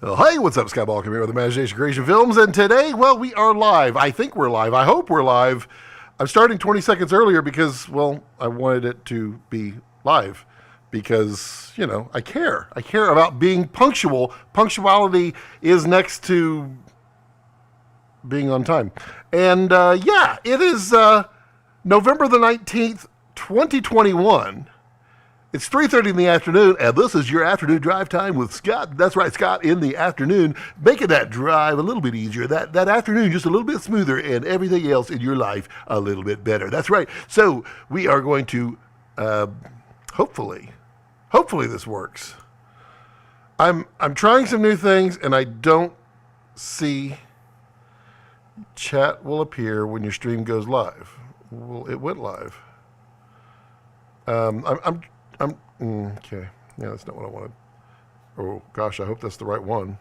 Hey, what's up, Skyball? Come here with Imagination Creation Films, and today, well, we are live. I think we're live. I hope we're live. I'm starting 20 seconds earlier because, well, I wanted it to be live because, you know, I care. I care about being punctual. Punctuality is next to being on time. And, yeah, it is November the 19th, 2021. It's 3:30 in the afternoon, and this is your afternoon drive time with Scott. That's right, Scott, in the afternoon, making that drive a little bit easier, that afternoon just a little bit smoother, and everything else in your life a little bit better. That's right. So we are going to, hopefully this works. I'm trying some new things, and I don't see chat will appear when your stream goes live. Well, it went live. Okay. Yeah, that's not what I wanted. Oh, gosh, I hope that's the right one.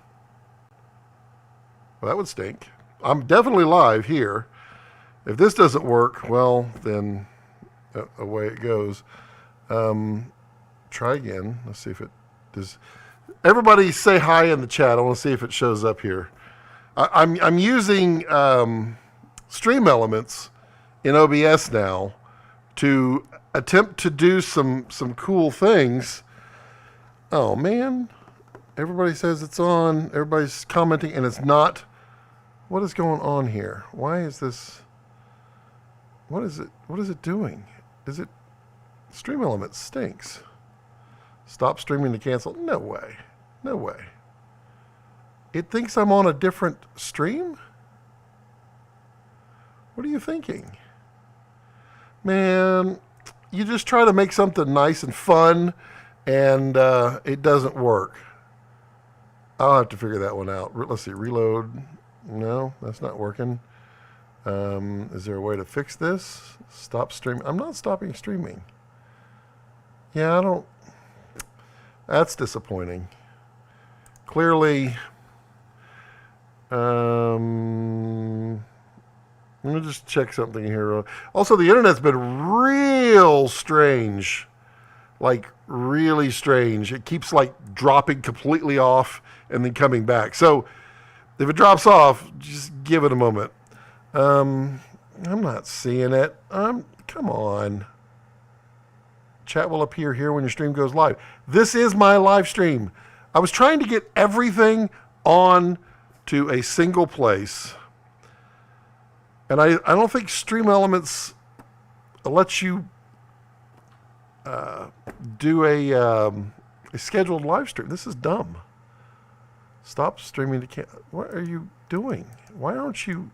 Well, that would stink. I'm definitely live here. If this doesn't work, well, then away it goes. Try again. Let's see if it does. Everybody say hi in the chat. I want to see if it shows up here. I'm using Stream Elements in OBS now to attempt to do some cool things. Oh man, everybody says it's on, everybody's commenting, and it's not. What is going on here? Why is this? What is it doing? Is it Stream Elements stinks? Stop streaming to cancel? No way. It thinks I'm on a different stream? What are you thinking? Man, you just try to make something nice and fun, and it doesn't work. I'll have to figure that one out. Let's see, reload. No, that's not working. Is there a way to fix this? Stop streaming. I'm not stopping streaming. Yeah, I don't. That's disappointing. Clearly, let me just check something here. Also, the internet's been real strange. Like, really strange. It keeps, like, dropping completely off and then coming back. So, if it drops off, just give it a moment. I'm not seeing it. Come on. Chat will appear here when your stream goes live. This is my live stream. I was trying to get everything on to a single place. And I don't think Stream Elements lets you do a scheduled live stream. This is dumb. Stop streaming to what are you doing? Why aren't you?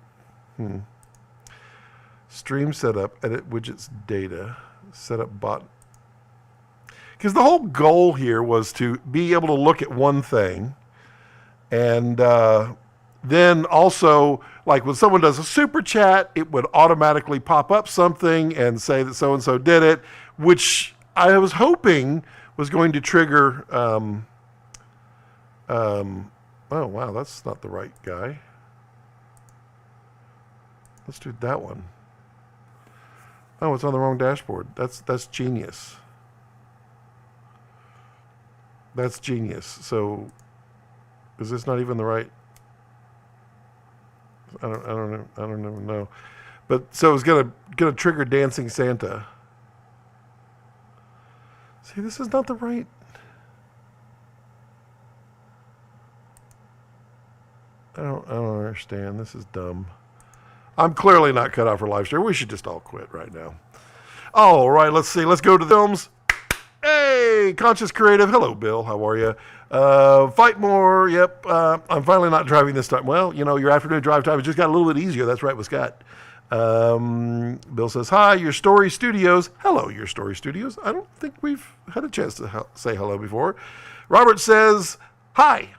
Stream setup, edit widgets data, set up bot. Because the whole goal here was to be able to look at one thing and then also, like when someone does a super chat, it would automatically pop up something and say that so-and-so did it, which I was hoping was going to trigger, oh, wow, that's not the right guy. Let's do that one. Oh, it's on the wrong dashboard. That's genius. That's genius. So, is this not even the right? I don't even know. But so it's gonna trigger Dancing Santa. See, this is not the right. I don't understand. This is dumb. I'm clearly not cut out for live stream. We should just all quit right now. All right, let's see. Let's go to the films. Hey, Conscious Creative. Hello, Bill. How are you? Fight more. Yep. I'm finally not driving this time. Well, you know, your afternoon drive time has just got a little bit easier. That's right with Scott. Bill says, hi, Your Story Studios. Hello, Your Story Studios. I don't think we've had a chance to say hello before. Robert says, hi,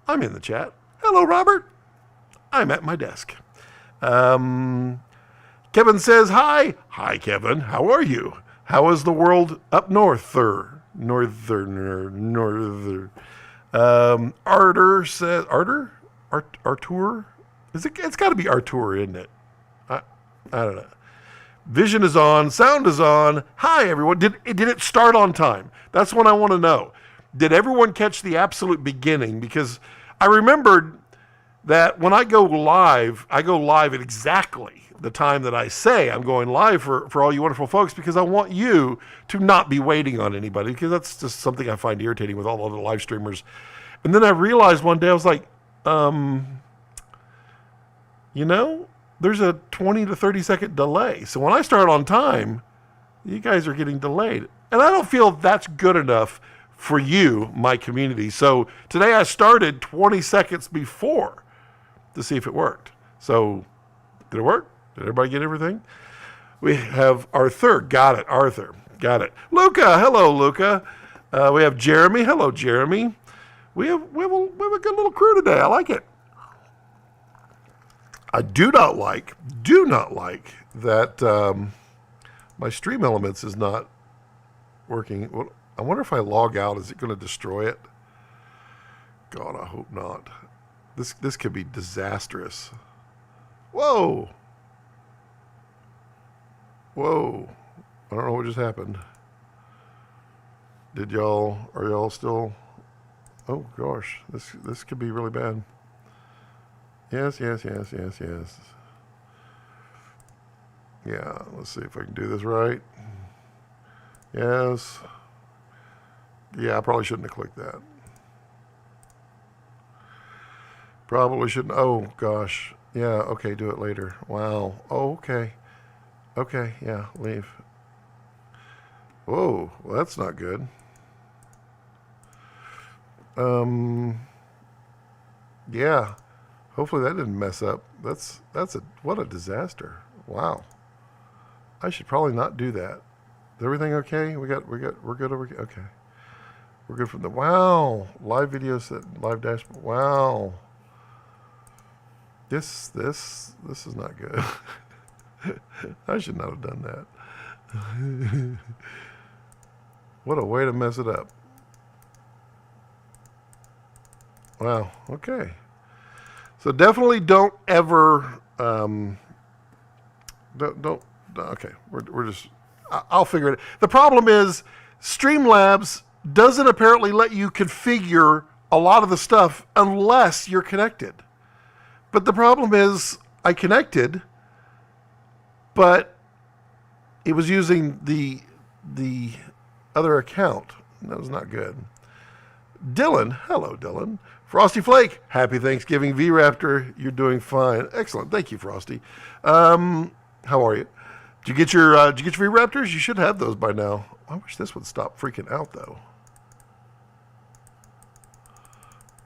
I'm in the chat. Hello, Robert. I'm at my desk. Kevin says, hi. Hi, Kevin. How are you? How is the world up north? Northern. Artur says, Artur? It's got to be Artur, isn't it? I don't know. Vision is on. Sound is on. Hi, everyone. Did it start on time? That's what I want to know. Did everyone catch the absolute beginning? Because I remembered that when I go live at exactly the time that I say I'm going live for all you wonderful folks, because I want you to not be waiting on anybody, because that's just something I find irritating with all the other live streamers. And then I realized one day, I was like, there's a 20 to 30 second delay. So when I start on time, you guys are getting delayed. And I don't feel that's good enough for you, my community. So today I started 20 seconds before to see if it worked. So did it work? Did everybody get everything? We have Arthur. Got it. Arthur. Got it. Luca. Hello, Luca. We have Jeremy. Hello, Jeremy. We have a good little crew today. I like it. I do not like that my Stream Elements is not working. Well, I wonder if I log out, is it going to destroy it? God, I hope not. This could be disastrous. Whoa. Whoa. I don't know what just happened. Are y'all still? Oh gosh, this could be really bad. Yes. Yeah, let's see if I can do this right. Yes. Yeah, I probably shouldn't have clicked that. Probably shouldn't. Oh gosh. Yeah, okay, do it later. Wow. Oh, okay. Okay, yeah, leave. Whoa, well, that's not good. Yeah. Hopefully that didn't mess up. What a disaster. Wow. I should probably not do that. Is everything okay? We're good over here. Okay. We're good from the wow. Live video set, live dashboard. Wow. This is not good. I should not have done that. What a way to mess it up. Wow. Okay. So definitely don't ever don't. Okay. We're just. I'll figure it. The problem is Streamlabs doesn't apparently let you configure a lot of the stuff unless you're connected. But the problem is I connected, but it was using the other account. That was not good. Dylan, hello Dylan. Frosty Flake, happy Thanksgiving, V-Raptor. You're doing fine. Excellent. Thank you, Frosty. How are you? Did you get your V-Raptors? You should have those by now. I wish this would stop freaking out though.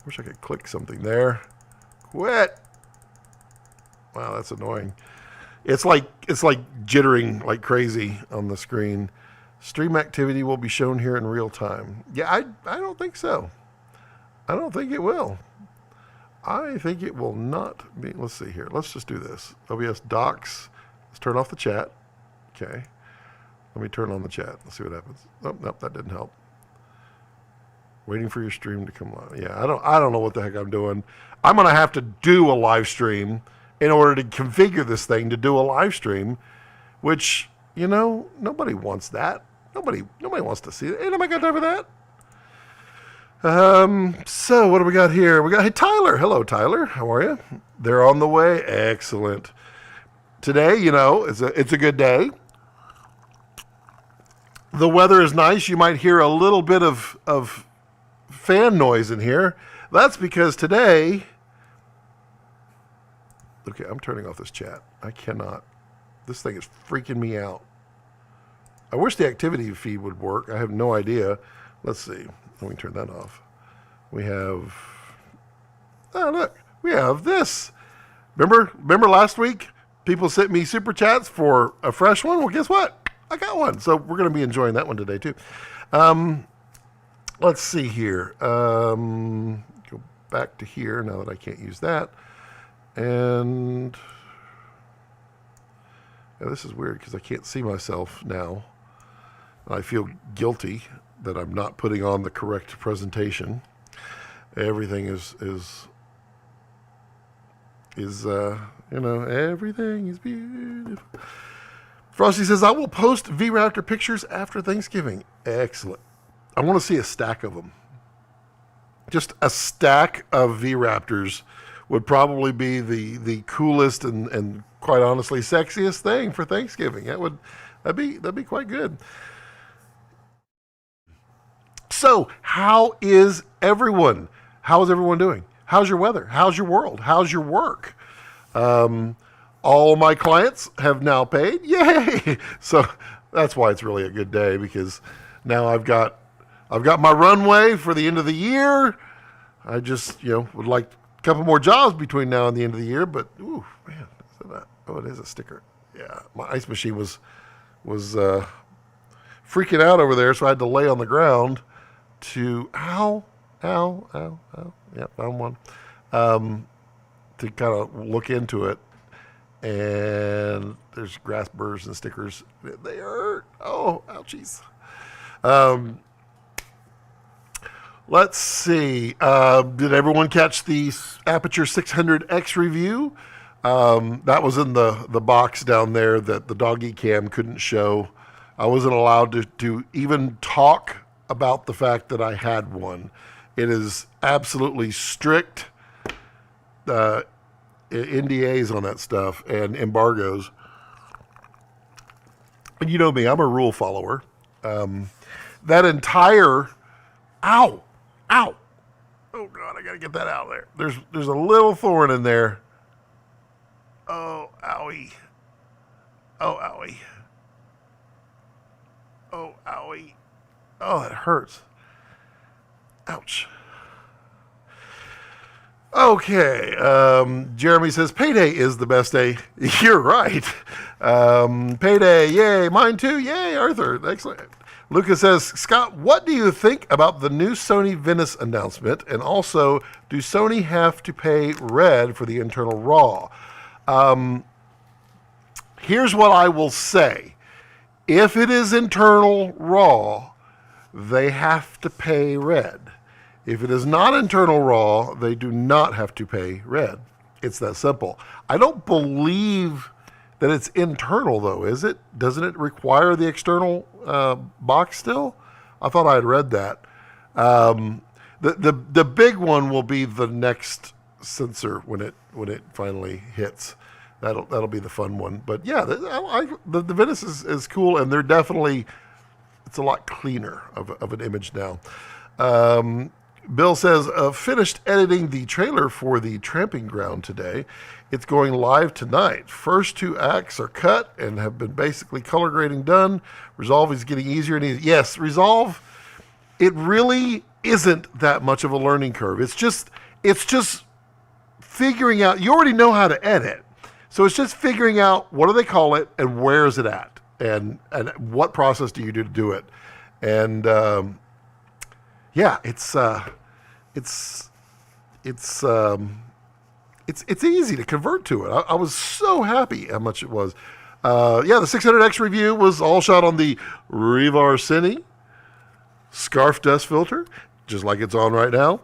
Wish I could click something there. Quit. Wow, that's annoying. It's like jittering like crazy on the screen. Stream activity will be shown here in real time. Yeah, I don't think so. I don't think it will. I think it will not be. Let's see here. Let's just do this. OBS docs. Let's turn off the chat. Okay. Let me turn on the chat. Let's see what happens. Oh, nope, that didn't help. Waiting for your stream to come live. Yeah, I don't know what the heck I'm doing. I'm going to have to do a live stream in order to configure this thing to do a live stream, which, nobody wants that. Nobody wants to see it. Ain't nobody got time for that. So what do we got here? We got, hey, Tyler. Hello, Tyler. How are you? They're on the way. Excellent. Today, it's a good day. The weather is nice. You might hear a little bit of fan noise in here. That's because today, okay, I'm turning off this chat. I cannot. This thing is freaking me out. I wish the activity feed would work. I have no idea. Let's see. Let me turn that off. We have, oh look, we have this. Remember last week? People sent me super chats for a fresh one. Well, guess what? I got one. So we're going to be enjoying that one today too. Let's see here. Go back to here now that I can't use that. And yeah, this is weird because I can't see myself now. I feel guilty that I'm not putting on the correct presentation. Everything is everything is beautiful. Frosty says, I will post V-Raptor pictures after Thanksgiving. Excellent. I want to see a stack of them. just a stack of V-Raptors would probably be the coolest and quite honestly sexiest thing for Thanksgiving. That'd be quite good. So, how is everyone? How is everyone doing? How's your weather? How's your world? How's your work? All my clients have now paid. Yay! So that's why it's really a good day, because now I've got my runway for the end of the year. I just would like a couple more jobs between now and the end of the year, but ooh man, it is a sticker. Yeah, my ice machine was freaking out over there, so I had to lay on the ground to ow. Yep, found one. To kind of look into it, and there's grass burrs and stickers. They hurt. Oh, ouchies. Let's see. Did everyone catch the Aperture 600X review? That was in the box down there that the doggy cam couldn't show. I wasn't allowed to even talk about the fact that I had one. It is absolutely strict NDAs on that stuff and embargoes. And you know me, I'm a rule follower. That entire, ow, oh God, I gotta get that out of there. There's a little thorn in there. Oh, owie. Oh, owie. Oh, owie. Oh, that hurts. Ouch. Okay. Jeremy says, payday is the best day. You're right. Payday. Yay. Mine too. Yay, Arthur. Excellent. Lucas says, Scott, what do you think about the new Sony Venice announcement? And also, do Sony have to pay Red for the internal RAW? Here's what I will say. If it is internal RAW, they have to pay Red. If it is not internal RAW, they do not have to pay Red. It's that simple. I don't believe that it's internal, though, is it? Doesn't it require the external box still? I thought I had read that. The big one will be the next sensor when it finally hits. That'll be the fun one. But yeah, the Venice is cool, and they're definitely, it's a lot cleaner of an image now. Bill says, finished editing the trailer for the Tramping Ground today. It's going live tonight. First 2 acts are cut and have been basically color grading done. Resolve is getting easier and easier. Yes, Resolve, it really isn't that much of a learning curve. It's just figuring out, you already know how to edit. So it's just figuring out what do they call it and where is it at and what process do you do to do it. And yeah, it's easy to convert to it. I was so happy how much it was. Yeah, the 600X review was all shot on the Revar Cine Scarf Dust Filter, just like it's on right now.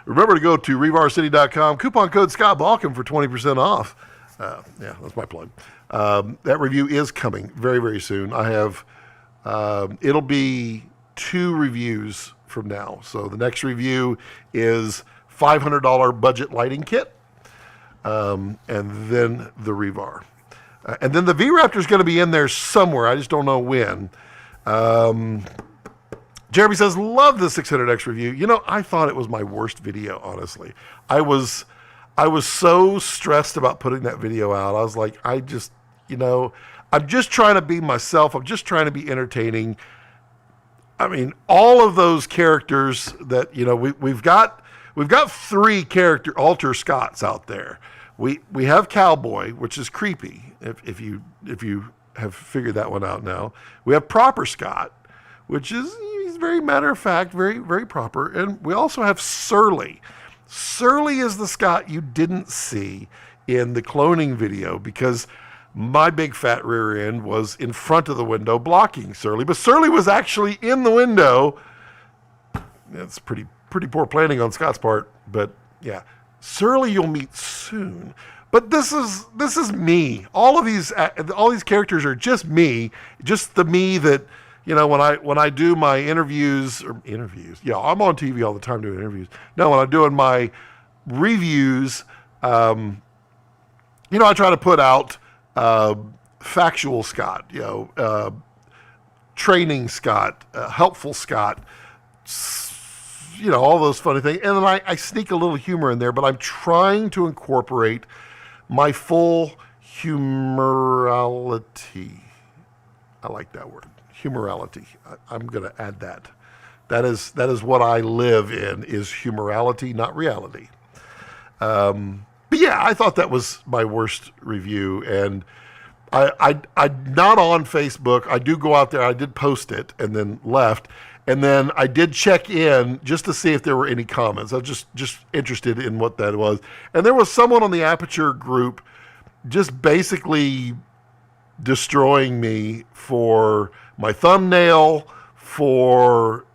Remember to go to revarcity.com, coupon code Scott Balkin for 20% off. Yeah, that's my plug. That review is coming very, very soon. I have, it'll be 2 reviews from now. So the next review is $500 budget lighting kit, and then the Revar. And then the V-Raptor is going to be in there somewhere. I just don't know when. Jeremy says, love the 600X review. You know, I thought it was my worst video, honestly. I was so stressed about putting that video out. I was like, I'm just trying to be myself. I'm just trying to be entertaining. I mean, all of those characters that, we've got 3 character alter Scotts out there. We have Cowboy, which is creepy, if you have figured that one out now. We have Proper Scott, which is he's very matter of fact, very, very proper. And we also have Surly. Surly is the Scott you didn't see in the cloning video because my big fat rear end was in front of the window blocking Surly, but Surly was actually in the window. That's pretty poor planning on Scott's part, but yeah, Surly you'll meet soon. But this is me. All these characters are just me, just the me that when I do my interviews, yeah, I'm on TV all the time doing interviews. No, when I'm doing my reviews, I try to put out factual Scott, training Scott, helpful Scott, all those funny things. And then I sneak a little humor in there, but I'm trying to incorporate my full humorality. I like that word, humorality. I'm going to add that. That is what I live in, is humorality, not reality. But yeah, I thought that was my worst review, and I'm not on Facebook. I do go out there. I did post it and then left, and then I did check in just to see if there were any comments. I was just interested in what that was, and there was someone on the Aperture group just basically destroying me for my thumbnail, for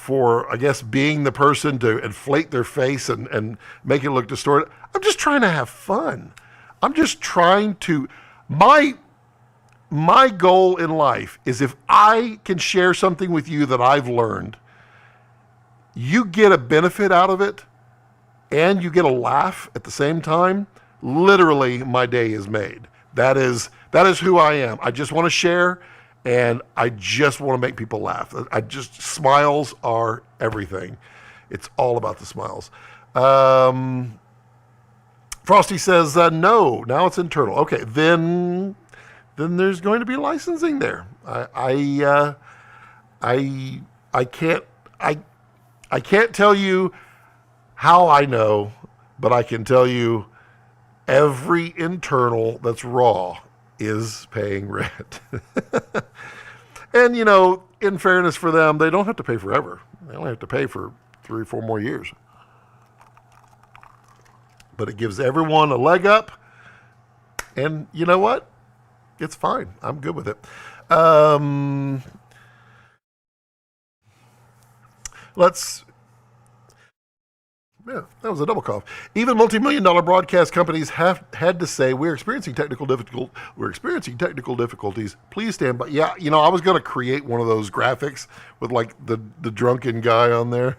I guess being the person to inflate their face and make it look distorted. I'm just trying to have fun. I'm just trying to, my goal in life is, if I can share something with you that I've learned, you get a benefit out of it and you get a laugh at the same time, literally my day is made. That is who I am. I just want to share, and I just want to make people laugh. Smiles are everything. It's all about the smiles. Frosty says, no, now it's internal. Okay, then there's going to be licensing there. I can't tell you how I know, but I can tell you every internal that's raw is paying rent. And, in fairness for them, they don't have to pay forever. They only have to pay for 3 or 4 more years. But it gives everyone a leg up. And you know what? It's fine. I'm good with it. Yeah, that was a double cough. Even multi-million-dollar broadcast companies have had to say, we're experiencing technical difficulties. Please stand by. Yeah, I was going to create one of those graphics with like the drunken guy on there.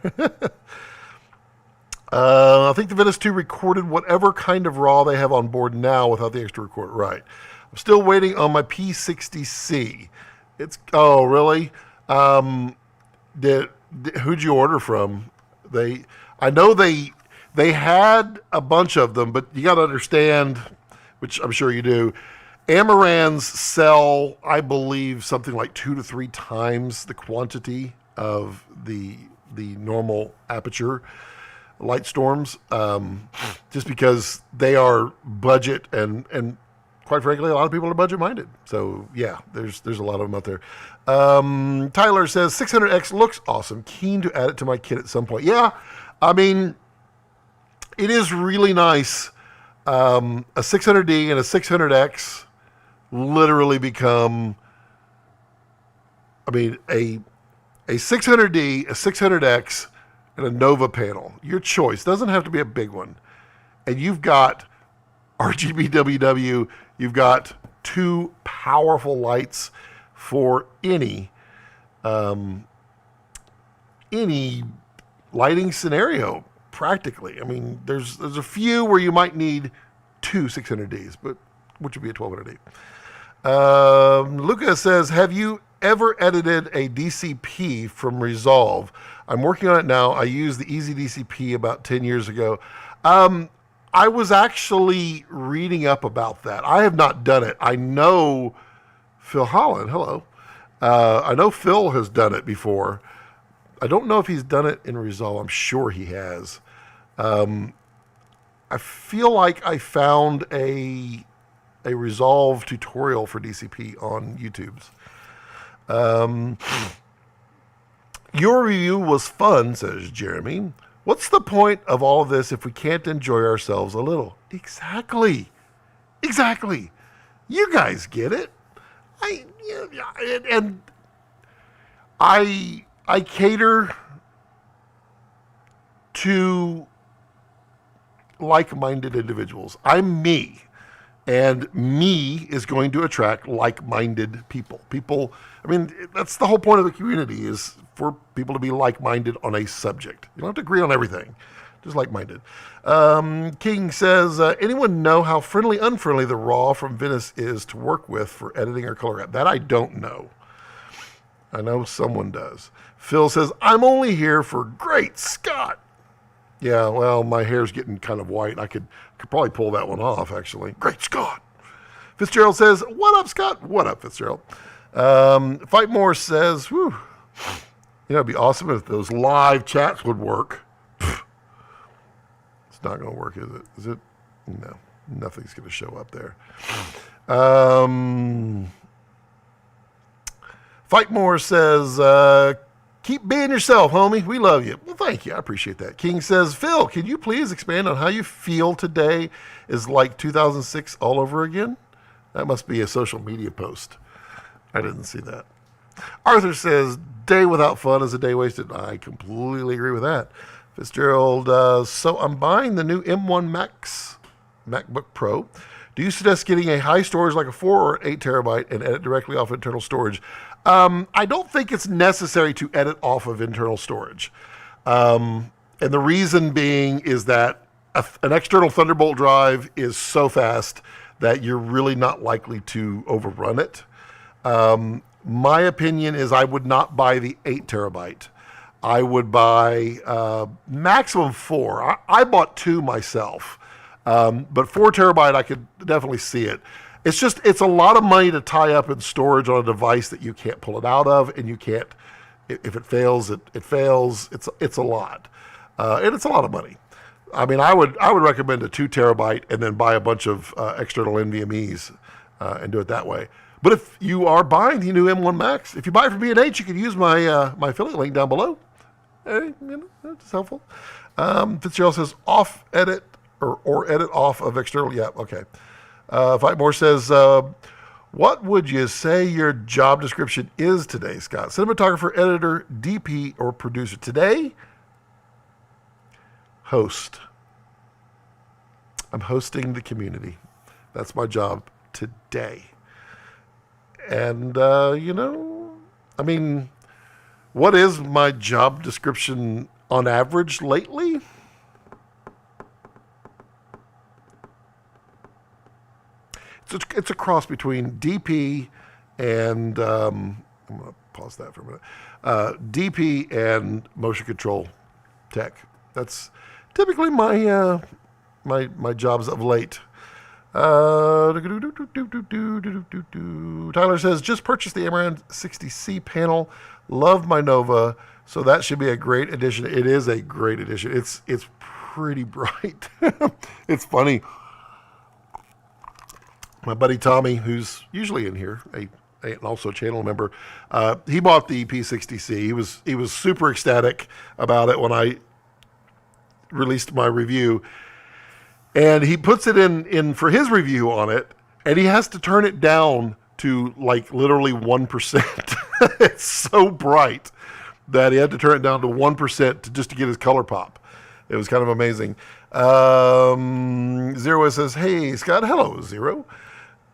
I think the Vista 2 recorded whatever kind of RAW they have on board now without the extra record. Right. I'm still waiting on my P60C. Oh, really? Who'd you order from? I know they had a bunch of them, but you got to understand, which I'm sure you do, Amarans sell, I believe, something like 2 to 3 times the quantity of the normal Aperture light storms, just because they are budget and quite frankly, a lot of people are budget minded. So yeah, there's a lot of them out there. Tyler says 600X looks awesome. Keen to add it to my kit at some point. Yeah, I mean, it is really nice. A 600D and a 600X literally become, a 600D, a 600X, and a Nova panel. Your choice. Doesn't have to be a big one. And you've got RGBWW. You've got 2 powerful lights for any lighting scenario, practically. I mean, there's a few where you might need 2 600Ds, but which would be a 1200D. Luca says, have you ever edited a DCP from Resolve? I'm working on it now. I used the Easy DCP about 10 years ago. I was actually reading up about that. I have not done it. I know Phil Holland, hello. I know Phil has done it before. I don't know if he's done it in Resolve. I'm sure he has. I feel like I found a Resolve tutorial for DCP on YouTube's. Your review was fun, says Jeremy. What's the point of all of this if we can't enjoy ourselves a little? Exactly. You guys get it. I cater to like-minded individuals. I'm me. And me is going to attract like-minded people. People, I mean, that's the whole point of a community, is for people to be like-minded on a subject. You don't have to agree on everything, just like-minded. King says, anyone know how friendly, unfriendly the RAW from Venice is to work with for editing or color app? That I don't know. I know someone does. Phil says, I'm only here for Great Scott. Yeah, well, my hair's getting kind of white. I could probably pull that one off, actually. Great Scott. Fitzgerald says, what up, Scott? What up, Fitzgerald? Fight More says, whew, it'd be awesome if those live chats would work. It's not going to work, is it? Is it? No, nothing's going to show up there. Fight More says, keep being yourself, homie. We love you. Well, thank you. I appreciate that. King says, Phil, can you please expand on how you feel today is like 2006 all over again? That must be a social media post. I didn't see that. Arthur says, day without fun is a day wasted. I completely agree with that. Fitzgerald, so I'm buying the new M1 Max MacBook Pro. Do you suggest getting a high storage like a 4 or 8 terabyte and edit directly off internal storage? I don't think it's necessary to edit off of internal storage. And the reason being is that an external Thunderbolt drive is so fast that you're really not likely to overrun it. My opinion is I would not buy the 8 terabyte. I would buy maximum 4. I bought 2 myself. But 4 terabyte, I could definitely see it. It's a lot of money to tie up in storage on a device that you can't pull it out of, and you can't, if it fails, it fails. It's a lot. And it's a lot of money. I mean, I would recommend a 2 terabyte and then buy a bunch of external NVMEs and do it that way. But if you are buying the new M1 Max, if you buy it from B&H, you can use my affiliate link down below. Hey, that's helpful. Fitzgerald says off edit or edit off of external. Yeah, okay. Fight More says, what would you say your job description is today, Scott? Cinematographer, editor, DP, or producer? Today, host. I'm hosting the community. That's my job today. And, I mean, what is my job description on average lately? It's a cross between DP and I'm going to pause that for a minute. DP and motion control tech. That's typically my my jobs of late. Tyler says, just purchased the Amaran 60C panel. Love my Nova, so that should be a great addition. It is a great addition. It's pretty bright. It's funny. My buddy Tommy, who's usually in here, and also a channel member, he bought the P60C. He was super ecstatic about it when I released my review, and he puts it in for his review on it, and he has to turn it down to like literally 1%. It's so bright that he had to turn it down to 1% just to get his color pop. It was kind of amazing. Zero says, hey, Scott. Hello, Zero.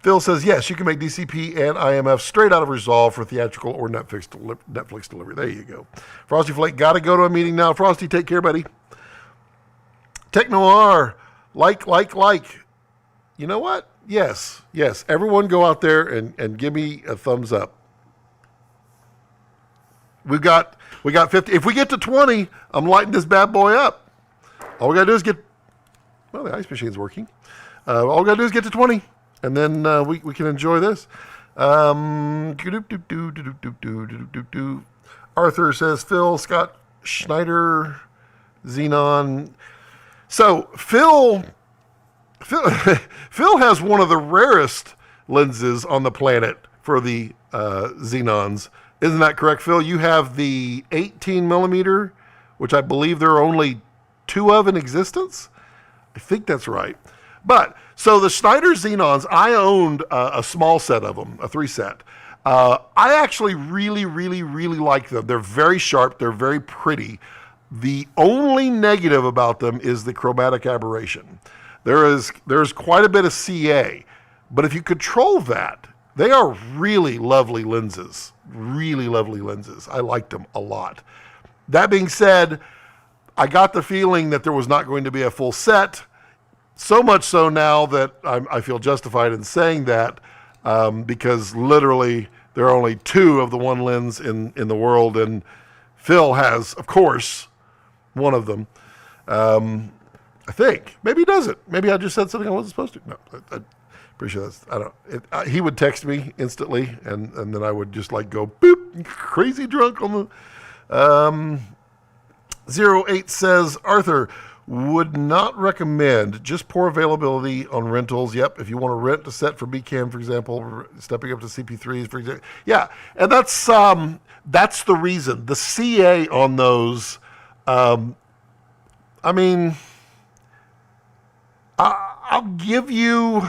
Phil says, yes, you can make DCP and IMF straight out of Resolve for theatrical or Netflix delivery. There you go. Frosty Flake, got to go to a meeting now. Frosty, take care, buddy. Tech Noir, like. You know what? Yes. Everyone go out there and give me a thumbs up. We got 50. If we get to 20, I'm lighting this bad boy up. All we got to do is the ice machine's working. All we got to do is get to 20. And then we can enjoy this. Arthur says, Phil, Scott, Schneider, Xenon. So Phil has one of the rarest lenses on the planet for the Xenons. Isn't that correct, Phil? You have the 18 millimeter, which I believe there are only 2 of in existence. I think that's right. But, so the Schneider Xenons, I owned a small set of them, a 3 set. I actually really like them. They're very sharp. They're very pretty. The only negative about them is the chromatic aberration. There's quite a bit of CA. But if you control that, they are really lovely lenses. Really lovely lenses. I liked them a lot. That being said, I got the feeling that there was not going to be a full set. So much so now that I feel justified in saying that because literally there are only 2 of the one lens in the world, and Phil has, of course, one of them. I think. Maybe he doesn't. Maybe I just said something I wasn't supposed to. No, I'm pretty sure that's, I don't. He would text me instantly, and then I would just like go, boop, crazy drunk on the... 08 says, Arthur, would not recommend, just poor availability on rentals. Yep, if you want to rent a set for BCam, for example, stepping up to CP3s, for example. Yeah, and that's the reason. The CA on those, I mean, I'll give you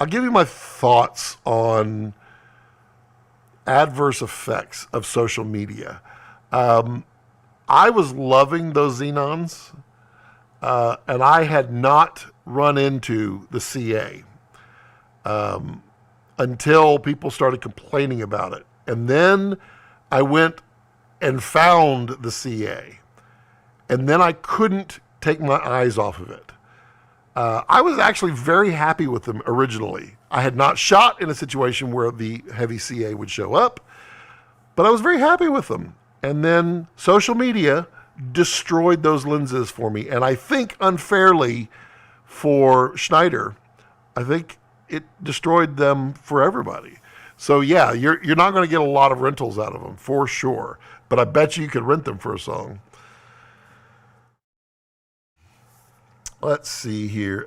my thoughts on adverse effects of social media. I was loving those Xenons, and I had not run into the CA until people started complaining about it. And then I went and found the CA, and then I couldn't take my eyes off of it. I was actually very happy with them originally. I had not shot in a situation where the heavy CA would show up, but I was very happy with them. And then social media destroyed those lenses for me. And I think unfairly for Schneider, I think it destroyed them for everybody. So yeah, you're not going to get a lot of rentals out of them for sure. But I bet you could rent them for a song. Let's see here.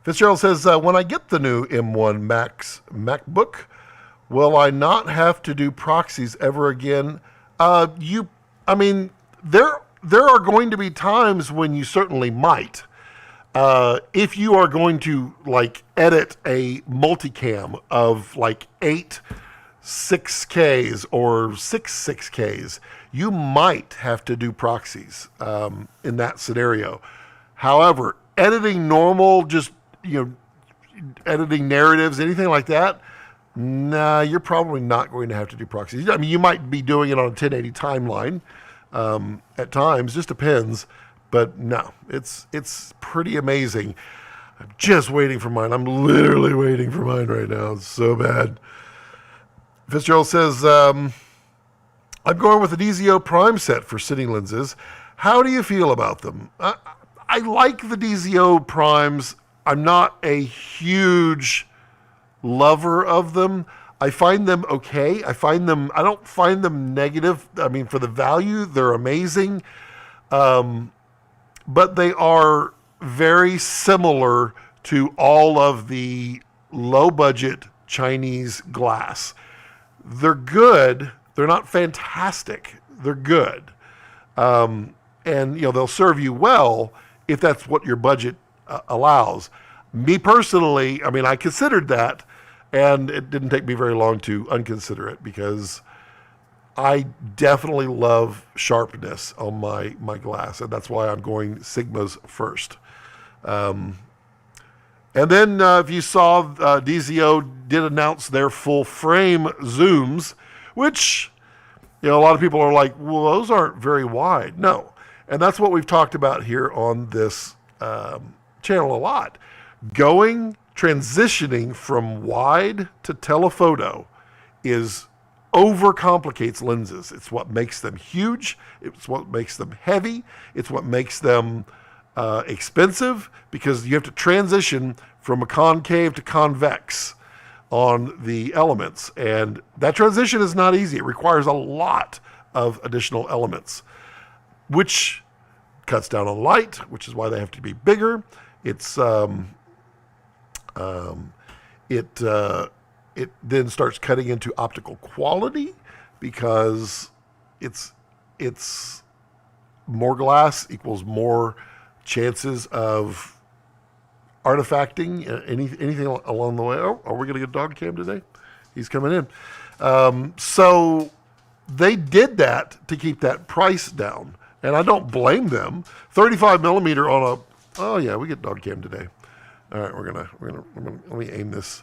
Fitzgerald says, when I get the new M1 MacBook, will I not have to do proxies ever again? There are going to be times when you certainly might. If you are going to like edit a multicam of like 8 6Ks or 6 6Ks, you might have to do proxies in that scenario. However, editing normal, just editing narratives, anything like that, nah, you're probably not going to have to do proxies. I mean, you might be doing it on a 1080 timeline at times, just depends. But no, it's pretty amazing. I'm just waiting for mine. I'm literally waiting for mine right now. It's so bad. Fitzgerald says, I'm going with the DZO Prime set for cine lenses. How do you feel about them? I like the DZO Primes. I'm not a huge lover of them. I find them okay. I don't find them negative. I mean, for the value, they're amazing. But they are very similar to all of the low-budget Chinese glass. They're good. They're not fantastic. They're good. And, they'll serve you well if that's what your budget allows. Me personally, I mean, I considered that, and it didn't take me very long to unconsider it because I definitely love sharpness on my glass, and that's why I'm going Sigmas first. And then if you saw, DZO did announce their full frame zooms, which, a lot of people are like, well, those aren't very wide. No. And that's what we've talked about here on this channel a lot. Transitioning from wide to telephoto overcomplicates lenses. It's what makes them huge. It's what makes them heavy. It's what makes them expensive, because you have to transition from a concave to convex on the elements. And that transition is not easy. It requires a lot of additional elements, which cuts down on light, which is why they have to be bigger. It then starts cutting into optical quality because it's more glass equals more chances of artifacting, anything along the way. Oh, are we going to get dog cam today? He's coming in. So they did that to keep that price down, and I don't blame them. 35 millimeter on Oh yeah, we get dog cam today. All right, we're gonna let me aim this.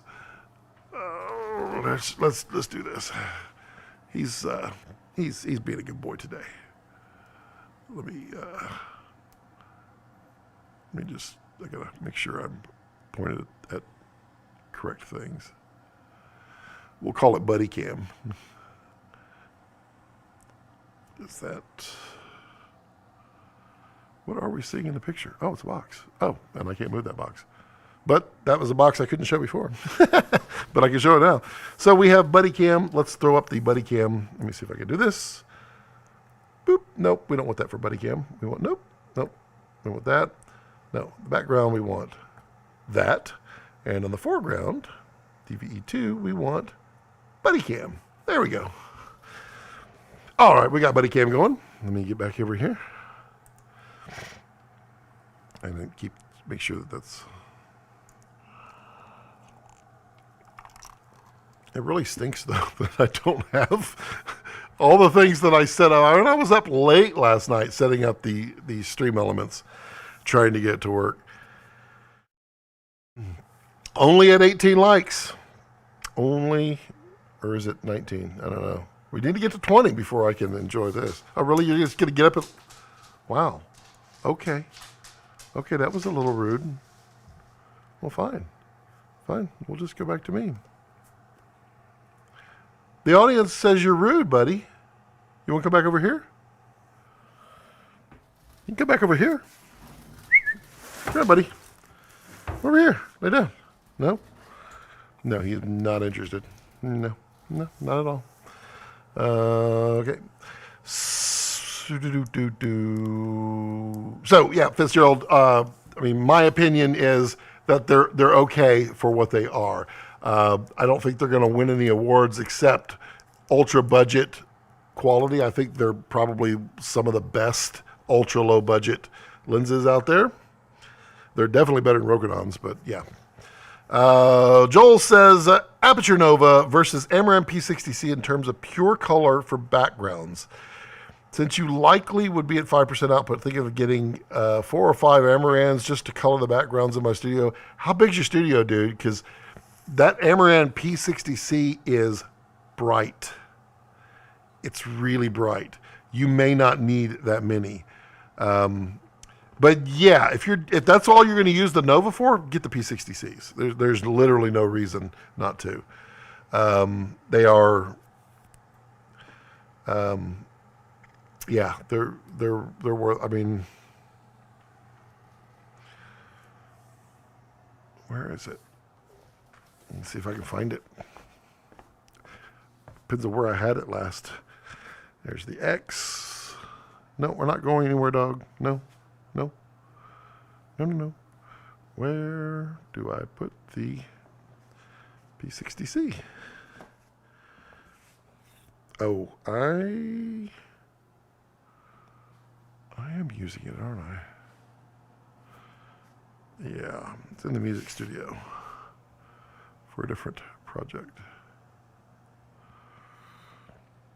Let's do this. He's being a good boy today. Let me just, I gotta make sure I'm pointed at correct things. We'll call it buddy cam. Is that, what are we seeing in the picture? Oh, it's a box. Oh, and I can't move that box. But that was a box I couldn't show before. But I can show it now. So we have buddy cam. Let's throw up the buddy cam. Let me see if I can do this. Boop. Nope, we don't want that for buddy cam. We want, nope. We want that. No, the background we want that. And on the foreground, DVE2, we want buddy cam. There we go. All right, we got buddy cam going. Let me get back over here. And then make sure that that's... It really stinks, though, that I don't have all the things that I set up. I was up late last night setting up the stream elements, trying to get it to work. Only at 18 likes. Only, or is it 19? I don't know. We need to get to 20 before I can enjoy this. Oh, really? You're just going to get up and... Wow. Okay. Okay, that was a little rude. Well, fine. Fine. We'll just go back to me. The audience says you're rude, buddy. You want to come back over here? You can come back over here. Come on, buddy. Over here. Lay down. No? No, he's not interested. No, not at all. Okay. So, yeah, Fitzgerald, I mean, my opinion is that they're okay for what they are. I don't think they're going to win any awards except ultra budget quality. I think they're probably some of the best ultra low budget lenses out there. They're definitely better than Ronin's, but yeah. Joel says Aperture Nova versus Amaran P60C in terms of pure color for backgrounds. Since you likely would be at 5% output, think of getting 4 or 5 Amarans just to color the backgrounds in my studio. How big's your studio, dude? Because that Amaran P60C is bright. It's really bright. You may not need that many. But yeah, if that's all you're going to use the Nova for, get the P60Cs. There's literally no reason not to. They are, yeah, they're worth. I mean, where is it? Let's see if I can find it. Depends on where I had it last. There's the X. No, we're not going anywhere, dog. No. Where do I put the P60C? Oh, I am using it, aren't I? Yeah, it's in the music studio for a different project.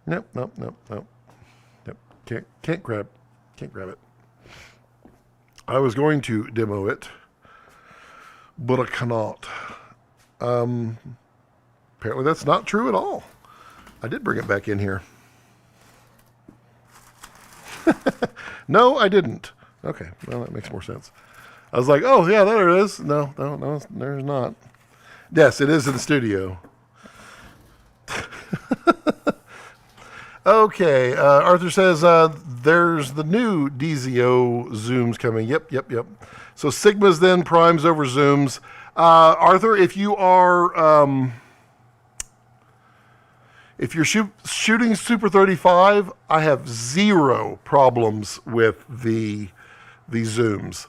Nope. Can't grab it. I was going to demo it, but I cannot. Apparently that's not true at all. I did bring it back in here. No, I didn't. Okay, well, that makes more sense. I was like, oh, yeah, there it is. No, there's not. Yes, it is in the studio. Okay, Arthur says there's the new DZO zooms coming. Yep. So Sigmas then primes over zooms. Arthur, if you are if you're shooting Super 35, I have zero problems with the zooms.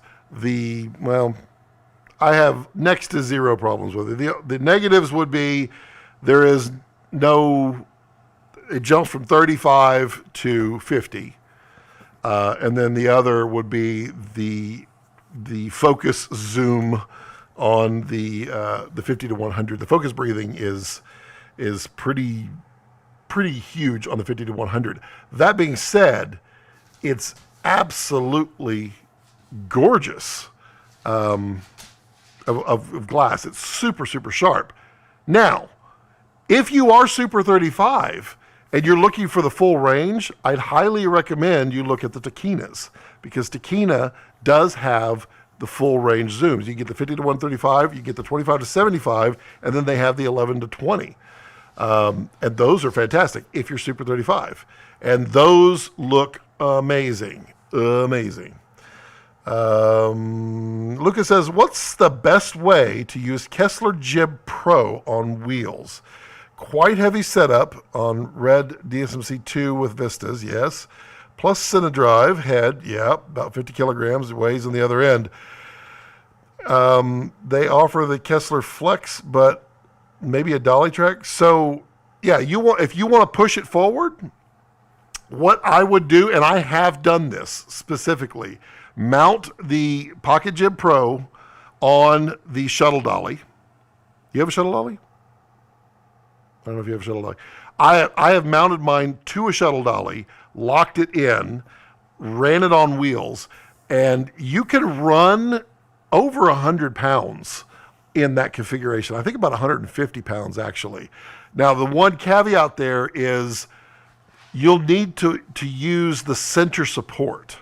I have next to zero problems with it. The negatives would be there is no. It jumps from 35 to 50, and then the other would be the focus zoom on the 50 to 100. The focus breathing is pretty huge on the 50 to 100. That being said, it's absolutely gorgeous of glass. It's super, super sharp. Now, if you are Super 35 and you're looking for the full range, I'd highly recommend you look at the Takinas, because Takina does have the full range zooms. You get the 50 to 135, you get the 25 to 75, and then they have the 11 to 20. And those are fantastic if you're Super 35. And those look amazing. Amazing. Lucas says, what's the best way to use Kessler Jib Pro on wheels? Quite heavy setup on red DSMC2 with Vistas, yes. Plus Cinedrive head, yeah, about 50 kilograms. It weighs on the other end. They offer the Kessler Flex, but maybe a dolly track. So, yeah, if you want to push it forward, what I would do, and I have done this specifically, mount the Pocket Jib Pro on the Shuttle dolly. You have a Shuttle dolly? I don't know if you have a Shuttle dolly. I have mounted mine to a Shuttle dolly, locked it in, ran it on wheels, and you can run over 100 pounds in that configuration. I think about 150 pounds actually. Now, the one caveat there is you'll need to use the center support.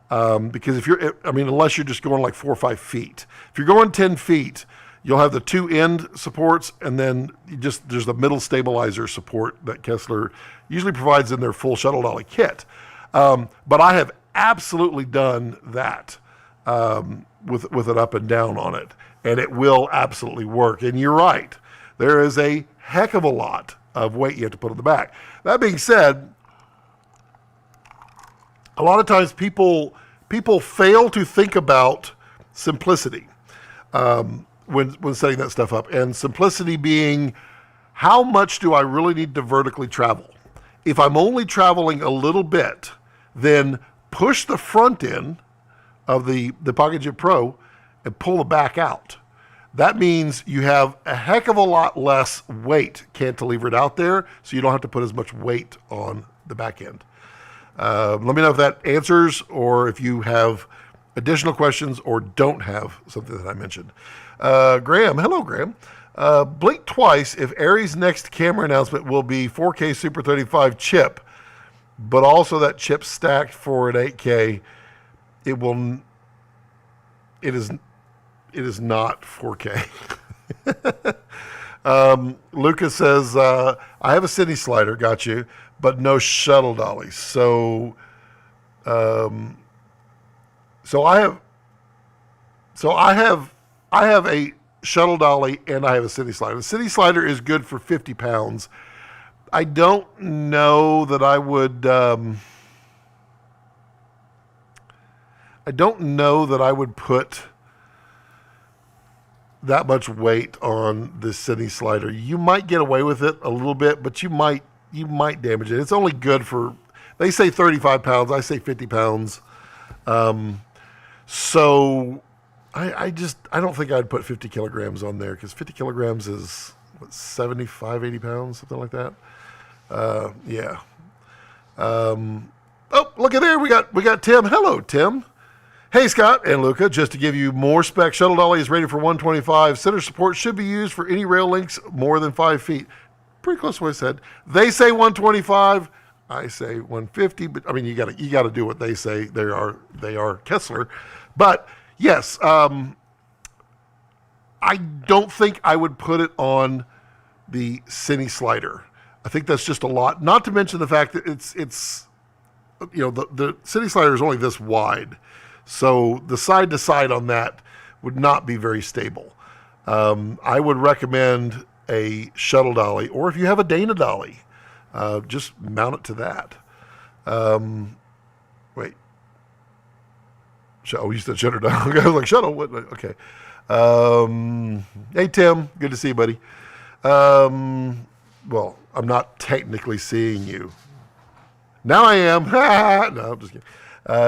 Because unless you're just going like 4 or 5 feet. If you're going 10 feet, you'll have the two end supports, and then there's the middle stabilizer support that Kessler usually provides in their full Shuttle dolly kit. But I have absolutely done that with an up and down on it, and it will absolutely work. And you're right, there is a heck of a lot of weight you have to put on the back. That being said, a lot of times people fail to think about simplicity when setting that stuff up. And simplicity being, how much do I really need to vertically travel? If I'm only traveling a little bit, then push the front end of the Pocket Jib Pro and pull the back out. That means you have a heck of a lot less weight cantilevered out there, so you don't have to put as much weight on the back end. Let me know if that answers, or if you have additional questions or don't have something that I mentioned. Graham, hello, Graham. Blink twice if Arri's next camera announcement will be 4K Super 35 chip, but also that chip stacked for an 8K. It is not 4K. Lucas says, I have a city slider, got you, but no Shuttle dolly. So I have a Shuttle dolly and I have a city slider. The city slider is good for 50 pounds. I don't know that I would. I don't know that I would put that much weight on the city slider. You might get away with it a little bit, but you might damage it. It's only good for, they say 35 pounds. I say 50 pounds. So I don't think I'd put 50 kilograms on there, because 50 kilograms is 75, 80 pounds, something like that. Yeah. Oh, look at there. We got Tim. Hello, Tim. Hey, Scott and Luca, just to give you more spec, Shuttle dolly is rated for 125. Center support should be used for any rail links more than 5 feet. Pretty close to what I said. They say 125. I say 150, but I mean, you got to do what they say. They are Kessler. But yes, I don't think I would put it on the cine slider. I think that's just a lot. Not to mention the fact that it's the city slider is only this wide. So the side to side on that would not be very stable. I would recommend a Shuttle dolly, or if you have a Dana dolly, just mount it to that. Wait. Oh, you said Shuttle dolly. I was like, Shuttle? What? Okay. Hey, Tim. Good to see you, buddy. Well, I'm not technically seeing you. Now I am. No, I'm just kidding.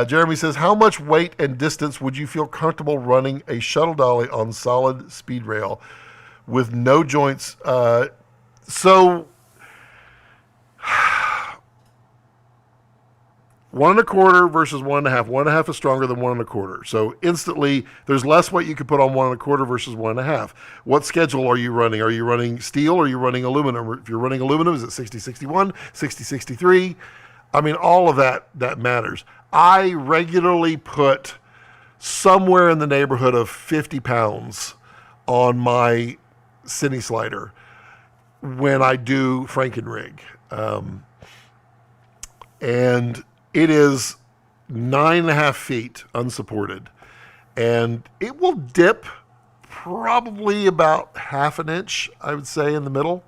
Jeremy says, how much weight and distance would you feel comfortable running a Shuttle dolly on solid speed rail with no joints? So 1.25 versus 1.5. 1.5 is stronger than 1.25. So instantly, there's less weight you could put on 1.25 versus 1.5. What schedule are you running? Are you running steel or are you running aluminum? If you're running aluminum, is it 60-61, 60-63? I mean, all of that matters. I regularly put somewhere in the neighborhood of 50 pounds on my cine slider when I do Frankenrig. And it is 9.5 feet unsupported. And it will dip probably about half an inch, I would say, in the middle.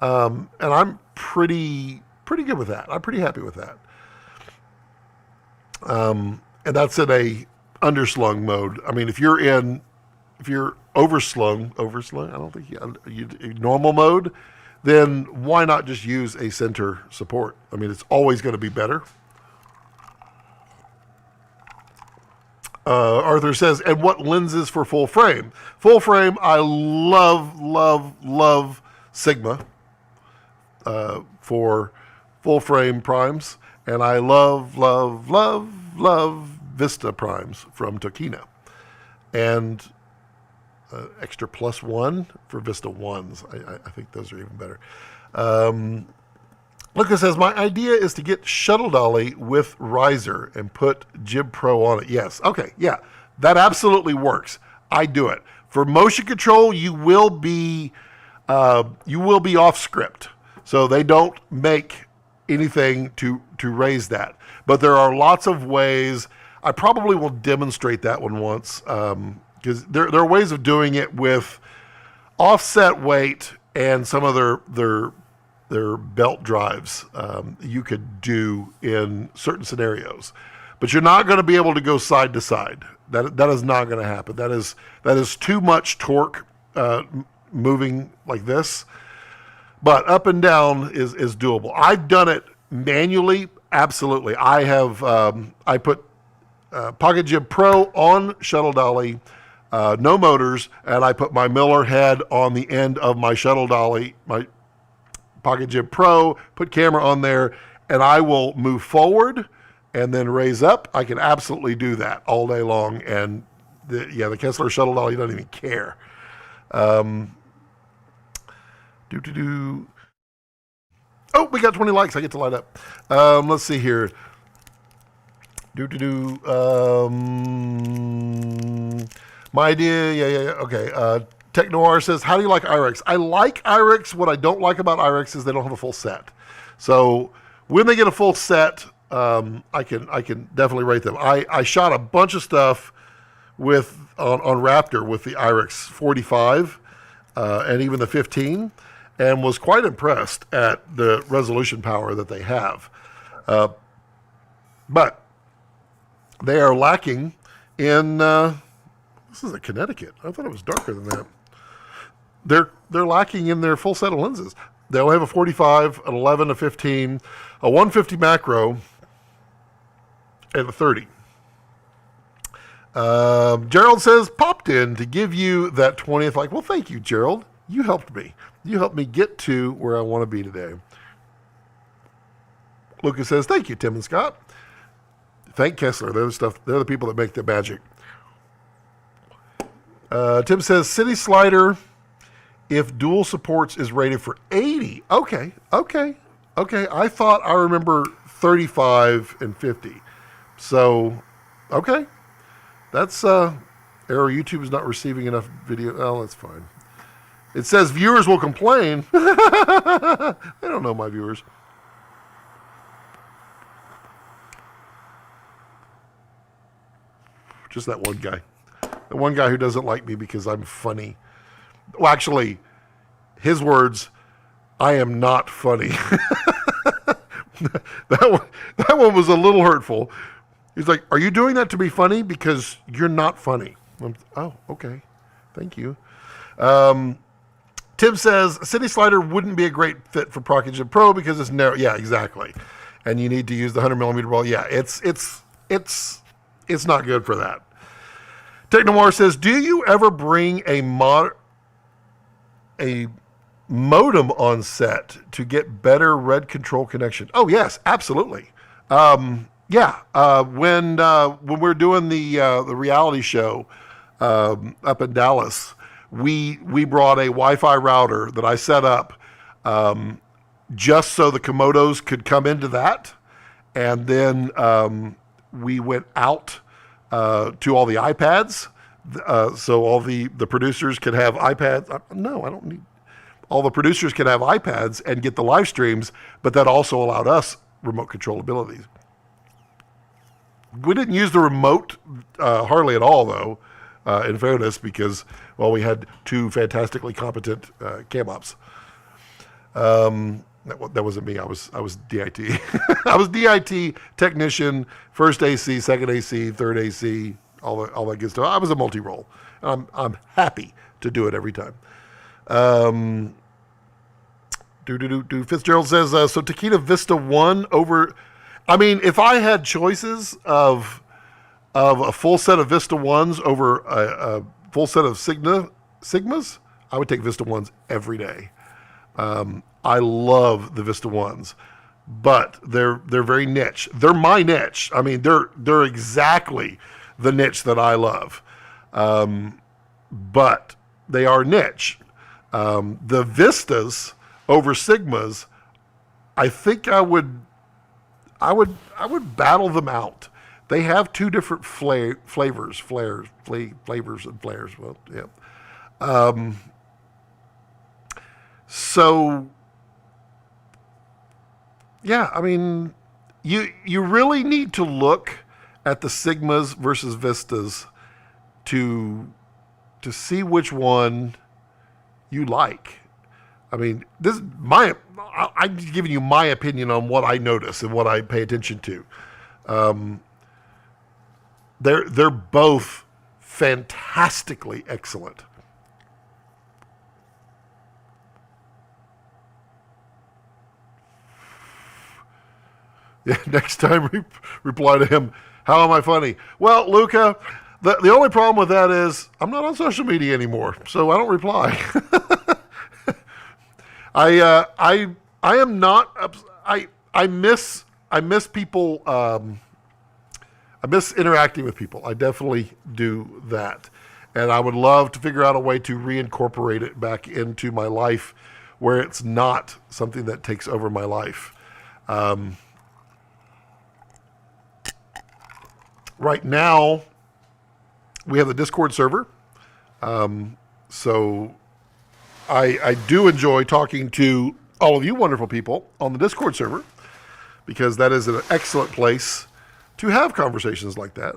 And I'm pretty good with that. I'm pretty happy with that. And that's in a underslung mode. I mean, if you're overslung, I don't think you normal mode, then why not just use a center support? I mean, it's always going to be better. Arthur says, and what lenses for full frame? Full frame, I love Sigma for full frame primes, and I love Vista primes from Tokina, and extra +1 for Vista 1s. I think those are even better. Lucas says, my idea is to get Shuttle Dolly with riser and put Jib Pro on it. Yes. Okay. Yeah. That absolutely works. I do it. For motion control, you will be off script. So they don't make anything to raise that. But there are lots of ways. I probably will demonstrate that one once, because there are ways of doing it with offset weight and some of their belt drives you could do in certain scenarios. But you're not going to be able to go side to side. That is not going to happen. That is too much torque moving like this. But up and down is doable. I've done it manually, absolutely. I have I put Pocket Jib Pro on Shuttle Dolly, no motors, and I put my Miller head on the end of my Shuttle Dolly, my Pocket Jib Pro, put camera on there, and I will move forward and then raise up. I can absolutely do that all day long, and the Kessler Shuttle Dolly doesn't even care. Oh, we got 20 likes. I get to light up. Let's see here. My idea, yeah. Okay. Tech Noir says, how do you like IREX? I like IREX. What I don't like about IREX is they don't have a full set. So when they get a full set, I can definitely rate them. I shot a bunch of stuff on Raptor with the IREX 45 and even the 15, and was quite impressed at the resolution power that they have. But they are lacking in, this is a Connecticut. I thought it was darker than that. They're lacking in their full set of lenses. They only have a 45, an 11, a 15, a 150 macro, and a 30. Gerald says, popped in to give you that 20th like. Well, thank you, Gerald. You helped me. You helped me get to where I want to be today. Lucas says, thank you, Tim and Scott. Thank Kessler. They're the people that make the magic. Tim says, City Slider, if dual supports, is rated for 80. Okay. I thought I remember 35 and 50. So, okay. That's, error, YouTube is not receiving enough video. Oh, that's fine. It says viewers will complain. They don't know my viewers. Just that one guy. The one guy who doesn't like me because I'm funny. Well, actually, his words, I am not funny. That one was a little hurtful. He's like, are you doing that to be funny? Because you're not funny. Oh, okay. Thank you. Tim says, City Slider wouldn't be a great fit for Pocket Jib Pro because it's narrow. Yeah, exactly. And you need to use the 100 millimeter ball. Yeah, it's not good for that. Technomar says, do you ever bring a modem on set to get better red control connection? Oh, yes, absolutely. Yeah, when we're doing the reality show up in Dallas, we brought a Wi-Fi router that I set up just so the Komodos could come into that, and then we went out to all the iPads, so all the producers could have iPads. No, I don't need. All the producers could have iPads and get the live streams, but that also allowed us remote control abilities. We didn't use the remote hardly at all, though, in fairness, because, well, we had two fantastically competent cam ops. That wasn't me. I was DIT. I was DIT technician, first AC, second AC, third AC, all that good stuff. I was a multi-role. I'm happy to do it every time. Fitzgerald says, so Takeda Vista 1 over... I mean, if I had choices of a full set of Vista 1s over a full set of Sigmas, I would take Vista 1s every day. I love the Vista 1s, but they're very niche. They're my niche. I mean, they're exactly the niche that I love. But they are niche. The Vistas over Sigmas, I think I would battle them out. They have two different flavors and flares. Well, yeah. So, yeah, I mean, you really need to look at the Sigmas versus Vistas to see which one you like. I mean, I'm giving you my opinion on what I notice and what I pay attention to. They're both fantastically excellent. Yeah, next time reply to him, how am I funny? Well, Luca, the only problem with that is I'm not on social media anymore, so I don't reply. I am not. I miss people. I miss interacting with people. I definitely do that, and I would love to figure out a way to reincorporate it back into my life, where it's not something that takes over my life. Right now, we have the Discord server, so I do enjoy talking to all of you wonderful people on the Discord server, because that is an excellent place to have conversations like that.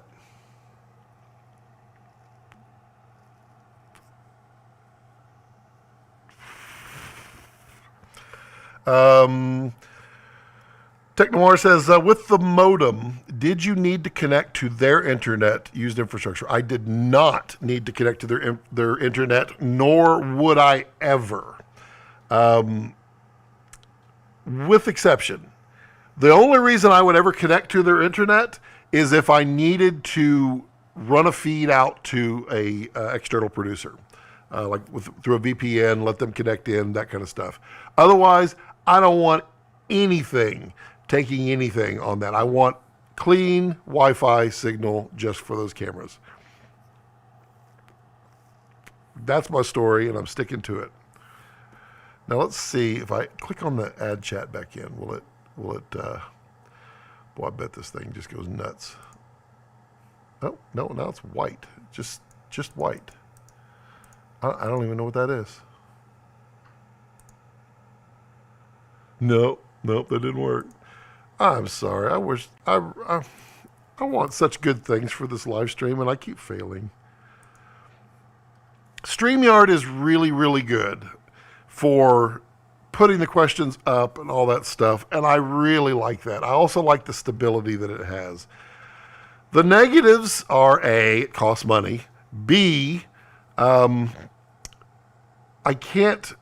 Technoir says, with the modem, did you need to connect to their internet used infrastructure? I did not need to connect to their internet, nor would I ever. With exception. The only reason I would ever connect to their internet is if I needed to run a feed out to a external producer, through a VPN, let them connect in, that kind of stuff. Otherwise, I don't want anything taking anything on that. I want clean Wi-Fi signal just for those cameras. That's my story, and I'm sticking to it. Now let's see if I click on the add chat back in. Will it? Boy, I bet this thing just goes nuts. Oh no, now it's white. Just white. I don't even know what that is. Nope, that didn't work. I'm sorry. I wish I want such good things for this live stream, and I keep failing. StreamYard is really, really good for putting the questions up and all that stuff, and I really like that. I also like the stability that it has. The negatives are A, it costs money. B, I can't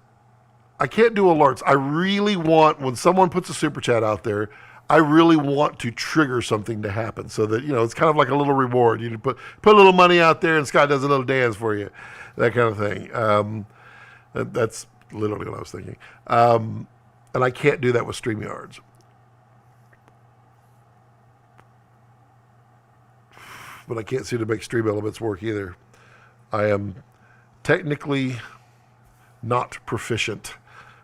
do alerts. I really want, when someone puts a super chat out there, I really want to trigger something to happen, so that, it's kind of like a little reward. You put a little money out there and Scott does a little dance for you, that kind of thing. That's literally what I was thinking. And I can't do that with StreamYards. but I can't seem to make Stream Elements work either. I am technically not proficient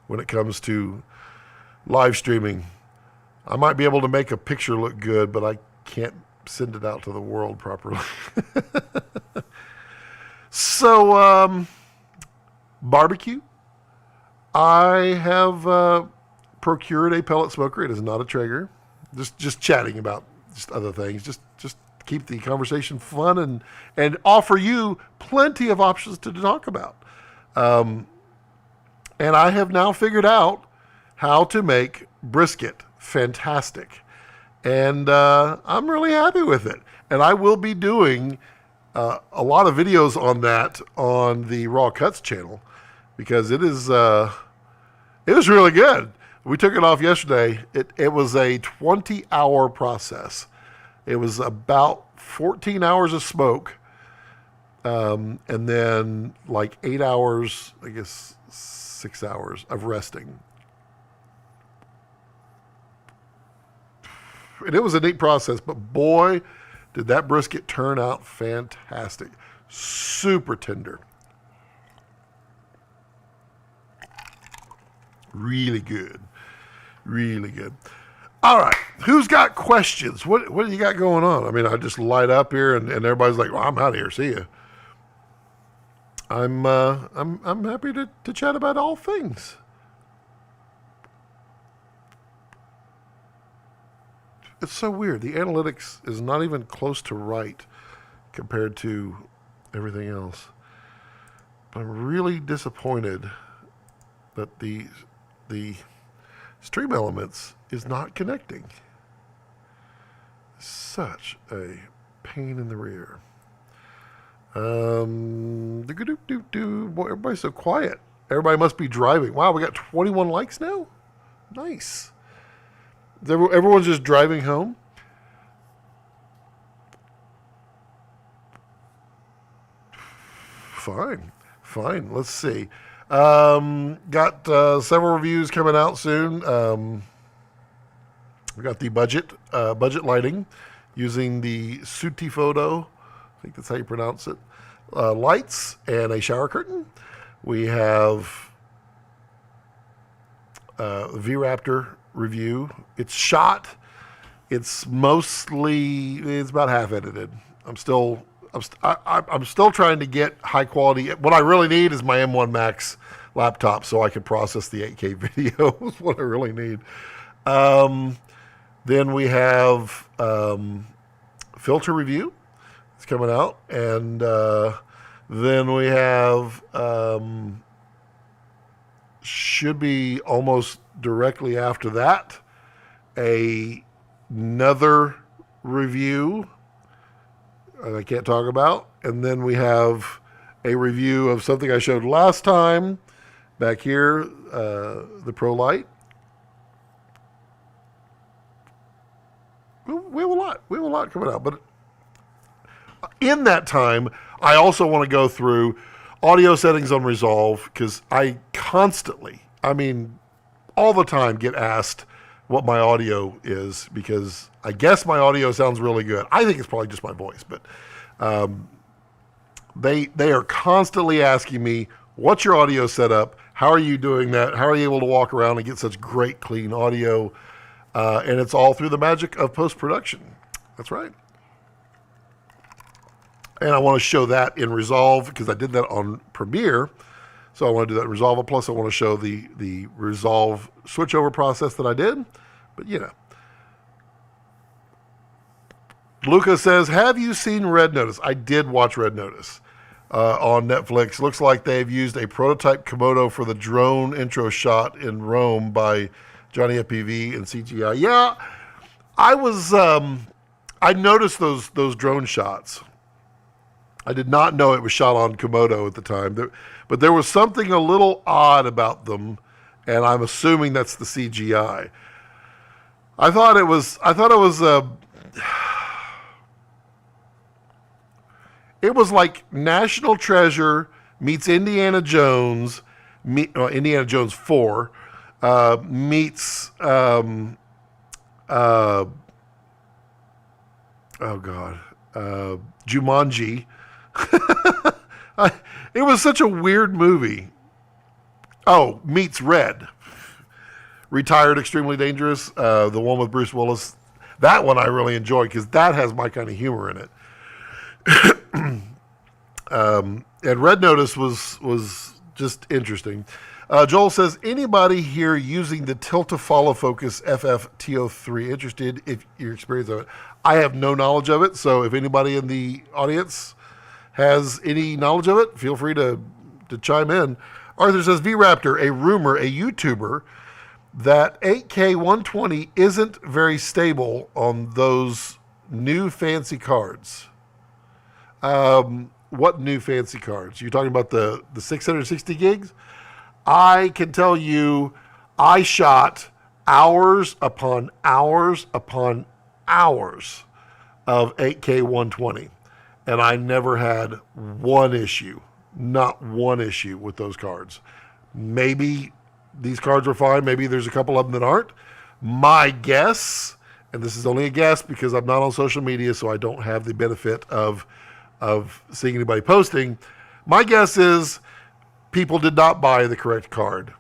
when it comes to live streaming. I might be able to make a picture look good, but I can't send it out to the world properly. So, barbecue. I have procured a pellet smoker. It is not a Traeger. Just chatting about just other things. Just keep the conversation fun and offer you plenty of options to talk about. And I have now figured out how to make brisket fantastic. And I'm really happy with it. And I will be doing a lot of videos on that on the Raw Cuts channel because it was really good. We took it off yesterday. It was a 20-hour process. It was about 14 hours of smoke, and then like 8 hours, I guess 6 hours of resting. And it was a neat process, but boy, did that brisket turn out fantastic. Super tender. Really good. Really good. All right. Who's got questions? What do you got going on? I mean, I just light up here and everybody's like, well, I'm out of here. See ya. I'm happy to chat about all things. It's so weird. The analytics is not even close to right compared to everything else. I'm really disappointed that the Stream Elements is not connecting. Such a pain in the rear. Boy, everybody's so quiet. Everybody must be driving. Wow, we got 21 likes now? Nice. Everyone's just driving home? Fine. Let's see. Got several reviews coming out soon. We got the budget lighting using the Suti Photo. I think that's how you pronounce it. Lights and a shower curtain. We have V-Raptor review. It's shot. It's about half edited. I'm still trying to get high quality. What I really need is my M1 Max laptop so I can process the 8K video. Is what I really need. Then we have filter review. It's coming out, and then we have should be almost directly after that another review I can't talk about, and then we have a review of something I showed last time back here, the Pro Light. We have a lot coming out, but in that time, I also want to go through audio settings on Resolve because I constantly, all the time get asked what my audio is because I guess my audio sounds really good. I think it's probably just my voice, but they are constantly asking me, what's your audio setup? How are you doing that? How are you able to walk around and get such great, clean audio? And it's all through the magic of post-production. That's right. And I want to show that in Resolve because I did that on Premiere. So I want to do that in Resolve. Plus, I want to show the Resolve switchover process that I did. But, Luca says, have you seen Red Notice? I did watch Red Notice on Netflix. Looks like they've used a prototype Komodo for the drone intro shot in Rome by Johnny FPV and CGI. Yeah, I noticed those drone shots. I did not know it was shot on Komodo at the time, but there was something a little odd about them, and I'm assuming that's the CGI. I thought it was it was like National Treasure meets Indiana Jones, Indiana Jones 4 meets oh God. Jumanji. It was such a weird movie. Oh, Meets Red. Retired, Extremely Dangerous. The one with Bruce Willis. That one I really enjoyed because that has my kind of humor in it. And Red Notice was just interesting. Joel says, anybody here using the tilt-to-follow focus FF-TO3 interested if your experience of it? I have no knowledge of it, so if anybody in the audience has any knowledge of it, feel free to chime in. Arthur says, V-Raptor, a rumor, a YouTuber, that 8K 120 isn't very stable on those new fancy cards. What new fancy cards? You're talking about the 660 gigs? I can tell you, I shot hours upon hours upon hours of 8K 120, and I never had one issue, not one issue with those cards. Maybe these cards were fine. Maybe there's a couple of them that aren't. My guess, and this is only a guess because I'm not on social media, so I don't have the benefit of seeing anybody posting. My guess is people did not buy the correct card.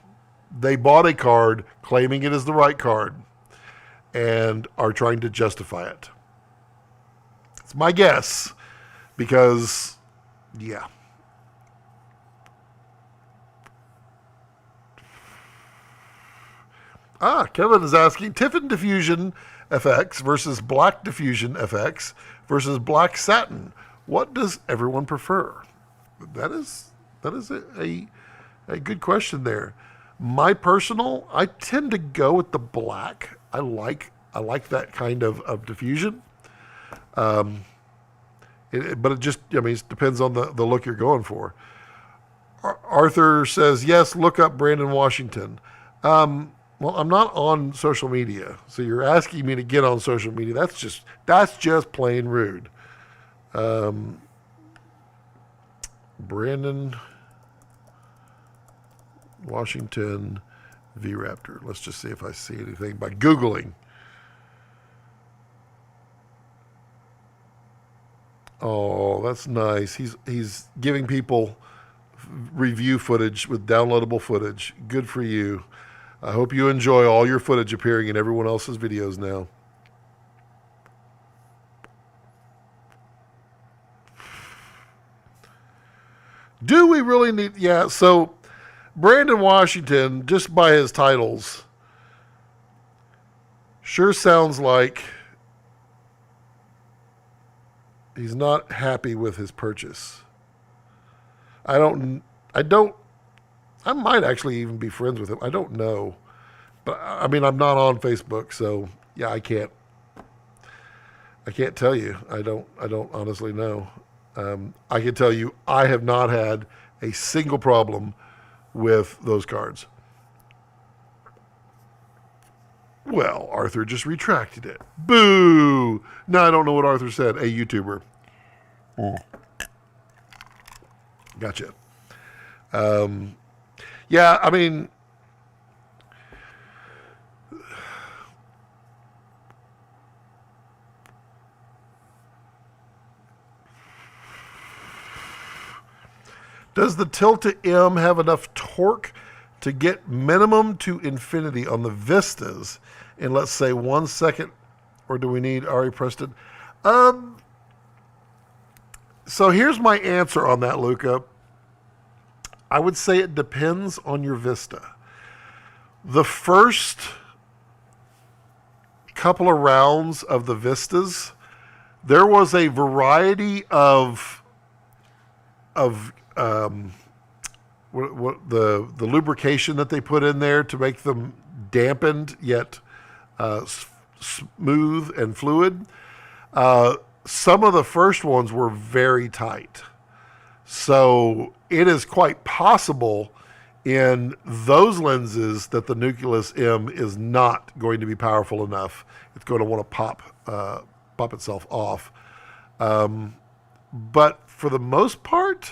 They bought a card claiming it is the right card and are trying to justify it. It's my guess because, yeah. Kevin is asking, Tiffin Diffusion FX versus Black Diffusion FX versus Black Satin. What does everyone prefer? That is a good question there. My personal, I tend to go with the black. I like that kind of diffusion. But it just, it depends on the look you're going for. Arthur says, yes, look up Brandon Washington. Well, I'm not on social media, so you're asking me to get on social media. That's just plain rude. Brandon Washington V-Raptor. Let's just see if I see anything by Googling. Oh, that's nice. He's giving people review footage with downloadable footage. Good for you. I hope you enjoy all your footage appearing in everyone else's videos now. Do we really need... Yeah, so Brandon Washington, just by his titles, sure sounds like he's not happy with his purchase. I might actually even be friends with him. I don't know. But I'm not on Facebook, so yeah, I can't tell you. I don't honestly know. I can tell you I have not had a single problem with those cards. Well, Arthur just retracted it. Boo! No, I don't know what Arthur said. A YouTuber. Gotcha. Yeah, does the Tilta M have enough torque to get minimum to infinity on the Vistas in, let's say, 1 second? Or do we need Ari Preston? So here's my answer on that, Luca. I would say it depends on your Vista. The first couple of rounds of the Vistas, there was a variety of the lubrication that they put in there to make them dampened yet smooth and fluid. Some of the first ones were very tight. So it is quite possible in those lenses that the Nucleus M is not going to be powerful enough. It's going to want to pop itself off. But for the most part,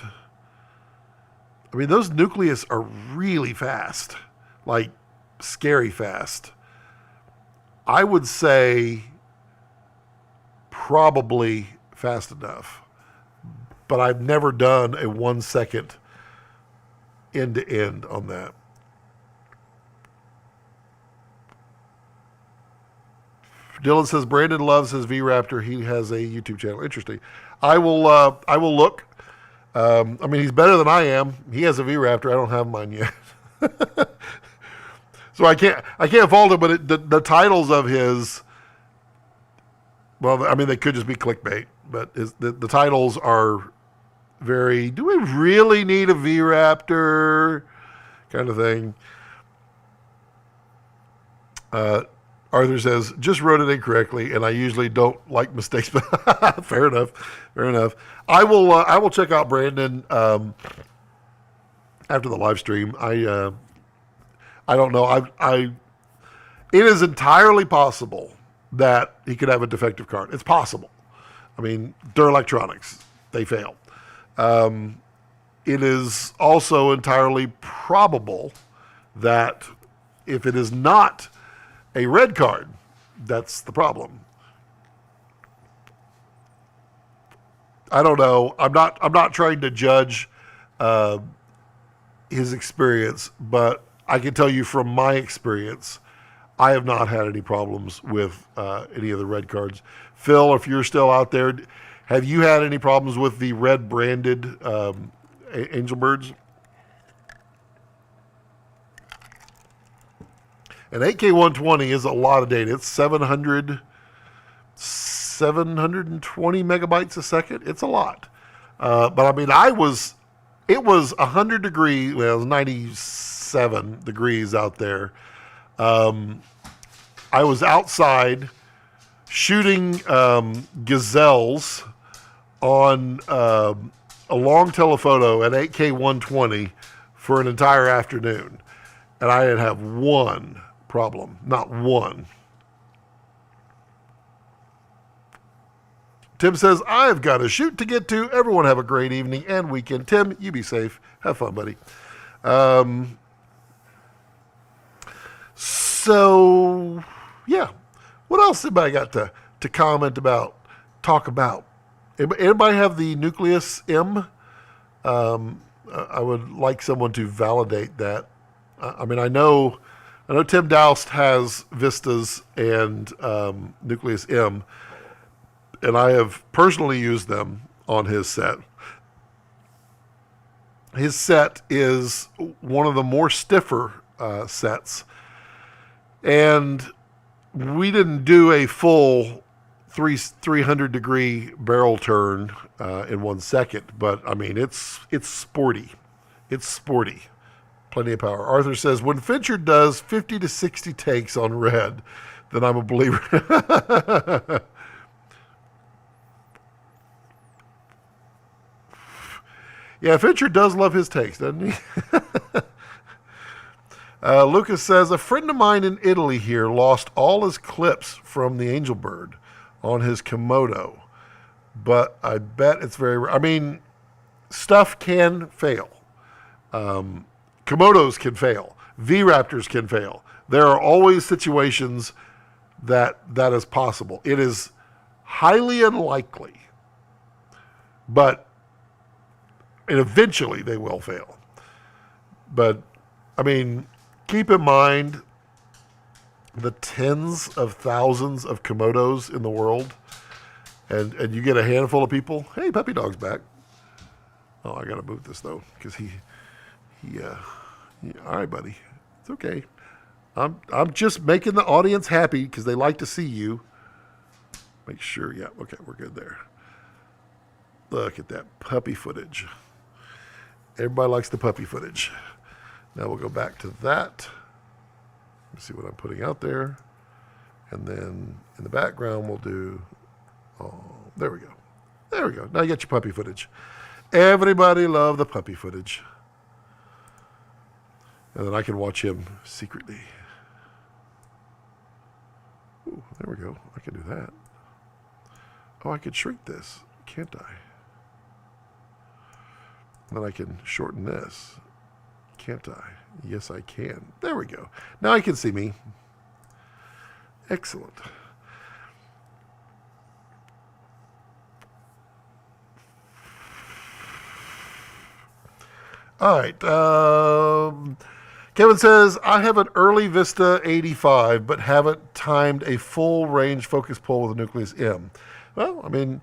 those Nucleus are really fast, like scary fast. I would say probably fast enough. But I've never done a 1 second end to end on that. Dylan says Brandon loves his V-Raptor. He has a YouTube channel. Interesting. I will look. I mean, he's better than I am. He has a V-Raptor. I don't have mine yet. So I can't fault him, but the titles of his, well, I mean, they could just be clickbait, but the titles are very, do we really need a V-Raptor kind of thing. Arthur says, just wrote it incorrectly, and I usually don't like mistakes, but fair enough. I will check out Brandon after the live stream. I don't know. It is entirely possible that he could have a defective card. It's possible. I mean, they're electronics. They fail. It is also entirely probable that if it is not a red card, that's the problem. I don't know. I'm not trying to judge his experience, but I can tell you from my experience, I have not had any problems with any of the red cards. Phil, if you're still out there, have you had any problems with the red branded Angel Birds? An 8K120 is a lot of data. It's 720 megabytes a second. It's a lot. But I mean, it was 100 degrees, well, it was 97 degrees out there. I was outside shooting gazelles on a long telephoto at 8K120 for an entire afternoon. And I didn't have one problem, not one. Tim says, I've got a shoot to get to. Everyone have a great evening and weekend. Tim, you be safe. Have fun, buddy. So, yeah. What else anybody got to comment about, talk about? Anybody have the Nucleus M? I would like someone to validate that. I mean, I know Tim Doust has Vistas and Nucleus M, and I have personally used them on his set. His set is one of the more stiffer sets, and we didn't do a full 300 degree barrel turn in 1 second, but I mean, it's sporty. It's sporty. Plenty of power. Arthur says, when Fincher does 50 to 60 takes on red, then I'm a believer. Yeah, Fincher does love his takes, doesn't he? Lucas says, a friend of mine in Italy here lost all his clips from the Angel Bird on his Komodo, but I bet it's very rare. I mean, stuff can fail. Komodos can fail. V-Raptors can fail. There are always situations that is possible. It is highly unlikely, but and eventually they will fail. But, I mean, keep in mind the tens of thousands of Komodos in the world, and you get a handful of people. Hey, Puppy Dog's back. Oh, I got to move this, though, because he all right, buddy. It's okay. I'm just making the audience happy because they like to see you. Make sure, yeah, okay, we're good there. Look at that puppy footage. Everybody likes the puppy footage. Now we'll go back to that. Let's see what I'm putting out there. And then in the background, we'll do, oh, there we go. There we go. Now you got your puppy footage. Everybody love the puppy footage. And then I can watch him secretly. Ooh, there we go. I can do that. Oh, I could shrink this, can't I? And then I can shorten this, can't I? Yes, I can. There we go. Now you can see me. Excellent. All right. Kevin says, I have an early Vista 85, but haven't timed a full range focus pull with a Nucleus M. Well, I mean,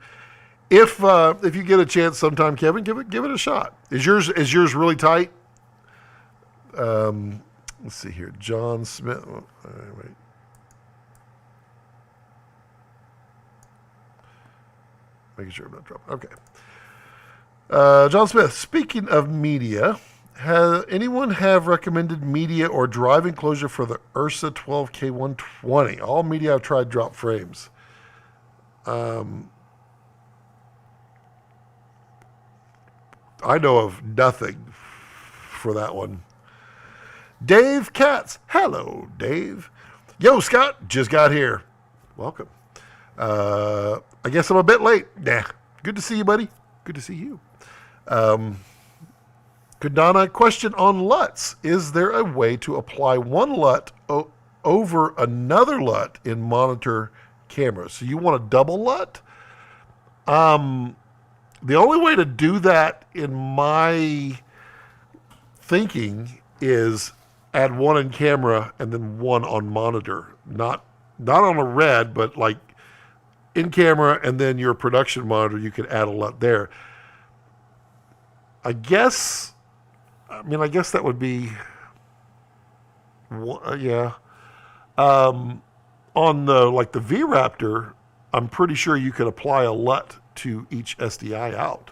if you get a chance sometime, Kevin, give it a shot. Is yours really tight? Let's see here. John Smith. Oh, wait. Making sure I'm not dropping. Okay. John Smith, speaking of media, has anyone have recommended media or drive enclosure for the Ursa 12K120? All media I've tried drop frames. I know of nothing for that one. Dave Katz. Hello, Dave. Yo, Scott. Just got here. Welcome. I guess I'm a bit late. Nah. Good to see you, buddy. Good to see you. Kudana, question on LUTs. Is there a way to apply one LUT over another LUT in monitor cameras? So you want a double LUT? The only way to do that in my thinking is add one in camera and then one on monitor. Not on a red, but like in camera and then your production monitor, you could add a LUT there. I guess that would be, yeah. On the V-Raptor, I'm pretty sure you could apply a LUT to each SDI out.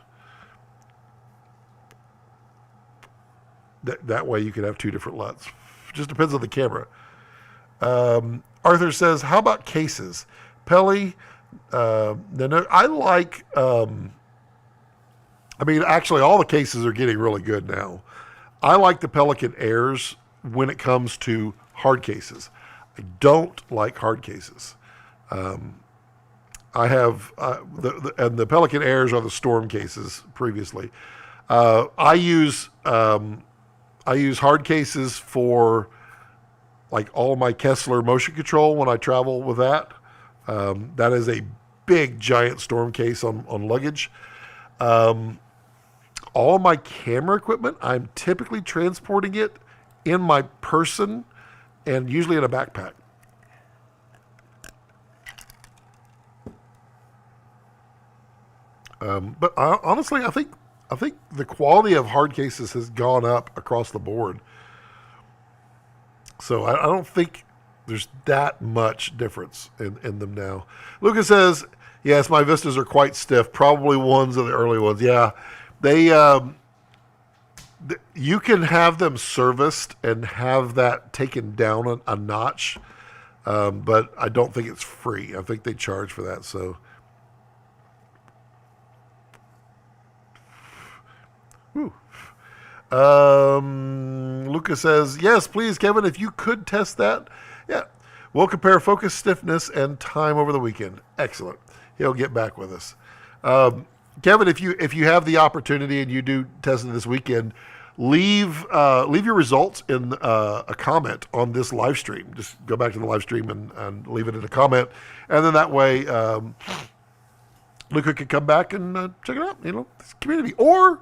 That way you could have two different LUTs. Just depends on the camera. Arthur says, how about cases? Pelly, no, I like, actually all the cases are getting really good now. I like the Pelican Airs when it comes to hard cases. I don't like hard cases. I have the Pelican Airs are the Storm cases previously. I use hard cases for like all my Kessler motion control when I travel with that. That is a big giant Storm case on luggage. All my camera equipment, I'm typically transporting it in my person and usually in a backpack. But honestly, I think the quality of hard cases has gone up across the board. So I don't think there's that much difference in them now. Lucas says, yes, my Vistas are quite stiff. Probably ones of the early ones. Yeah. They, you can have them serviced and have that taken down a notch, but I don't think it's free. I think they charge for that. So, Lucas says, yes, please, Kevin, if you could test that. Yeah, we'll compare focus stiffness and time over the weekend. Excellent. He'll get back with us. Kevin, if you have the opportunity and you do test it this weekend, leave your results in a comment on this live stream. Just go back to the live stream and leave it in a comment, and then that way Luca can come back and check it out. This community, or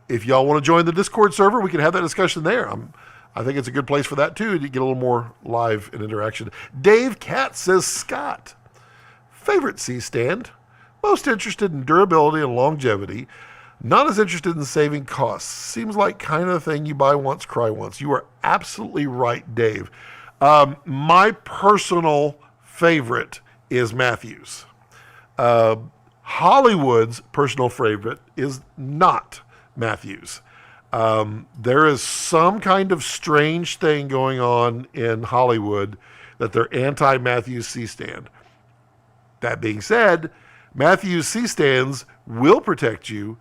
if y'all want to join the Discord server, we can have that discussion there. I think it's a good place for that too, to get a little more live and interaction. Dave Katz says, Scott, favorite C-stand. Most interested in durability and longevity, not as interested in saving costs. Seems like kind of thing you buy once, cry once. You are absolutely right, Dave. My personal favorite is Matthews. Hollywood's personal favorite is not Matthews. There is some kind of strange thing going on in Hollywood that they're anti-Matthews C-stand. That being said, Matthews C-stands will protect you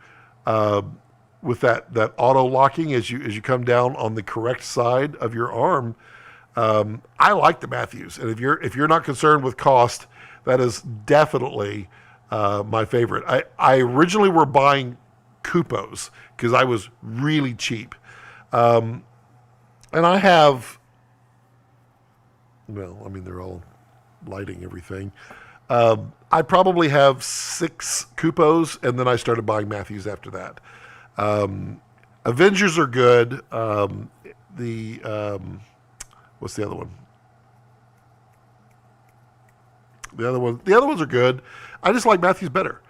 with that auto locking as you come down on the correct side of your arm. I like the Matthews, and if you're not concerned with cost, that is definitely my favorite. I originally were buying Coupos because I was really cheap, and I have. Well, I mean, they're all lighting everything. I probably have 6 Coupos, and then I started buying Matthews after that. Avengers are good. What's the other one? The other ones are good. I just like Matthews better.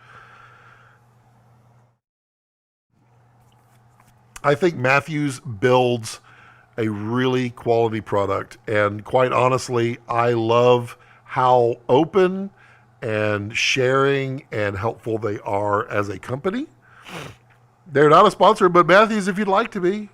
I think Matthews builds a really quality product, and quite honestly, I love how open and sharing and helpful they are as a company. They're not a sponsor, but Matthews, if you'd like to be.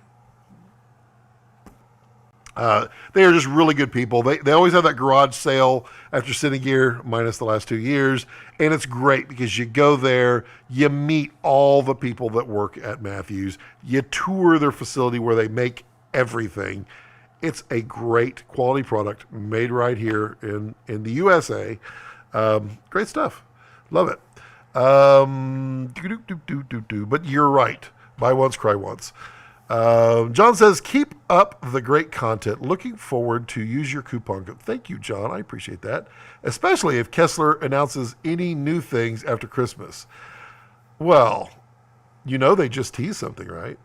They are just really good people. They always have that garage sale after Cinegear, minus the last 2 years. And it's great because you go there, you meet all the people that work at Matthews, you tour their facility where they make everything. It's a great quality product made right here in the USA. Great stuff. Love it. But you're right. Buy once, cry once. John says, keep up the great content. Looking forward to use your coupon code. Thank you, John. I appreciate that. Especially if Kessler announces any new things after Christmas. Well, they just teased something, right?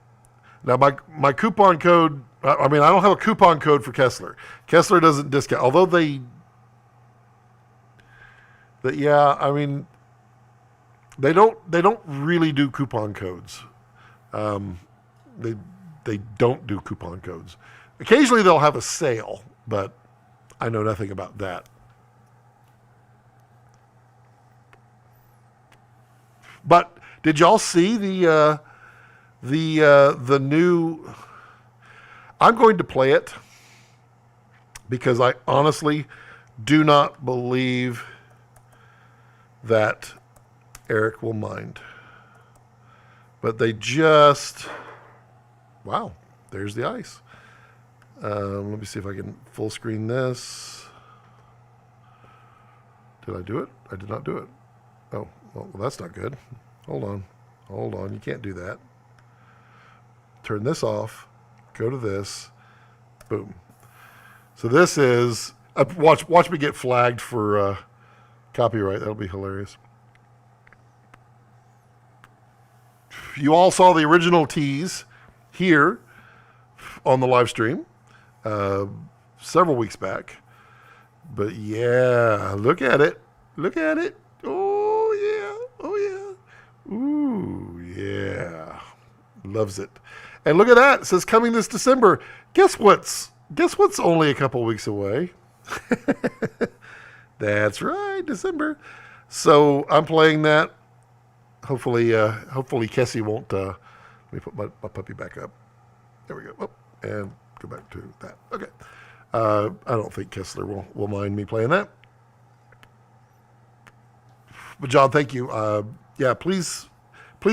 Now, my coupon code, I don't have a coupon code for Kessler. Kessler doesn't discount, although they don't really do coupon codes. They don't do coupon codes. Occasionally they'll have a sale, but I know nothing about that. But did y'all see the new? I'm going to play it because I honestly do not believe that Eric will mind. But they just, wow, there's the ice. Let me see if I can full screen this. Did I do it? I did not do it. Oh, well, that's not good. Hold on. You can't do that. Turn this off. Go to this. Boom. So this is, watch me get flagged for copyright. That'll be hilarious. You all saw the original tease here on the live stream several weeks back. But yeah, look at it. Look at it. Oh, yeah. Oh, yeah. Ooh, yeah. Loves it. And look at that. It says coming this December. Guess what's only a couple weeks away? That's right, December. So I'm playing that. Hopefully Kessie won't. Let me put my puppy back up. There we go. Oh, and go back to that. Okay. I don't think Kessler will mind me playing that. But John, thank you. Yeah, please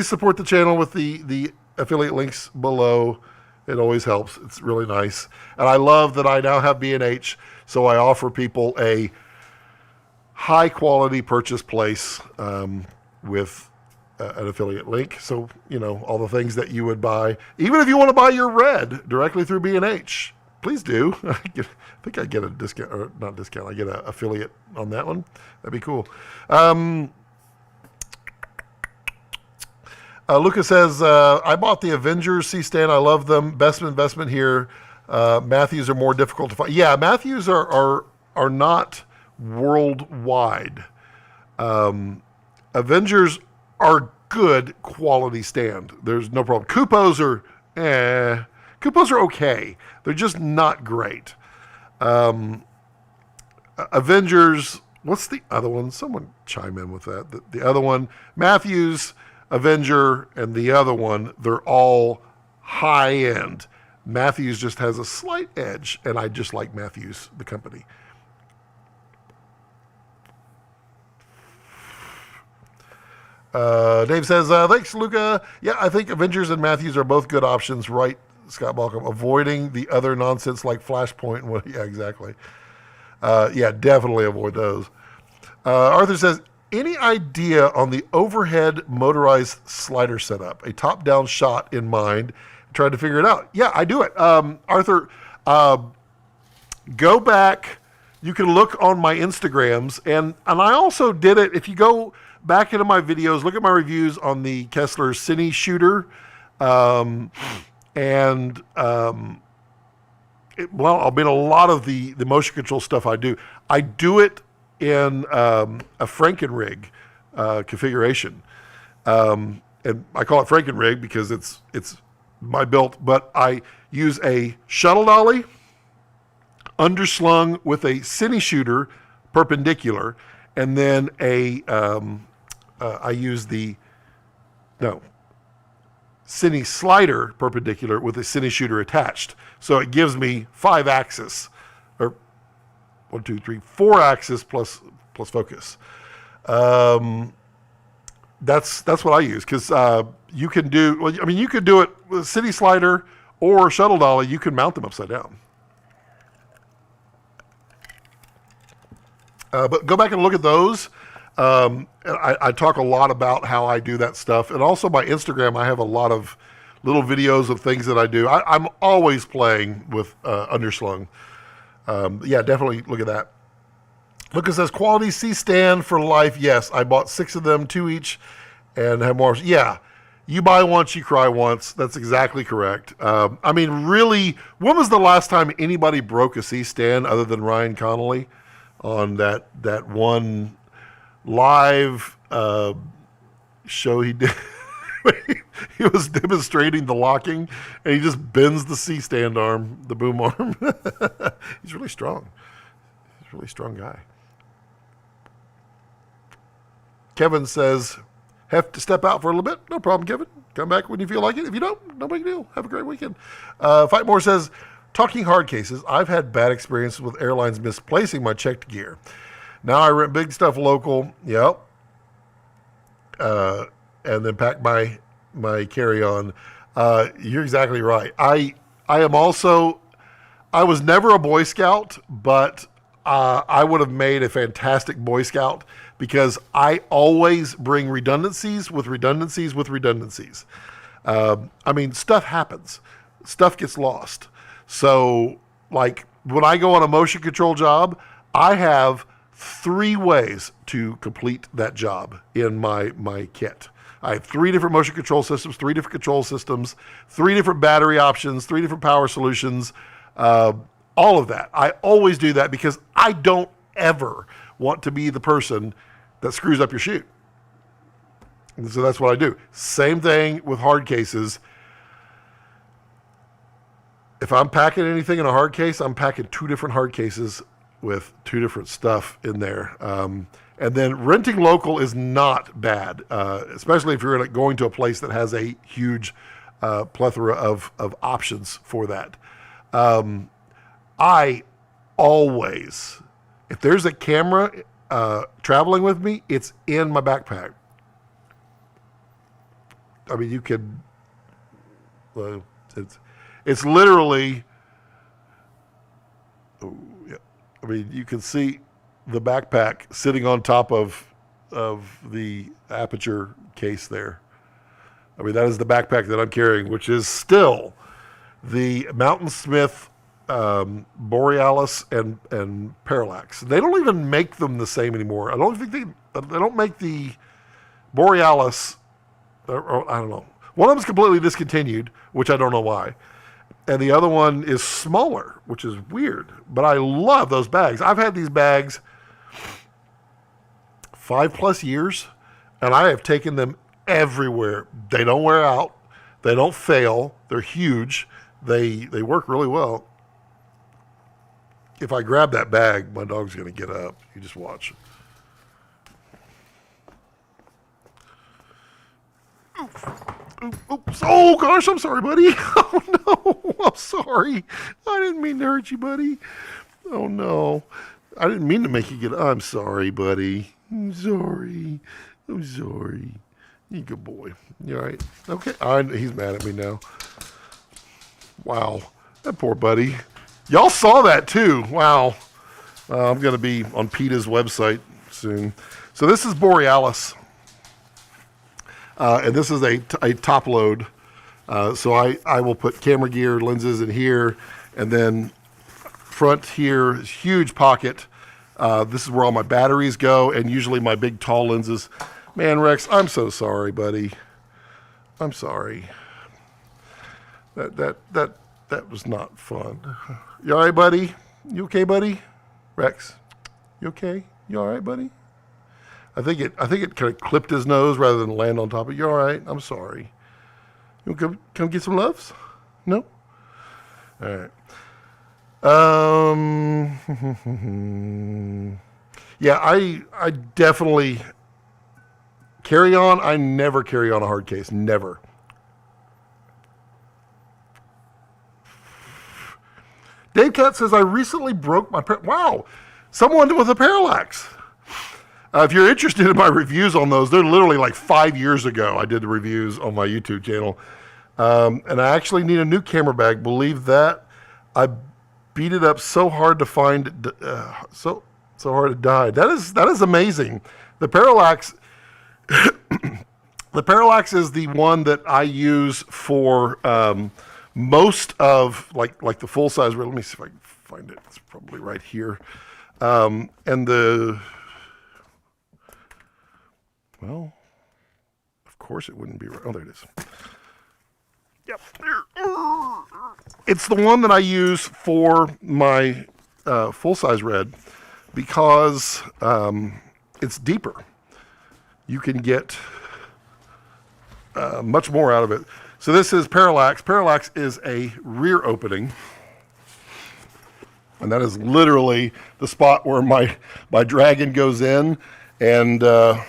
support the channel with the affiliate links below. It always helps. It's really nice. And I love that I now have B&H, so I offer people a high quality purchase place with an affiliate link. So, all the things that you would buy, even if you want to buy your red directly through B&H, please do. I think I get a discount, or not discount, I get an affiliate on that one. That'd be cool. Lucas says, I bought the Avengers C-stand. I love them. Best investment here. Matthews are more difficult to find. Yeah, Matthews are not worldwide. Avengers are good quality stand. There's no problem. Coupos are okay. They're just not great. Avengers, what's the other one? Someone chime in with that. The other one, Matthews, Avenger, and the other one, they're all high end. Matthews just has a slight edge, and I just like Matthews, the company. Dave says, thanks, Luca. Yeah, I think Avengers and Matthews are both good options, right, Scott Balcom? Avoiding the other nonsense like Flashpoint. Yeah, exactly. Yeah, definitely avoid those. Arthur says, any idea on the overhead motorized slider setup? A top-down shot in mind. Tried to figure it out. Yeah, I do it. Arthur, go back. You can look on my Instagrams, and I also did it. If you go back into my videos, look at my reviews on the Kessler Cine Shooter. And well, I mean, a lot of the motion control stuff I do it in a Frankenrig configuration. And I call it Frankenrig because it's my built, but I use a shuttle dolly underslung with a cine shooter perpendicular, and then I use the cine slider perpendicular with a cine shooter attached. So it gives me 5 axis, or 1, 2, 3, 4 axis plus focus. That's what I use, because you can do, well, I mean, you could do it with cine slider or shuttle dolly. You can mount them upside down. But go back and look at those. I talk a lot about how I do that stuff. And also my Instagram, I have a lot of little videos of things that I do. I'm always playing with underslung. Yeah, definitely look at that. Look, it says quality C-stand for life. Yes, I bought 6 of them, 2 each, and have more. Yeah, you buy once, you cry once. That's exactly correct. I mean, really, when was the last time anybody broke a C-stand other than Ryan Connolly on that one live show he did? He was demonstrating the locking, and he just bends the C-stand arm, the boom arm. He's really strong. He's a really strong guy. Kevin says, have to step out for a little bit. No problem, Kevin. Come back when you feel like it. If you don't, no big deal. Have a great weekend. Fightmore says, talking hard cases, I've had bad experiences with airlines misplacing my checked gear. Now I rent big stuff local. Yep. And then pack my carry-on. You're exactly right. I was never a Boy Scout, but I would have made a fantastic Boy Scout, because I always bring redundancies with redundancies with redundancies. I mean, stuff happens. Stuff gets lost. So, like, when I go on a motion control job, I have 3 ways to complete that job in my kit. I have 3 different motion control systems, 3 different control systems, 3 different battery options, 3 different power solutions, all of that. I always do that because I don't ever want to be the person that screws up your shoot. And so that's what I do. Same thing with hard cases. If I'm packing anything in a hard case, I'm packing 2 different hard cases with 2 different stuff in there. And then renting local is not bad, especially if you're going to a place that has a huge plethora of options for that. I always, if there's a camera traveling with me, it's in my backpack. I mean, you could, it's literally, yeah. I mean, you can see the backpack sitting on top of the aperture case there. I mean, that is the backpack that I'm carrying, which is still the Mountain Smith Borealis and Parallax. They don't even make them the same anymore. I don't think they don't make the Borealis, or I don't know. One of them is completely discontinued, which I don't know why. And the other one is smaller, which is weird. But I love those bags. I've had these bags 5+ years, and I have taken them everywhere. They don't wear out. They don't fail. They're huge. They work really well. If I grab that bag, my dog's going to get up. You just watch. Oops. Oh, gosh, I'm sorry, buddy. Oh, no. I'm sorry. I didn't mean to hurt you, buddy. Oh, no. I didn't mean to make you get up. I'm sorry, buddy. I'm sorry. You good boy. You all right? Okay. He's mad at me now. Wow. That poor buddy. Y'all saw that, too. Wow. I'm going to be on PETA's website soon. So this is Borealis. And this is a top load. So I will put camera gear, lenses in here, and then front here is huge pocket. This is where all my batteries go, and usually my big tall lenses. Man, Rex, I'm so sorry, buddy. I'm sorry. That was not fun. You all right, buddy? You okay, buddy? Rex, you okay? You all right, buddy? I think it kind of clipped his nose rather than land on top of it. You all right? I'm sorry. You want to come get some loves? No? All right. Yeah, I definitely carry on. I never carry on a hard case. Never. Dave Cat says, I recently broke my... Wow! Someone with a parallax. If you're interested in my reviews on those, they're literally like 5 years ago. I did the reviews on my YouTube channel. And I actually need a new camera bag. Believe that. I beat it up so hard to find... so hard it died. That is amazing. The parallax... the parallax is the one that I use for... most of like the full size. Let me see if I can find it. It's probably right here. And the, well, of course it wouldn't be right. Oh, there it is. Yep. It's the one that I use for my full size red because it's deeper. You can get much more out of it. So this is parallax. Parallax is a rear opening. And that is literally the spot where my Dragon goes in and the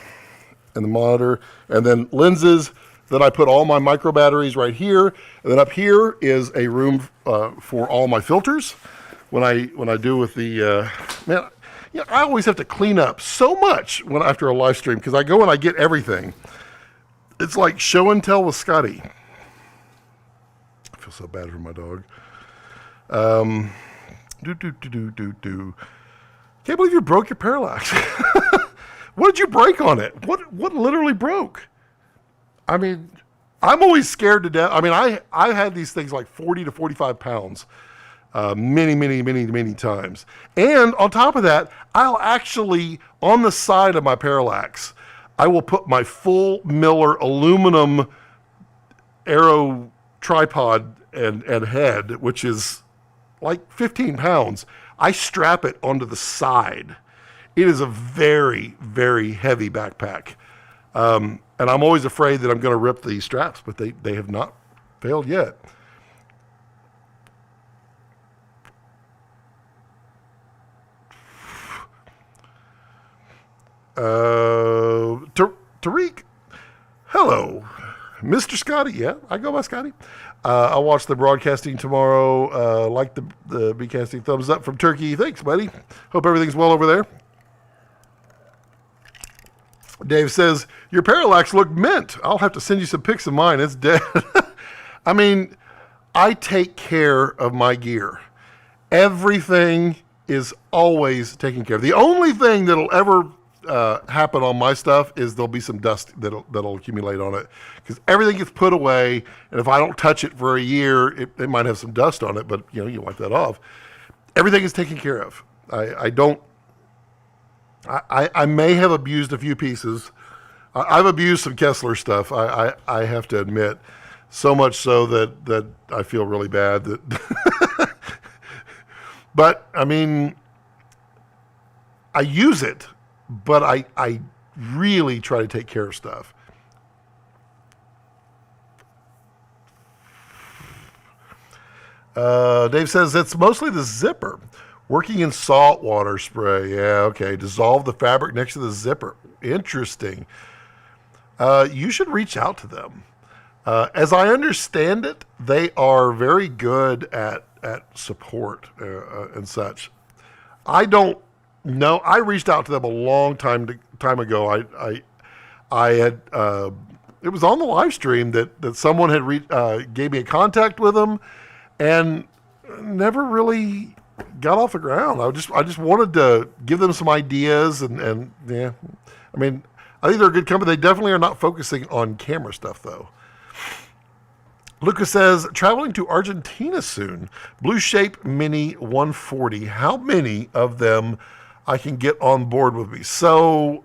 monitor. And then lenses, then I put all my micro batteries right here. And then up here is a room for all my filters. When I do with the, man, you know, I always have to clean up so much after a live stream because I go and I get everything. It's like show and tell with Scotty. I feel so bad for my dog. Can't believe you broke your parallax. What did you break on it? What literally broke? I mean, I'm always scared to death. I mean, I had these things like 40 to 45 pounds many times. And on top of that, I'll actually, on the side of my parallax, I will put my full Miller aluminum Aero tripod and head, which is like 15 pounds. I strap it onto the side. It is a very, very heavy backpack. And I'm always afraid that I'm going to rip these straps, but they have not failed yet. Tariq, hello. Mr. Scotty, yeah, I go by Scotty. I'll watch the broadcasting tomorrow. Like the B-casting, thumbs up from Turkey. Thanks, buddy. Hope everything's well over there. Dave says, your parallax looked mint. I'll have to send you some pics of mine. It's dead. I mean, I take care of my gear. Everything is always taken care of. The only thing that'll ever happen on my stuff is there'll be some dust that'll accumulate on it because everything gets put away, and if I don't touch it for a year, it might have some dust on it, but you wipe that off. Everything is taken care of. I may have abused a few pieces. I've abused some Kessler stuff. I have to admit, so much so that I feel really bad that. But I mean, I use it. But I really try to take care of stuff. Dave says it's mostly the zipper. Working in salt water spray. Yeah, okay. Dissolve the fabric next to the zipper. Interesting. You should reach out to them. As I understand it, they are very good at support and such. I don't know. I reached out to them a long time ago. I had it was on the live stream that someone had gave me a contact with them, and never really got off the ground. I just wanted to give them some ideas and yeah. I mean, I think they're a good company. They definitely are not focusing on camera stuff though. Lucas says, traveling to Argentina soon. Blue Shape Mini 140. How many of them I can get on board with me? So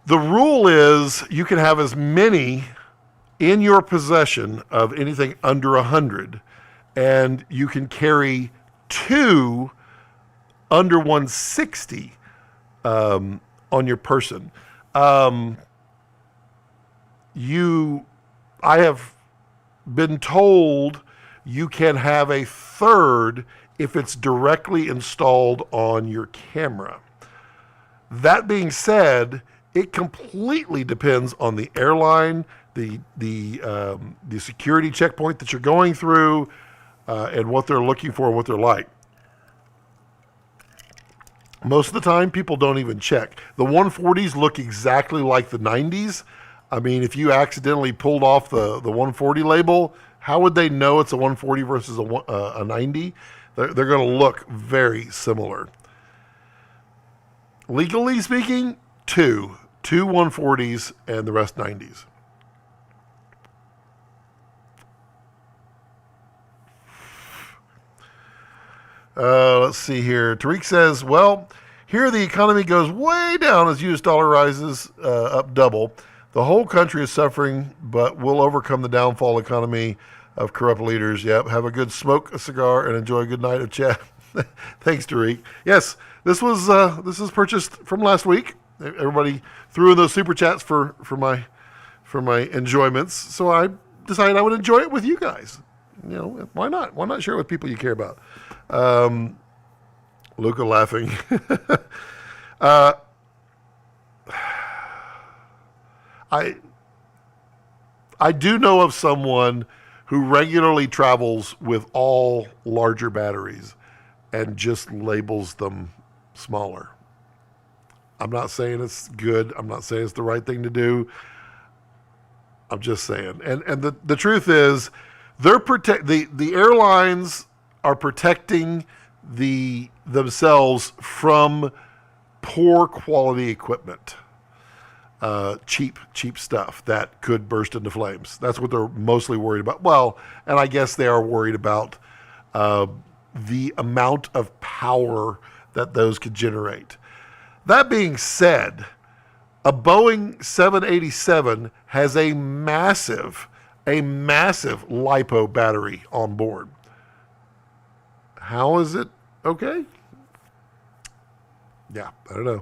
the rule is you can have as many in your possession of anything under 100, and you can carry 2 under 160 on your person. I have been told you can have a third if it's directly installed on your camera. That being said, it completely depends on the airline, the security checkpoint that you're going through, and what they're looking for and what they're like. Most of the time, people don't even check. The 140s look exactly like the 90s. I mean, if you accidentally pulled off the 140 label, how would they know it's a 140 versus a 90? They're going to look very similar. Legally speaking, two 140s and the rest 90s. Let's see here. Tariq says, well, here the economy goes way down as US dollar rises up double. The whole country is suffering, but we'll overcome the downfall economy of corrupt leaders. Yep. Have a good smoke, a cigar, and enjoy a good night of chat. Thanks, Tariq. Yes, this was purchased from last week. Everybody threw in those super chats for my enjoyments. So I decided I would enjoy it with you guys. You know, why not? Why not share it with people you care about? Luca laughing. I do know of someone who regularly travels with all larger batteries and just labels them smaller. I'm not saying it's good. I'm not saying it's the right thing to do. I'm just saying. And the truth is, the airlines are protecting themselves from poor quality equipment. Cheap stuff that could burst into flames. That's what they're mostly worried about. Well, and I guess they are worried about the amount of power that those could generate. That being said, a Boeing 787 has a massive LiPo battery on board. How is it okay? Yeah, I don't know.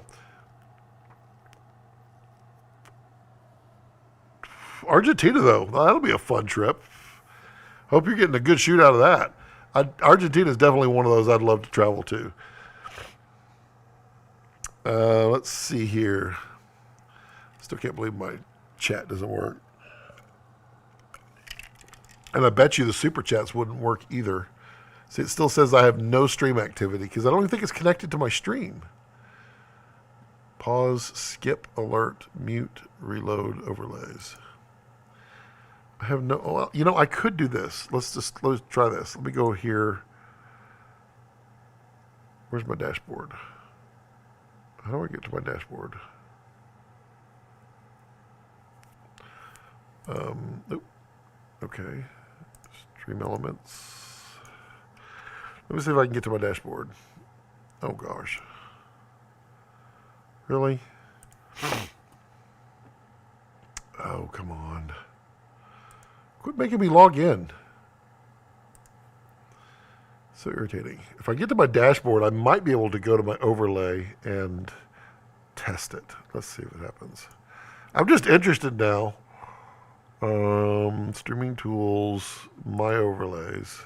Argentina, though, that'll be a fun trip. Hope you're getting a good shoot out of that. Argentina is definitely one of those I'd love to travel to. Let's see here. Still can't believe my chat doesn't work. And I bet you the super chats wouldn't work either. See, it still says I have no stream activity because I don't even think it's connected to my stream. Pause, skip, alert, mute, reload, overlays. I have no, well, you know, I could do this. Let's try this. Let me go here. Where's my dashboard? How do I get to my dashboard? Nope. Okay. Stream elements. Let me see if I can get to my dashboard. Oh gosh. Really? Oh, come on. Quit making me log in. So irritating. If I get to my dashboard, I might be able to go to my overlay and test it. Let's see what happens. I'm just interested now. Streaming tools, my overlays.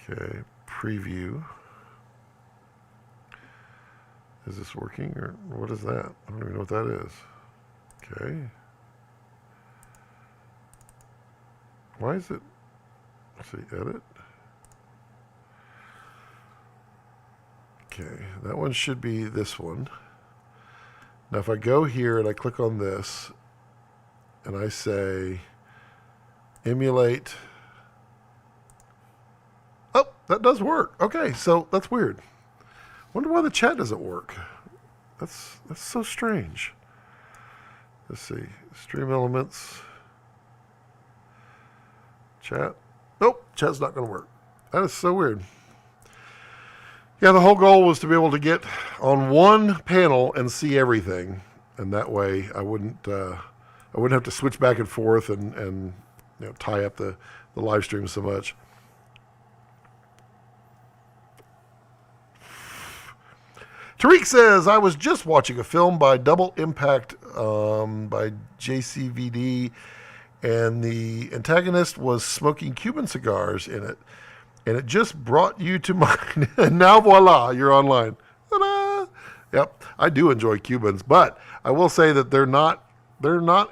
Okay, preview. Is this working or what is that? I don't even know what that is. Okay. Why is it? Let's see, edit. Okay, that one should be this one. Now if I go here and I click on this and I say emulate. Oh, that does work. Okay, so that's weird. Wonder why the chat doesn't work. That's so strange. Let's see. Stream elements. Chat. Nope, chat's not going to work. That is so weird. Yeah, the whole goal was to be able to get on one panel and see everything, and that way I wouldn't I wouldn't have to switch back and forth and tie up the live stream so much. Tariq says, I was just watching a film by Double Impact by JCVD, and the antagonist was smoking Cuban cigars in it. And it just brought you to mind. And now voila, you're online. Ta-da! Yep, I do enjoy Cubans, but I will say that they're not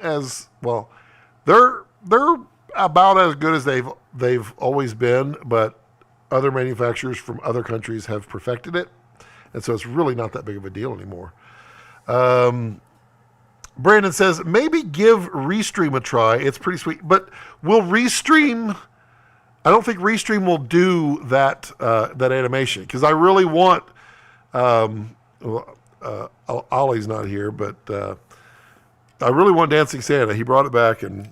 as well. They're about as good as they've always been, but other manufacturers from other countries have perfected it. And so it's really not that big of a deal anymore. Brandon says, maybe give Restream a try. It's pretty sweet. But will Restream... I don't think Restream will do that animation, because I really want... Ollie's not here, but I really want Dancing Santa. He brought it back, and...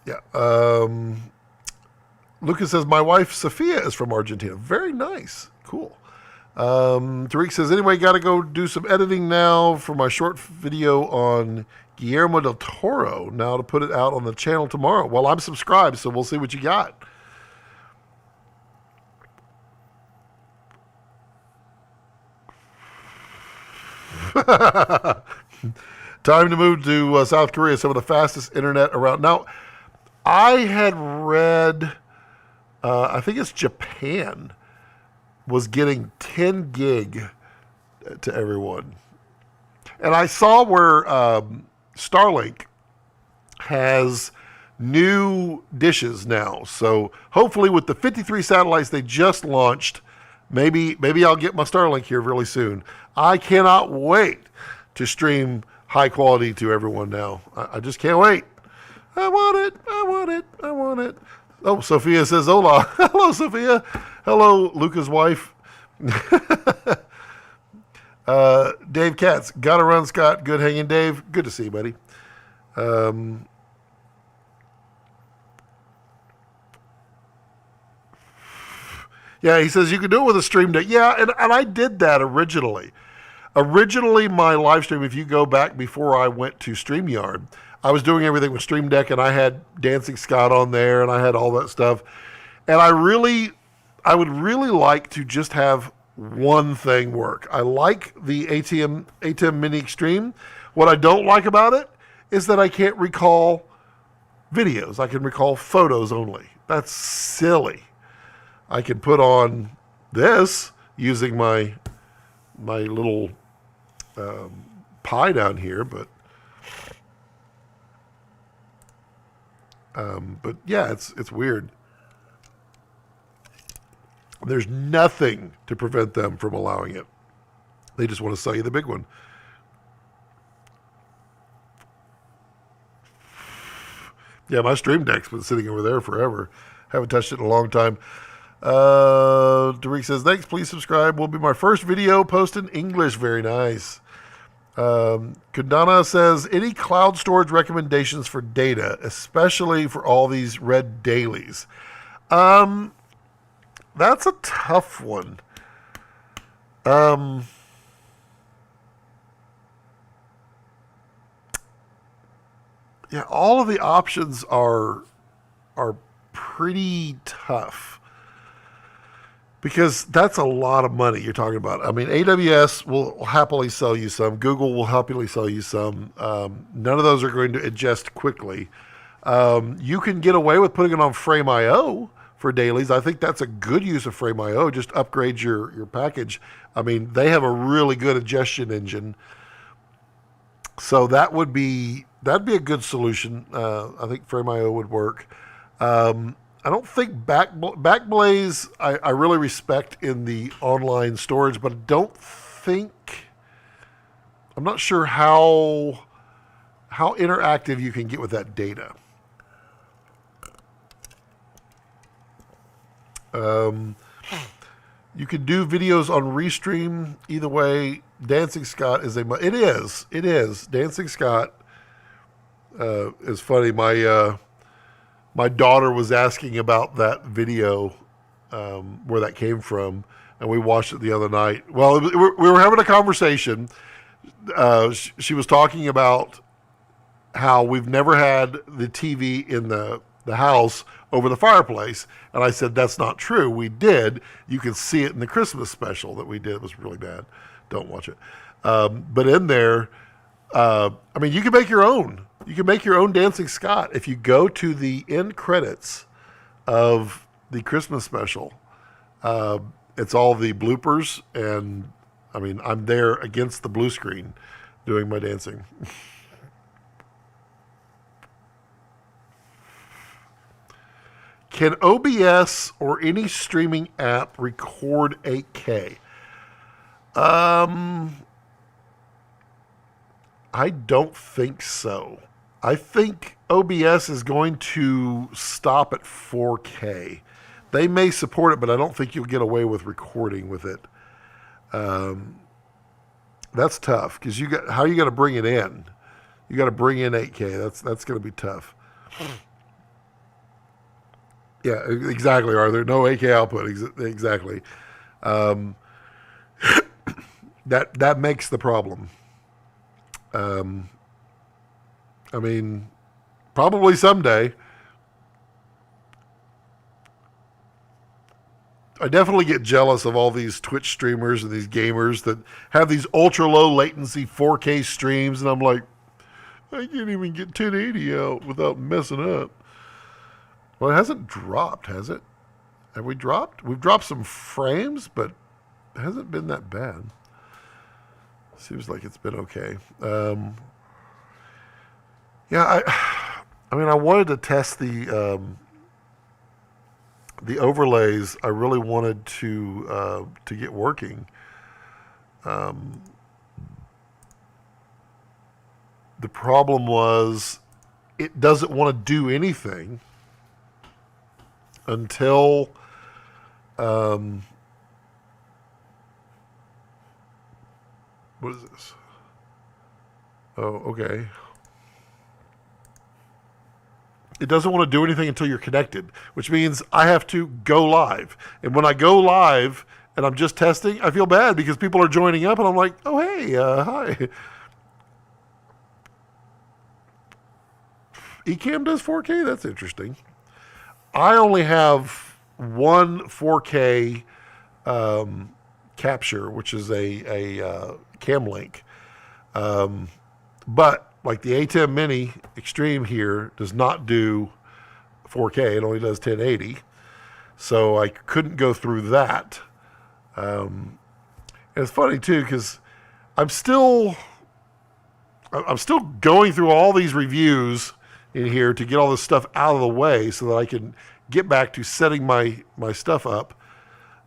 Yeah. Lucas says, my wife Sophia is from Argentina. Very nice. Cool. Tariq says, anyway, got to go do some editing now for my short video on Guillermo del Toro, now to put it out on the channel tomorrow. Well, I'm subscribed, so we'll see what you got. Time to move to South Korea, some of the fastest internet around. Now, I had read... I think it's Japan was getting 10 gig to everyone. And I saw where Starlink has new dishes now. So hopefully with the 53 satellites they just launched, maybe I'll get my Starlink here really soon. I cannot wait to stream high quality to everyone now. I just can't wait. I want it. I want it. I want it. Oh, Sophia says, hola. Hello, Sophia. Hello, Luca's wife. Dave Katz, gotta run, Scott. Good hanging, Dave. Good to see you, buddy. Yeah, he says you can do it with a Stream Deck. Yeah, and I did that originally. Originally, my live stream, if you go back before I went to StreamYard, I was doing everything with Stream Deck, and I had Dancing Scott on there, and I had all that stuff. And I would really like to just have one thing work. I like the ATEM Mini Extreme. What I don't like about it is that I can't recall videos. I can recall photos only. That's silly. I can put on this using my little Pi down here, but yeah, it's weird. There's nothing to prevent them from allowing it. They just want to sell you the big one. Yeah, my Stream Deck's been sitting over there forever. Haven't touched it in a long time. Tariq says, thanks, please subscribe. Will be my first video posted in English. Very nice. Kundana says, any cloud storage recommendations for data, especially for all these red dailies? That's a tough one. Yeah, all of the options are pretty tough. Because that's a lot of money you're talking about. I mean, AWS will happily sell you some. Google will happily sell you some. None of those are going to ingest quickly. You can get away with putting it on Frame.io for dailies. I think that's a good use of Frame.io. Just upgrade your package. I mean, they have a really good ingestion engine. So that'd be a good solution. I think Frame.io would work. I don't think Backblaze I really respect in the online storage, but I'm not sure how interactive you can get with that data. You can do videos on Restream either way. Dancing Scott is it is. Dancing Scott is funny. My daughter was asking about that video, where that came from, and we watched it the other night. Well, we were having a conversation. She was talking about how we've never had the TV in the house over the fireplace. And I said, that's not true. We did. You can see it in the Christmas special that we did. It was really bad. Don't watch it. But in there, I mean, you can make your own. You can make your own Dancing Scott. If you go to the end credits of the Christmas special, it's all the bloopers. And I mean, I'm there against the blue screen doing my dancing. Can OBS or any streaming app record 8K? I don't think so. I think OBS is going to stop at 4K. They may support it, but I don't think you'll get away with recording with it. That's tough because how are you going to bring it in? You got to bring in 8K. That's going to be tough. Yeah, exactly. Are there no 8K output? Exactly. That makes the problem. I mean, probably someday. I definitely get jealous of all these Twitch streamers and these gamers that have these ultra low latency 4K streams, and I'm like, I can't even get 1080 out without messing up. Well, it hasn't dropped, has it? Have we dropped? We've dropped some frames, but it hasn't been that bad. Seems like it's been okay. Yeah, I mean, I wanted to test the overlays. I really wanted to get working. The problem was it doesn't want to do anything until what is this? Oh, okay. It doesn't want to do anything until you're connected, which means I have to go live. And when I go live and I'm just testing, I feel bad because people are joining up and I'm like, oh, hey, hi. Ecamm does 4K? That's interesting. I only have one 4K capture, which is a cam link. But like the A10 Mini Extreme here does not do 4K. It only does 1080. So I couldn't go through that. And it's funny too, because I'm still going through all these reviews in here to get all this stuff out of the way so that I can get back to setting my stuff up.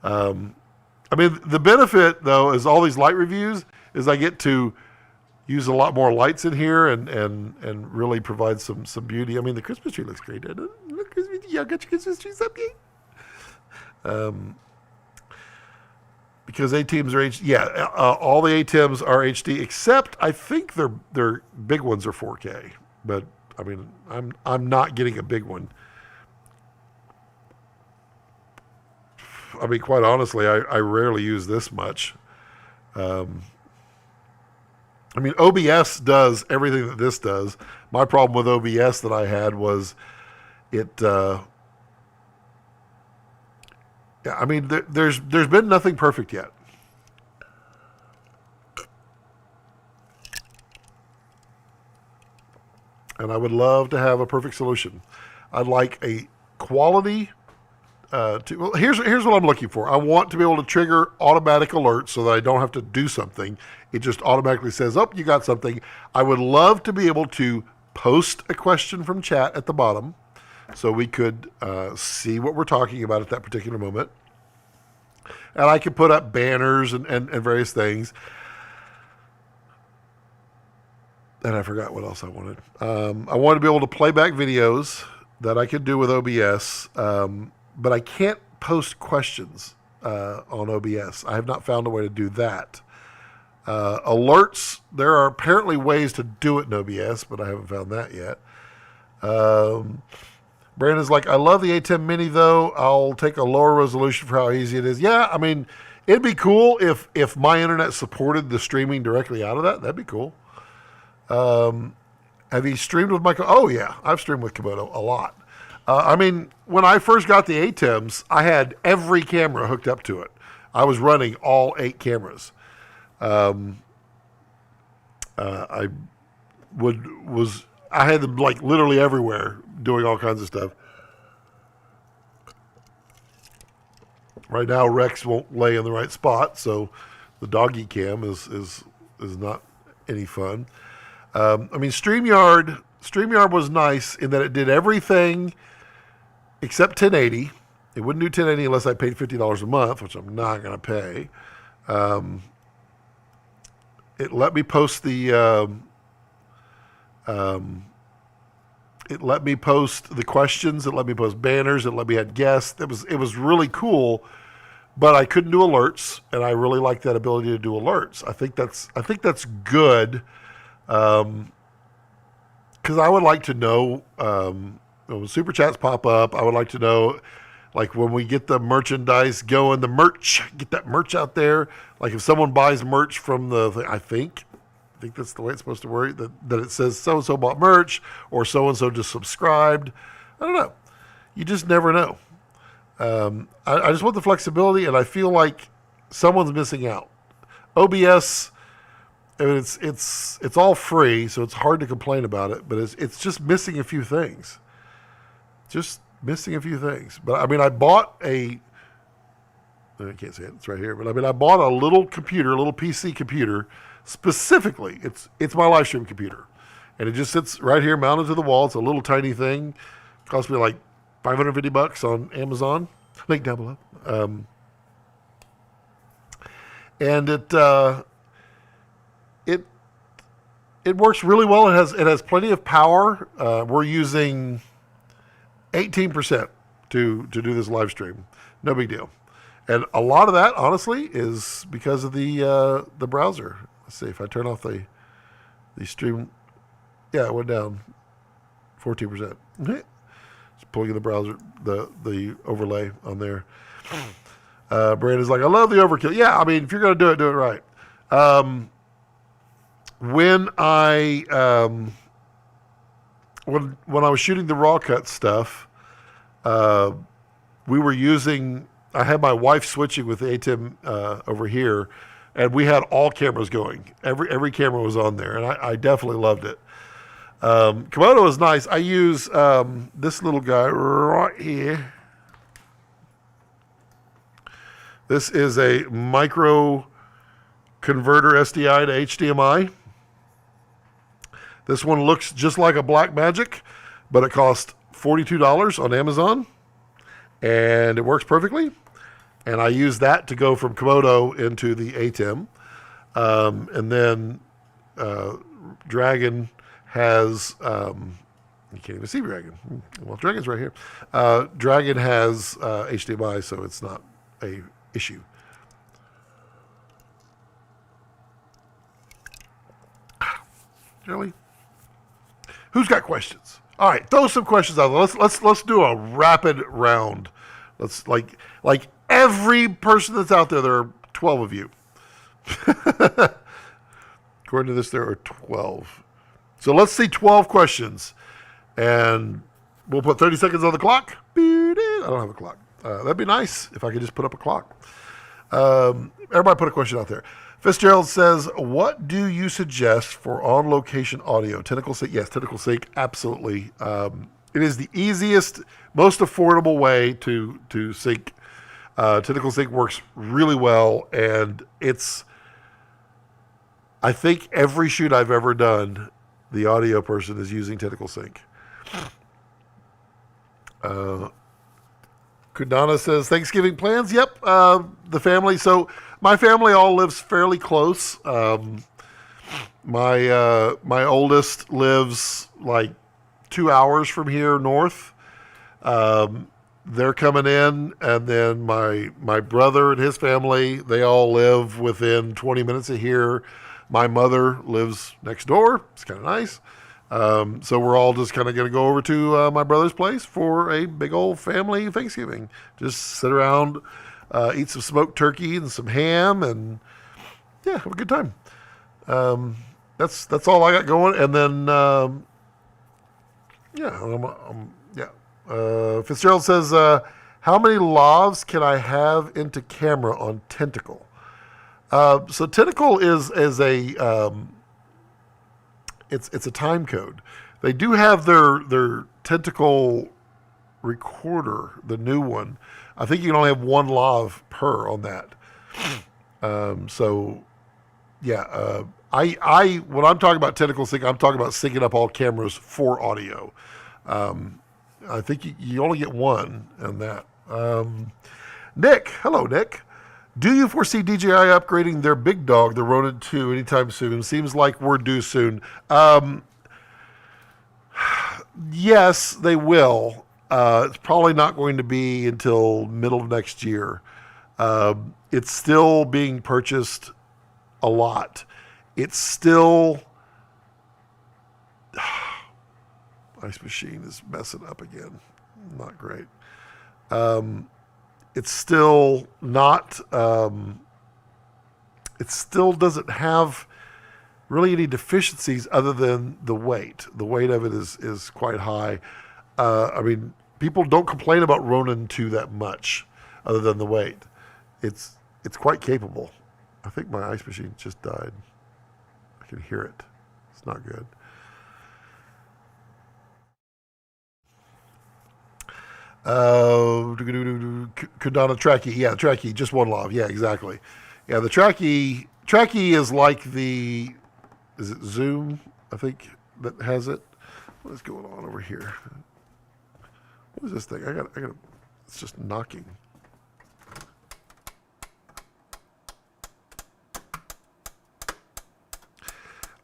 I mean, the benefit though is all these light reviews is I get to use a lot more lights in here and really provide some beauty. I mean, the Christmas tree looks great, doesn't it? Look, y'all got your Christmas trees up yet? Because ATEMs are HD. Yeah, all the ATEMs are HD, except I think their big ones are 4K. But I mean, I'm not getting a big one. I mean, quite honestly, I rarely use this much. I mean, OBS does everything that this does. My problem with OBS that I had was it. Yeah, I mean, there's been nothing perfect yet. And I would love to have a perfect solution. I'd like a quality. Well, here's what I'm looking for. I want to be able to trigger automatic alerts so that I don't have to do something. It just automatically says, "Oh, you got something." I would love to be able to post a question from chat at the bottom, so we could see what we're talking about at that particular moment. And I could put up banners and various things. And I forgot what else I wanted. I wanted to be able to play back videos that I could do with OBS. But I can't post questions on OBS. I have not found a way to do that. Alerts, there are apparently ways to do it in OBS, but I haven't found that yet. Brandon's like, I love the A10 Mini, though. I'll take a lower resolution for how easy it is. Yeah, I mean, It'd be cool if my internet supported the streaming directly out of that. That'd be cool. Have you streamed with Michael? Oh yeah, I've streamed with Komodo a lot. I mean, when I first got the ATEMs, I had every camera hooked up to it. I was running all 8 cameras. I had them like literally everywhere doing all kinds of stuff. Right now, Rex won't lay in the right spot, so the doggy cam is not any fun. I mean, StreamYard was nice in that it did everything except 1080. It wouldn't do 1080 unless I paid $50 a month, which I'm not going to pay. It let me post the questions. It let me post banners. It let me add guests. It was really cool, but I couldn't do alerts, and I really like that ability to do alerts. I think that's good, because I would like to know when super chats pop up. I would like to know, like when we get the merchandise going, get that merch out there. Like if someone buys merch from I think that's the way it's supposed to work, that it says so-and-so bought merch or so-and-so just subscribed. I don't know. You just never know. I just want the flexibility, and I feel like someone's missing out. OBS, I mean, it's all free, so it's hard to complain about it, but it's just missing a few things. But I mean, I bought I can't say it, it's right here, but I mean, I bought a little PC computer, specifically. It's my live stream computer, and it just sits right here mounted to the wall. It's a little tiny thing. It cost me like $550 on Amazon. Link down below. And it works really well. It has plenty of power. We're using 18% to do this live stream. No big deal. And a lot of that, honestly, is because of the browser. Let's see if I turn off the stream. Yeah, it went down 14%. Just pulling in the browser, the overlay on there. Brandon's like, I love the overkill. Yeah, I mean, if you're going to do it right. When I was shooting the raw cut stuff, we were using. I had my wife switching with the ATEM over here, and we had all cameras going. Every camera was on there, and I definitely loved it. Komodo is nice. I use this little guy right here. This is a micro converter SDI to HDMI. This one looks just like a Blackmagic, but it costs $42 on Amazon, and it works perfectly. And I use that to go from Komodo into the ATEM. And then Dragon has, you can't even see Dragon. Well, Dragon's right here. Dragon has HDMI, so it's not a issue. Really? Who's got questions? All right, throw some questions out there. Let's do a rapid round. Let's like every person that's out there. There are 12 of you. According to this, there are 12. So let's see 12 questions, and we'll put 30 seconds on the clock. I don't have a clock. That'd be nice if I could just put up a clock. Everybody put a question out there. Fitzgerald says, what do you suggest for on-location audio? Tentacle Sync? Yes, Tentacle Sync, absolutely. It is the easiest, most affordable way to sync. Tentacle Sync works really well, and I think every shoot I've ever done, the audio person is using Tentacle Sync. Kudana says, Thanksgiving plans? Yep, the family. So my family all lives fairly close. My oldest lives like 2 hours from here north. They're coming in, and then my brother and his family, they all live within 20 minutes of here. My mother lives next door. It's kind of nice. So we're all just kind of going to go over to my brother's place for a big old family Thanksgiving. Just sit around, eat some smoked turkey and some ham, and yeah, have a good time. That's all I got going. And then Fitzgerald says, how many lavs can I have into camera on Tentacle? So Tentacle is a it's a time code. They do have their Tentacle recorder, the new one. I think you can only have one lav per on that. When I'm talking about Tentacle sync, I'm talking about syncing up all cameras for audio. I think you only get one on that. Nick, hello Nick. Do you foresee DJI upgrading their big dog, the Ronin 2, anytime soon? Seems like we're due soon. Yes, they will. It's probably not going to be until middle of next year. It's still being purchased a lot. It's still... Ice Machine is messing up again. Not great. It's still not... it still doesn't have really any deficiencies other than the weight. The weight of it is quite high. People don't complain about Ronin 2 that much other than the weight. It's quite capable. I think my Ice Machine just died. I can hear it. It's not good. Kudana Tracky. Yeah, Tracky, just one lav. Yeah, exactly. Yeah, the Tracky is like the... Is it Zoom, I think, that has it? What is going on over here? What is this thing? I got it's just knocking.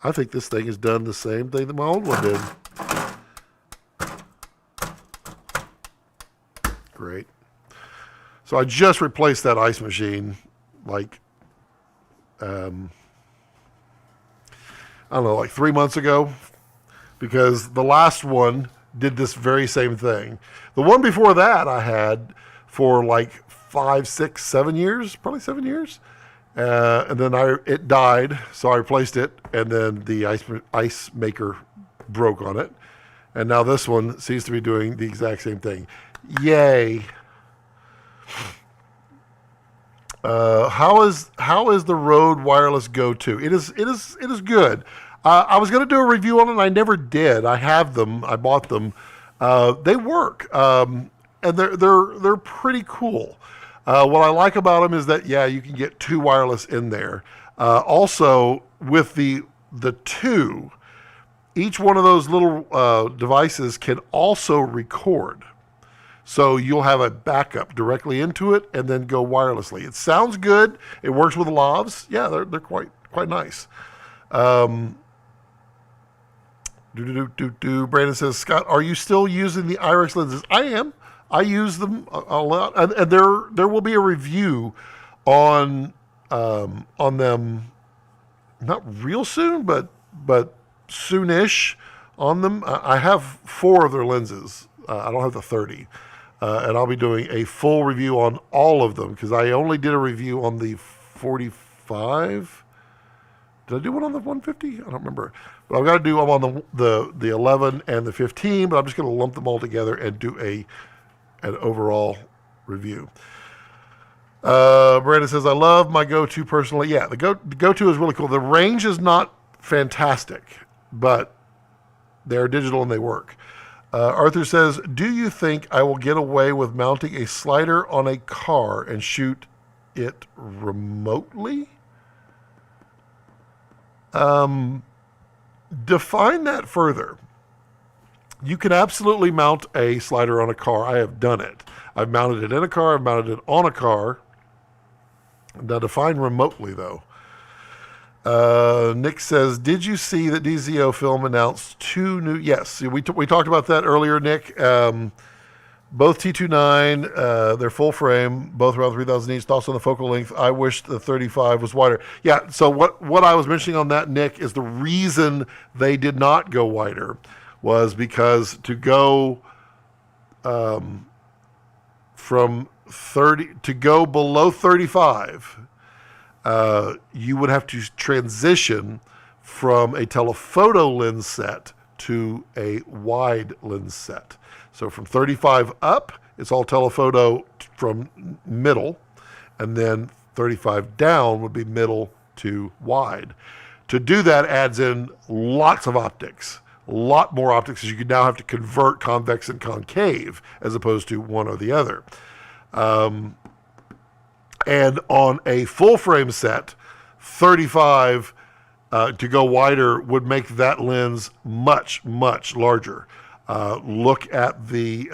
I think this thing has done the same thing that my old one did. Great. So I just replaced that Ice Machine, like, I don't know, like 3 months ago, because the last one did this very same thing. The one before that I had for like 5, 6, 7 years, probably 7 years. And then it died, so I replaced it, and then the ice maker broke on it. And now this one seems to be doing the exact same thing. Yay. How is the Rode Wireless Go 2? It is good. I was going to do a review on it, and I never did. I have them. I bought them. They work, and they're pretty cool. What I like about them is that you can get 2 wireless in there. Also, with the 2, each one of those little devices can also record. So you'll have a backup directly into it and then go wirelessly. It sounds good. It works with lavs. Yeah, they're quite nice. Brandon says, Scott, are you still using the IRIX lenses? I am. I use them a lot, and there will be a review on them, not real soon, but soonish on them. I have 4 of their lenses. I don't have the 30. And I'll be doing a full review on all of them because I only did a review on the 45. Did I do one on the 150? I don't remember. But I've got to do them on the 11 and the 15, but I'm just going to lump them all together and do an overall review. Brandon says, I love my Go 2 personally. Yeah, the Go 2 is really cool. The range is not fantastic, but they're digital and they work. Arthur says, do you think I will get away with mounting a slider on a car and shoot it remotely? Define that further. You can absolutely mount a slider on a car. I have done it. I've mounted it in a car. I've mounted it on a car. Now define remotely, though. Nick says, did you see that DZO Film announced 2 new... Yes, we talked about that earlier, Nick. Both T29, they're full frame, both around 3,000 each. Thoughts on the focal length? I wish the 35 was wider. Yeah, so what I was mentioning on that, Nick, is the reason they did not go wider was because to go from to go below 35, you would have to transition from a telephoto lens set to a wide lens set. So from 35 up, it's all telephoto from middle, and then 35 down would be middle to wide. To do that adds in lots of optics, a lot more optics, because you now have to convert convex and concave as opposed to one or the other. And on a full frame set, 35 to go wider would make that lens much, much larger. Look at the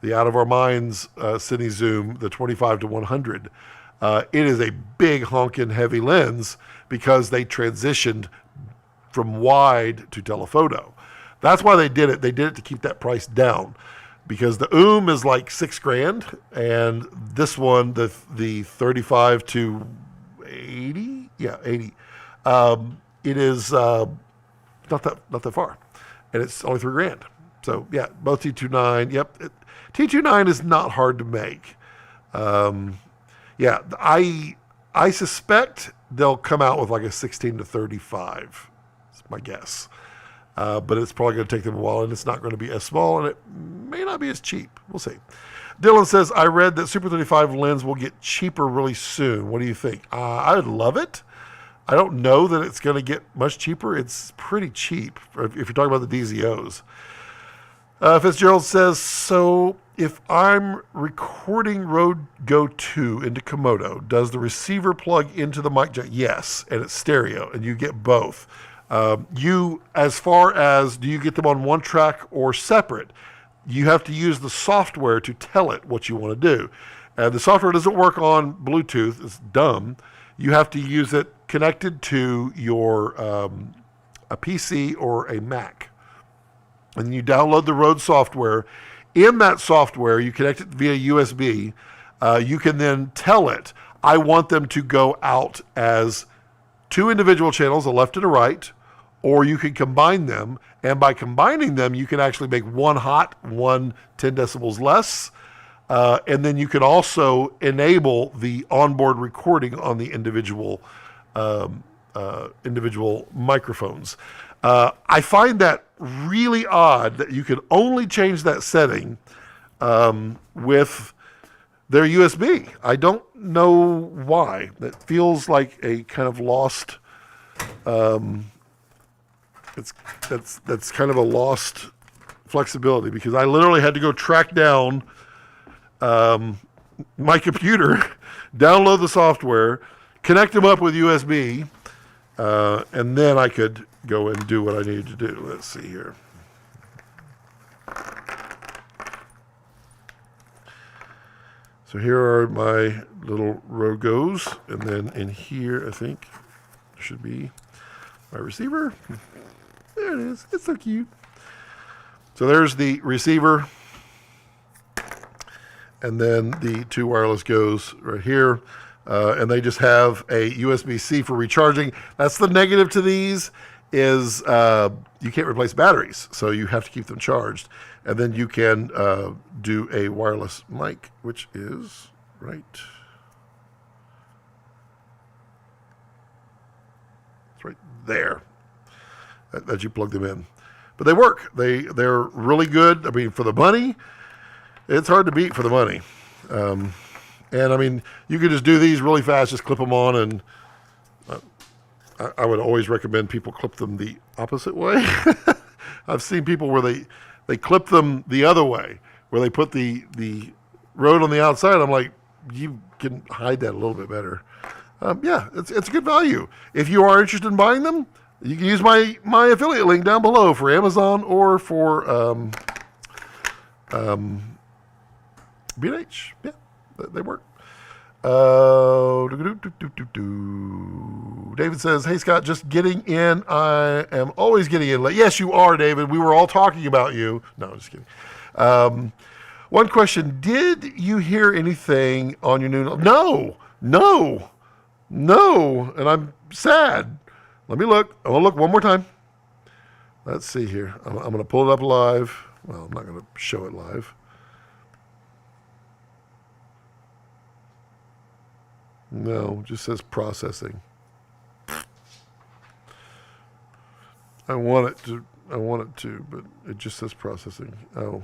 the Out of Our Minds Cine Zoom, the 25 to 100. It is a big honkin' heavy lens because they transitioned from wide to telephoto. That's why they did it. They did it to keep that price down, because the is like $6,000, and this one, the 35 to 80, yeah, 80. It is not that far, and it's only $3,000. So yeah, both T29. Yep, T29 is not hard to make. Yeah, I suspect they'll come out with like a 16 to 35. That's my guess. But it's probably going to take them a while, and it's not going to be as small, and it may not be as cheap. We'll see. Dylan says, I read that Super 35 lens will get cheaper really soon. What do you think? I would love it. I don't know that it's going to get much cheaper. It's pretty cheap if you're talking about the DZOs. Fitzgerald says, so if I'm recording Rode Go 2 into Komodo, does the receiver plug into the mic jack? Yes, and it's stereo, and you get both. As far as do you get them on one track or separate, you have to use the software to tell it what you want to do. The software doesn't work on Bluetooth. It's dumb. You have to use it connected to your a PC or a Mac. And you download the Rode software. In that software, you connect it via USB. You can then tell it, I want them to go out as two individual channels, a left and a right, or you can combine them. And by combining them, you can actually make one hot, one 10 decibels less. And then you can also enable the onboard recording on the individual microphones. I find that really odd that you can only change that setting with their USB. I don't know why. That feels like a kind of lost. That's kind of a lost flexibility, because I literally had to go track down my computer, download the software, connect them up with USB, and then I could go and do what I needed to do. Let's see here. So here are my little Rogos, and then in here I think should be my receiver. There it is. It's so cute. So there's the receiver, and then the two wireless Goes right here. And they just have a USB-C for recharging. That's the negative to these, is you can't replace batteries, so you have to keep them charged. And then you can do a wireless mic, which is right. It's right there that you plug them in. But they work. They're really good. I mean, for the money, it's hard to beat for the money. And I mean, you can just do these really fast, just clip them on, and I would always recommend people clip them the opposite way. I've seen people where they clip them the other way, where they put the Rode on the outside. I'm like, you can hide that a little bit better. Yeah, it's a good value. If you are interested in buying them, you can use my affiliate link down below for Amazon or for B&H. Yeah. They work. David says, hey, Scott, just getting in. I am always getting in late. Yes, you are, David. We were all talking about you. No, just kidding. One question. Did you hear anything on your new... No. And I'm sad. Let me look. I'm going to look one more time. Let's see here. I'm going to pull it up live. Well, I'm not going to show it live. No, it just says processing. I want it to, but it just says processing. Oh,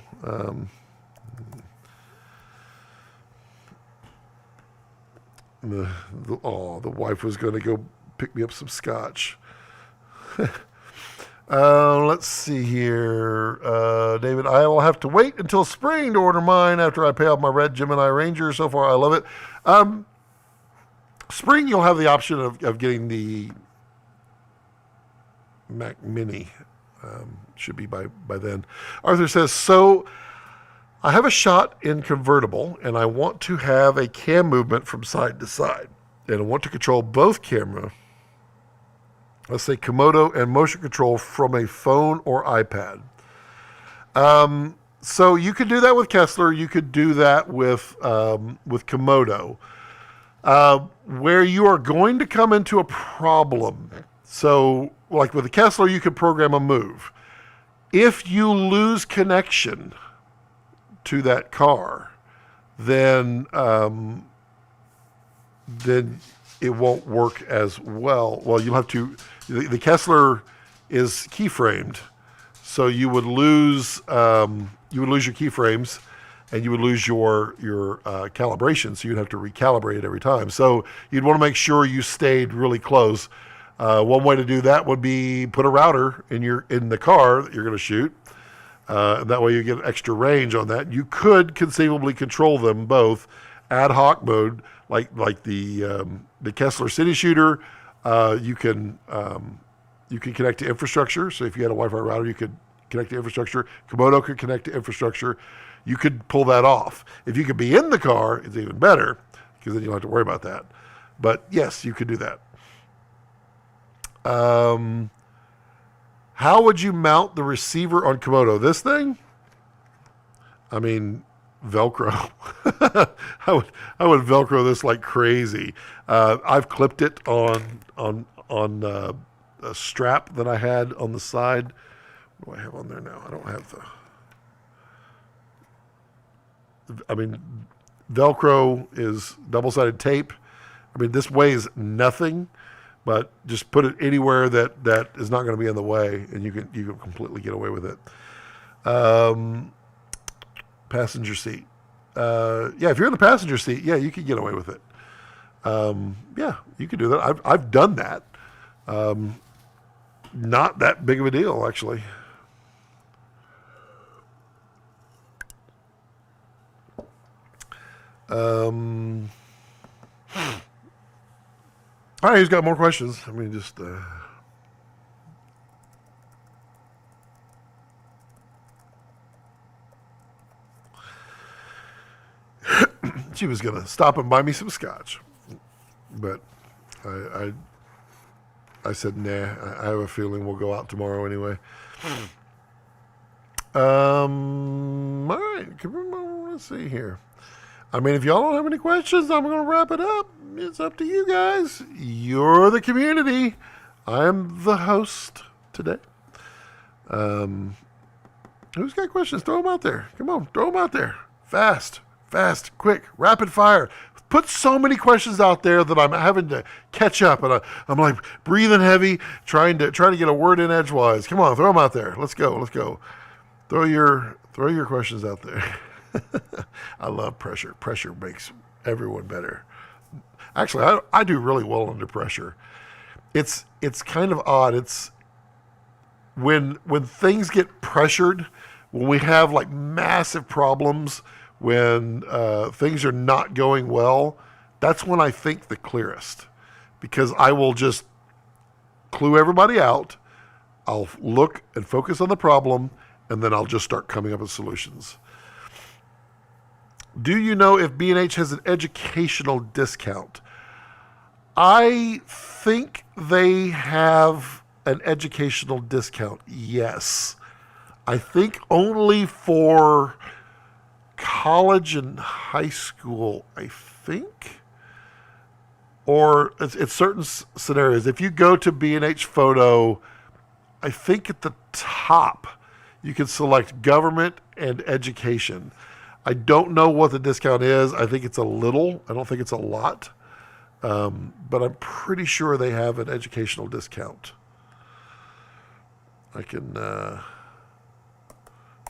the wife was going to go pick me up some scotch. Let's see here. David, I will have to wait until spring to order mine after I pay off my red Gemini Ranger. So far, I love it. Spring, you'll have the option of getting the Mac Mini. Should be by then. Arthur says, so I have a shot in convertible, and I want to have a cam movement from side to side. And I want to control both camera, let's say Komodo and motion control from a phone or iPad. So you could do that with Kessler. You could do that with Komodo. Where you are going to come into a problem. So like with the Kessler, you could program a move. If you lose connection to that car, then it won't work as well. Well, you'll have to. The Kessler is keyframed, so you would lose your keyframes, and you would lose your calibration. So you'd have to recalibrate it every time. So you'd want to make sure you stayed really close. One way to do that would be put a router in the car that you're going to shoot. And that way you get extra range on that. You could conceivably control them both ad hoc mode, like the Kessler City Shooter. You can connect to infrastructure. So if you had a Wi-Fi router, you could connect to infrastructure. Komodo could connect to infrastructure. You could pull that off. If you could be in the car, it's even better because then you don't have to worry about that. But yes, you could do that. How would you mount the receiver on Komodo? This thing? I mean, Velcro. I would Velcro this like crazy. I've clipped it on a strap that I had on the side. What do I have on there now? I don't have Velcro is double-sided tape. I mean, this weighs nothing, but just put it anywhere that is not going to be in the way, and you can completely get away with it. Passenger seat. Yeah, if you're in the passenger seat, yeah, you can get away with it. Yeah, you can do that. I've done that. Not that big of a deal, actually. All right, who's got more questions? I mean, just... She was going to stop and buy me some scotch. But I said, nah, I have a feeling we'll go out tomorrow anyway. All right, let's see here. I mean, if y'all don't have any questions, I'm going to wrap it up. It's up to you guys. You're the community. I am the host today. Who's got questions? Throw them out there. Come on, throw them out there. Fast, quick, rapid fire. Put so many questions out there that I'm having to catch up, and I'm like breathing heavy, trying to get a word in edgewise. Come on, throw them out there. Let's go. Throw your questions out there. I love pressure. Pressure makes everyone better. Actually, I do really well under pressure. It's kind of odd. It's when things get pressured, when we have like massive problems, when things are not going well, that's when I think the clearest, because I will just clue everybody out. I'll look and focus on the problem, and then I'll just start coming up with solutions. Do you know if B&H has an educational discount? I think they have an educational discount, yes. I think only for college and high school, I think. Or it's certain scenarios. If you go to B&H Photo, I think at the top, you can select government and education. I don't know what the discount is. I think it's a little. I don't think it's a lot. But I'm pretty sure they have an educational discount. I can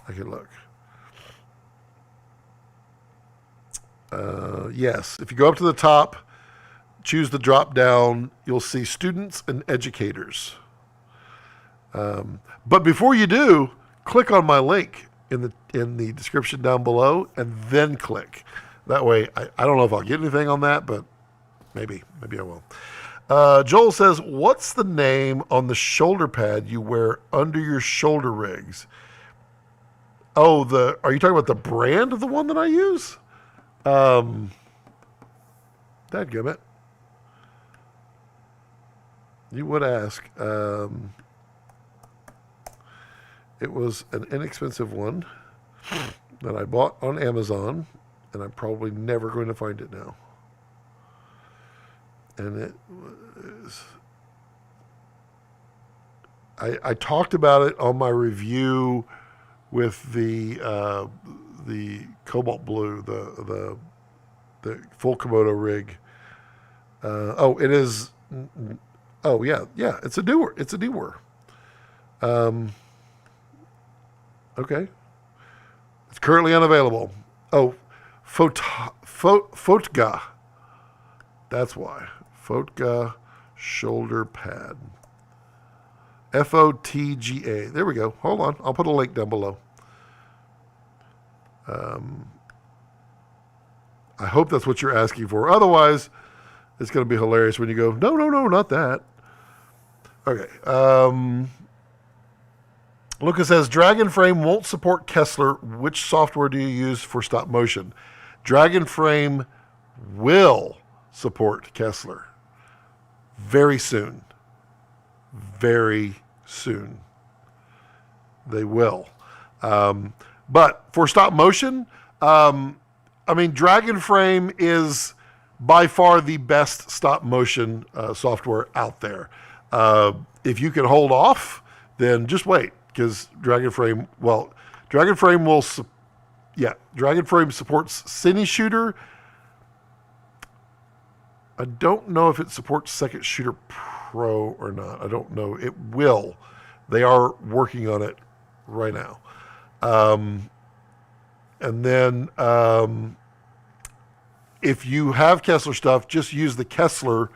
look. Yes, if you go up to the top, choose the drop down, you'll see students and educators. But before you do, click on my link in the description down below, and then click. That way, I don't know if I'll get anything on that, but maybe I will. Joel says, what's the name on the shoulder pad you wear under your shoulder rigs? Oh, are you talking about the brand of the one that I use? Dadgummit. You would ask. It was an inexpensive one that I bought on Amazon, and I'm probably never going to find it now. And it was... I talked about it on my review with the cobalt blue, the full Komodo rig. It is. Oh yeah, it's a newer. It's a newer. Okay. It's currently unavailable. Oh, Fotga. That's why. Fotga shoulder pad. Fotga. There we go. Hold on. I'll put a link down below. I hope that's what you're asking for. Otherwise, it's going to be hilarious when you go, no, not that. Okay. Lucas says, Dragon Frame won't support Kessler. Which software do you use for stop motion? Dragon Frame will support Kessler. Very soon. Very soon. They will. But for stop motion, Dragon Frame is by far the best stop motion software out there. If you can hold off, then just wait, because Dragon Frame supports Cine Shooter. I don't know if it supports Second Shooter Pro or not. I don't know. It will. They are working on it right now. And then if you have Kessler stuff, just use the Kessler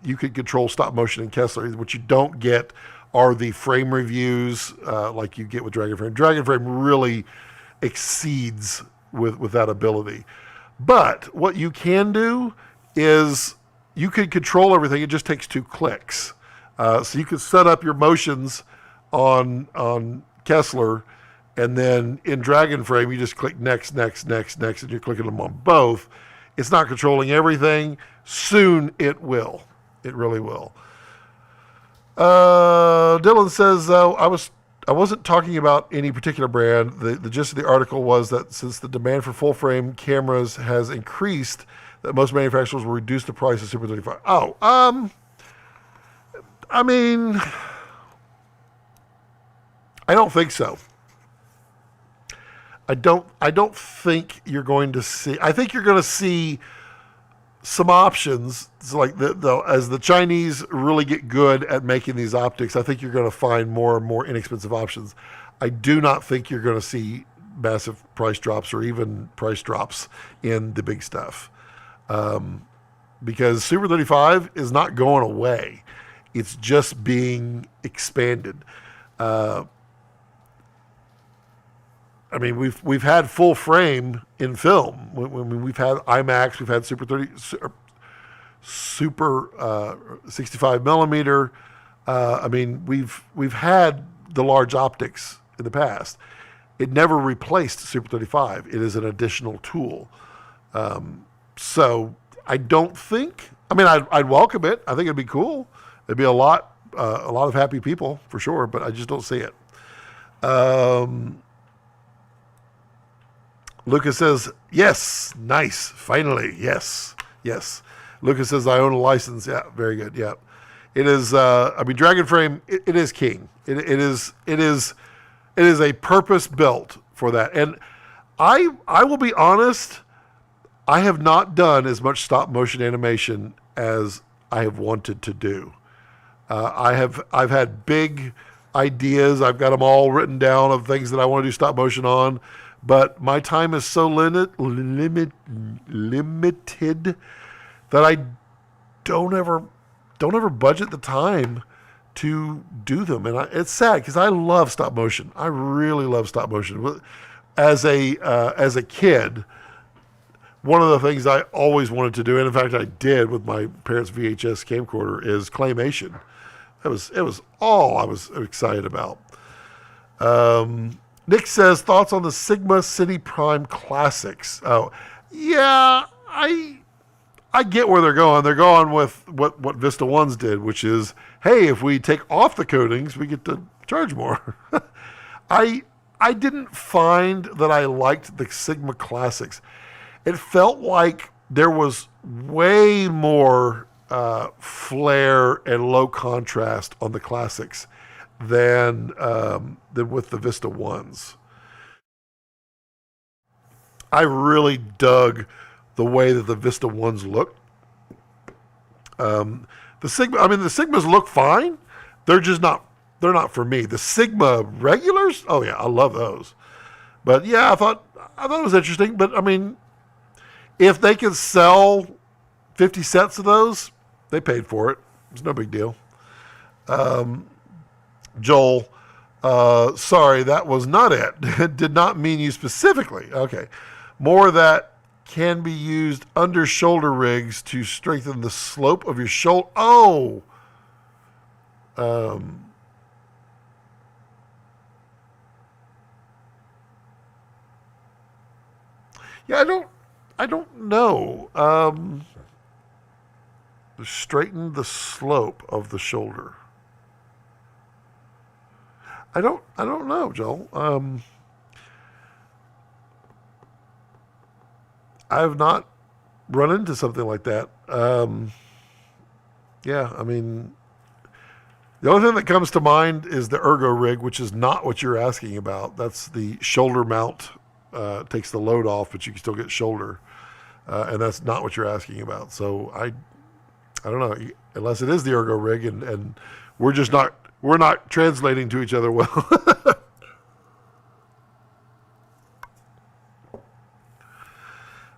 you could control stop motion in Kessler. What you don't get are the frame reviews like you get with Dragon Frame. Dragon Frame really exceeds with that ability. But what you can do is you can control everything. It just takes 2 clicks. So you can set up your motions on Kessler, and then in Dragon Frame, you just click next, and you're clicking them on both. It's not controlling everything. Soon it will. It really will. Dylan says, I wasn't talking about any particular brand. The gist of the article was that since the demand for full frame cameras has increased, that most manufacturers will reduce the price of Super 35. I don't think so. I don't think you're going to see. I think you're going to see some options. It's like as the Chinese really get good at making these optics, I think you're going to find more and more inexpensive options. I do not think you're going to see massive price drops or even price drops in the big stuff, because Super 35 is not going away. It's just being expanded. We've had full frame in film. We've had IMAX, we've had Super 65 millimeter. We've had the large optics in the past. It never replaced Super 35. It is an additional tool. So I don't think. I'd welcome it. I think it'd be cool. It'd be a lot of happy people for sure. But I just don't see it. Lucas says, yes, nice, finally, yes. Lucas says, I own a license. Yeah, very good, yeah. It is, Dragon Frame, it is king. It is a purpose built for that. And I will be honest, I have not done as much stop motion animation as I have wanted to do. I've had big ideas. I've got them all written down of things that I want to do stop motion on, but my time is so limited that I don't ever budget the time to do them, and it's sad because I love stop motion. I really love stop motion. As a kid, one of the things I always wanted to do, and in fact I did with my parents' VHS camcorder, is claymation. It was all I was excited about. Nick says, thoughts on the Sigma City Prime Classics? Oh, yeah, I get where they're going. They're going with what Vista Ones did, which is, hey, if we take off the coatings, we get to charge more. I didn't find that I liked the Sigma Classics. It felt like there was way more flare and low contrast on the Classics than with the Vista Ones. I really dug the way that the Vista Ones looked. The Sigmas look fine. They're not for me. The Sigma regulars, oh yeah, I love those. But yeah, I thought it was interesting. But I mean, if they could sell 50 sets of those, they paid for it. It's no big deal. Joel, sorry, that was not it. Did not mean you specifically. Okay. More that can be used under shoulder rigs to strengthen the slope of your shoulder. Oh. Yeah, I don't know. Straighten the slope of the shoulder. I don't know, Joel. I have not run into something like that. Yeah, I mean, the only thing that comes to mind is the ergo rig, which is not what you're asking about. That's the shoulder mount. Takes the load off, but you can still get shoulder. And that's not what you're asking about. So I don't know, unless it is the ergo rig and we're not translating to each other well.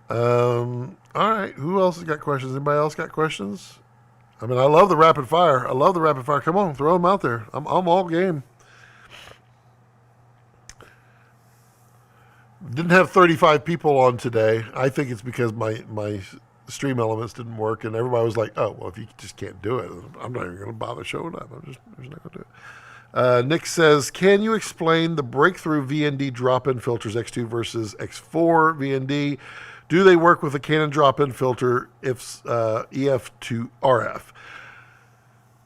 All right. Who else has got questions? Anybody else got questions? I mean, I love the rapid fire. Come on, throw them out there. I'm all game. Didn't have 35 people on today. I think it's because my stream elements didn't work, and everybody was like, "Oh, well, if you just can't do it, I'm not even going to bother showing up. I'm just not going to do it." Nick says, "Can you explain the breakthrough VND drop-in filters X2 versus X4 VND? Do they work with a Canon drop-in filter if EF to RF?"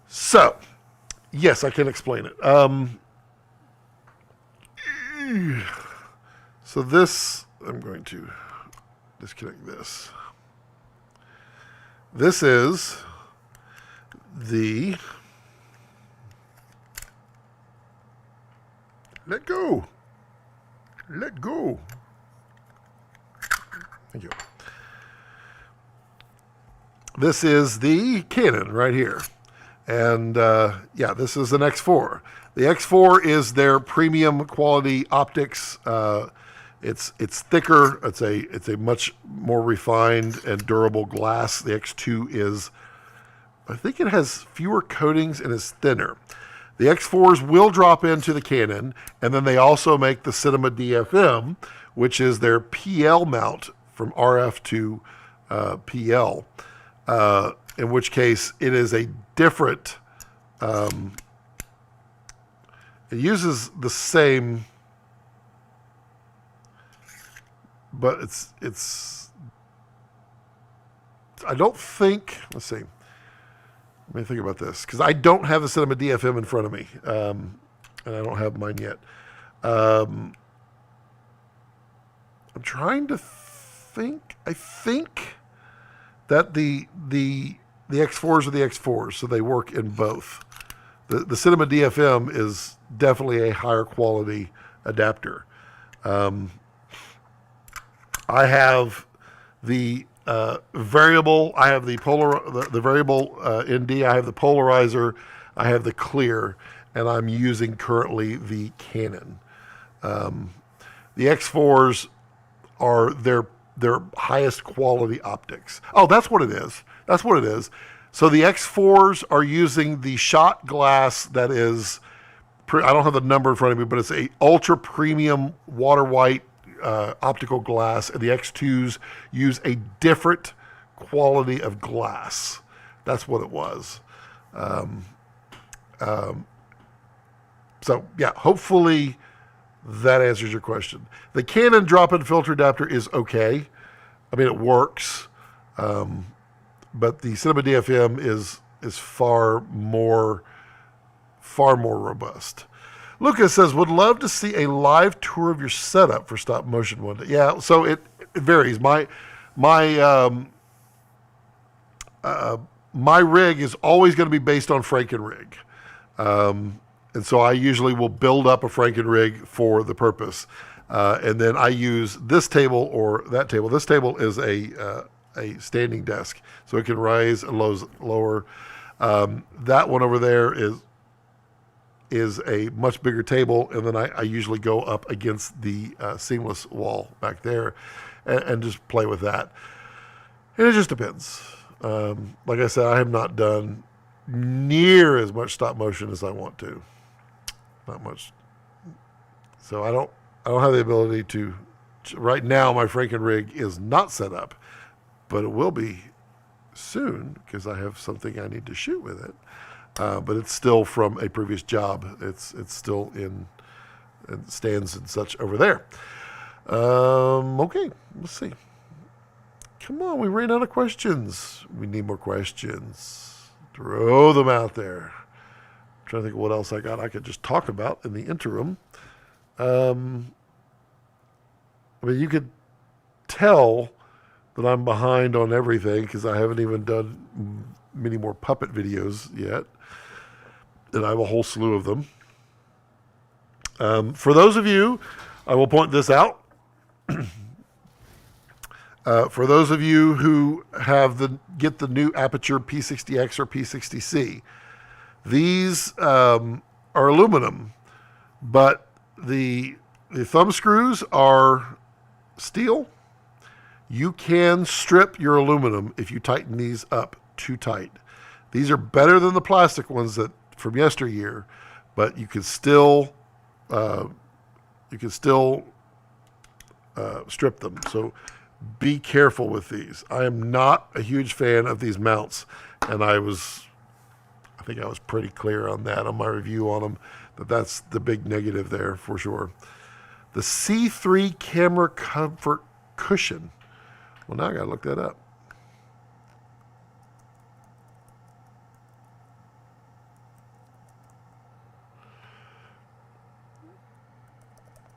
So, yes, I can explain it. So this, I'm going to disconnect this. This is the, let go. Thank you. This is the Canon right here. And yeah, this is an X4. The X4 is their premium quality optics. It's thicker. It's a much more refined and durable glass. The X2 is, I think it has fewer coatings and is thinner. The X4s will drop into the Canon, and then they also make the Cinema DFM, which is their PL mount from RF to PL, in which case it is a different, it uses the same, but it's I don't think, let's see. Let me think about this, because I don't have the Cinema DFM in front of me, and I don't have mine yet. I'm trying to think. I think that the X4s are the X4s, so they work in both. The Cinema DFM is definitely a higher quality adapter. I have The variable, I have the variable ND. I have the polarizer. I have the clear, and I'm using currently the Canon. The X4s are their highest quality optics. Oh, that's what it is. That's what it is. So the X4s are using the shot glass that is, I don't have the number in front of me, but it's a ultra premium water white optical glass, and the X2s use a different quality of glass. That's what it was. So yeah, hopefully that answers your question. The Canon drop-in filter adapter is okay. I mean, it works, but the Cinema DFM is far more robust. Lucas says, would love to see a live tour of your setup for stop motion one day. Yeah, so it varies. My rig is always going to be based on Frankenrig. And so I usually will build up a Frankenrig for the purpose. And then I use this table or that table. This table is a standing desk, so it can rise and lower. That one over there is a much bigger table, and then I usually go up against the seamless wall back there and just play with that. And it just depends. Like I said, I have not done near as much stop motion as I want to. Not much. So I don't have the ability to. Right now, my Frankenrig is not set up, but it will be soon because I have something I need to shoot with it. But it's still from a previous job. It's still in stands and such over there. Okay, let's see. Come on, we ran out of questions. We need more questions. Throw them out there. I'm trying to think of what else I got I could just talk about in the interim. I mean, you could tell that I'm behind on everything because I haven't even done many more puppet videos yet. And I have a whole slew of them. For those of you, I will point this out. For those of you who get the new Aperture P60X or P60C, these are aluminum, but the thumb screws are steel. You can strip your aluminum if you tighten these up too tight. These are better than the plastic ones from yesteryear, but you can still strip them. So be careful with these. I am not a huge fan of these mounts, and I think I was pretty clear on that on my review on them, that's the big negative there for sure. The C3 camera comfort cushion. Well, now I gotta look that up.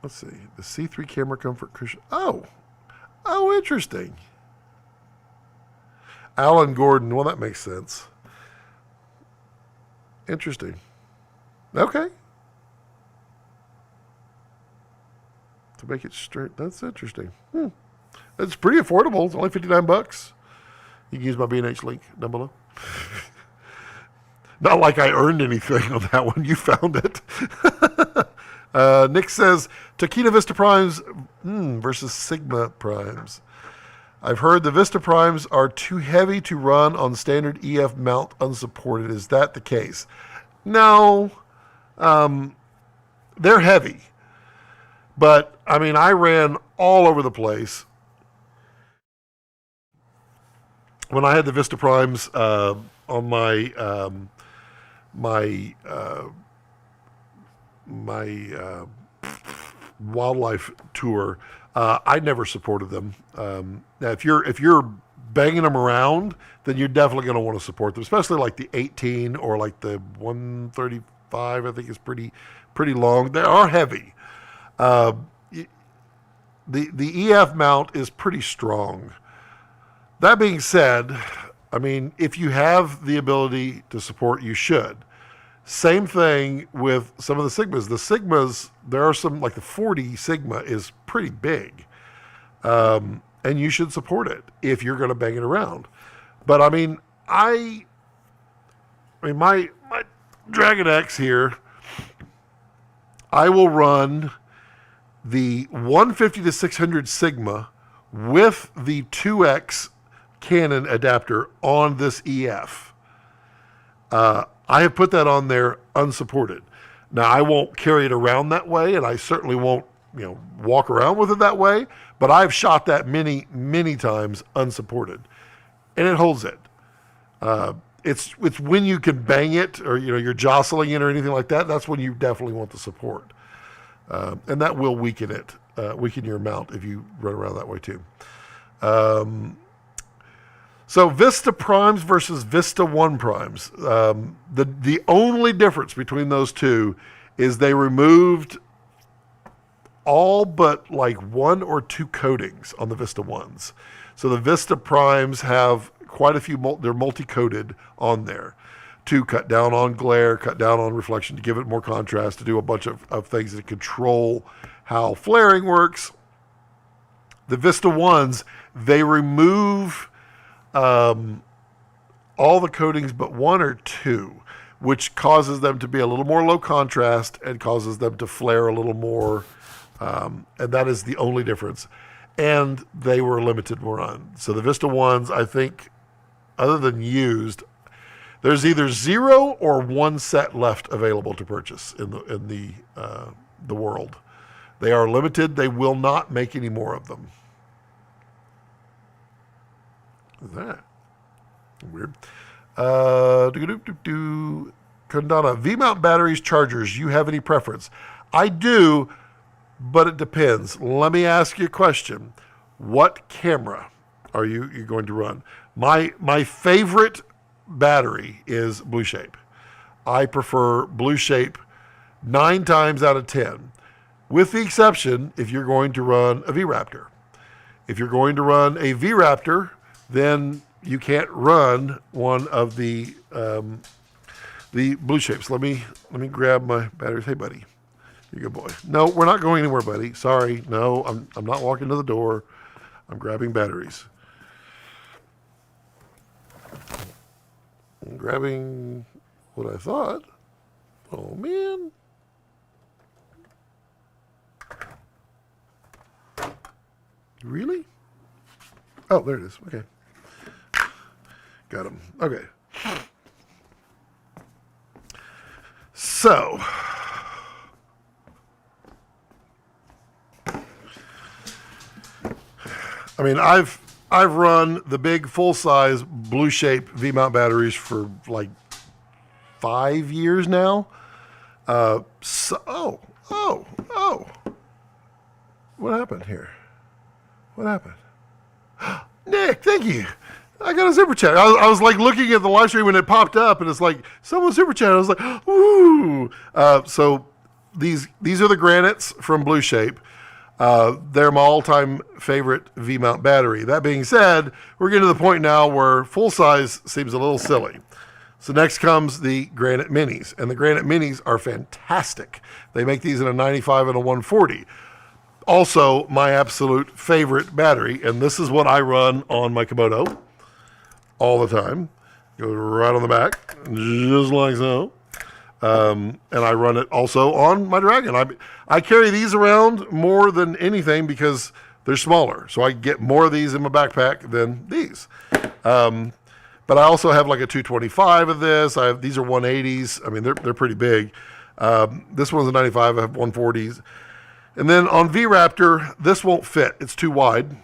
Let's see. The C3 camera comfort cushion. Oh, interesting. Alan Gordon. Well, that makes sense. Interesting. Okay. To make it straight. That's interesting. It's pretty affordable. It's only $59. You can use my B&H link down below. Not like I earned anything on that one. You found it. Nick says, Takeda Vista Primes versus Sigma Primes. I've heard the Vista Primes are too heavy to run on standard EF mount unsupported. Is that the case? No. They're heavy. But, I mean, I ran all over the place. When I had the Vista Primes on my wildlife tour, I never supported them. Now, if you're banging them around, then you're definitely going to want to support them, especially like the 18 or like the 135. I think is pretty long. They are heavy. The EF mount is pretty strong. That being said, I mean, if you have the ability to support, you should. Same thing with some of the Sigmas. The Sigmas, there are some, like the 40 Sigma is pretty big. and you should support it if you're going to bang it around. But I mean, my Dragon X here, I will run the 150 to 600 Sigma with the 2X Canon adapter on this EF. I have put that on there unsupported. Now, I won't carry it around that way, and I certainly won't, walk around with it that way, but I've shot that many, many times unsupported, and it holds it. It's when you can bang it, or you're jostling it or anything like that. That's when you definitely want the support, and that will weaken it, weaken your mount if you run around that way too. So Vista primes versus Vista 1 primes. The only difference between those two is they removed all but like 1 or 2 coatings on the Vista 1s. So the Vista primes have quite a few, they're multi-coated on there to cut down on glare, cut down on reflection, to give it more contrast, to do a bunch of things that control how flaring works. The Vista 1s, they remove all the coatings but 1 or 2, which causes them to be a little more low contrast and causes them to flare a little more, and that is the only difference. And they were limited run. So the Vista 1s, I think, other than used, there's either 0 or 1 set left available to purchase in the world. They are limited. They will not make any more of them. That weird. Kandana, V-mount batteries, chargers. You have any preference? I do, but it depends. Let me ask you a question. What camera are you going to run? My favorite battery is Blue Shape. I prefer Blue Shape 9 times out of 10, with the exception if you're going to run a V-Raptor. If you're going to run a V-Raptor, then you can't run one of the Blue Shapes. Let me grab my batteries. Hey, buddy. You're a good boy. No, we're not going anywhere, buddy. Sorry. No, I'm not walking to the door. I'm grabbing batteries. I'm grabbing what I thought. Oh, man. Really? Oh, there it is. Okay. Got him. Okay. So, I mean, I've run the big full-size Blue Shape V-mount batteries for like 5 years now. What happened here? What happened? Nick, thank you. I got a super chat. I was like looking at the live stream when it popped up, and it's like someone super chat. I was like, ooh. So these are the granites from Blue Shape. They're my all-time favorite V-mount battery. That being said, we're getting to the point now where full size seems a little silly. So next comes the Granite Minis, and the Granite Minis are fantastic. They make these in a 95 and a 140. Also, my absolute favorite battery, and this is what I run on my Komodo all the time. Goes right on the back, just like so. And I run it also on my Dragon. I carry these around more than anything because they're smaller. So I get more of these in my backpack than these. But I also have like a 225 of this. These are 180s. I mean, they're pretty big. This one's a 95. I have 140s. And then on V-Raptor, this won't fit. It's too wide.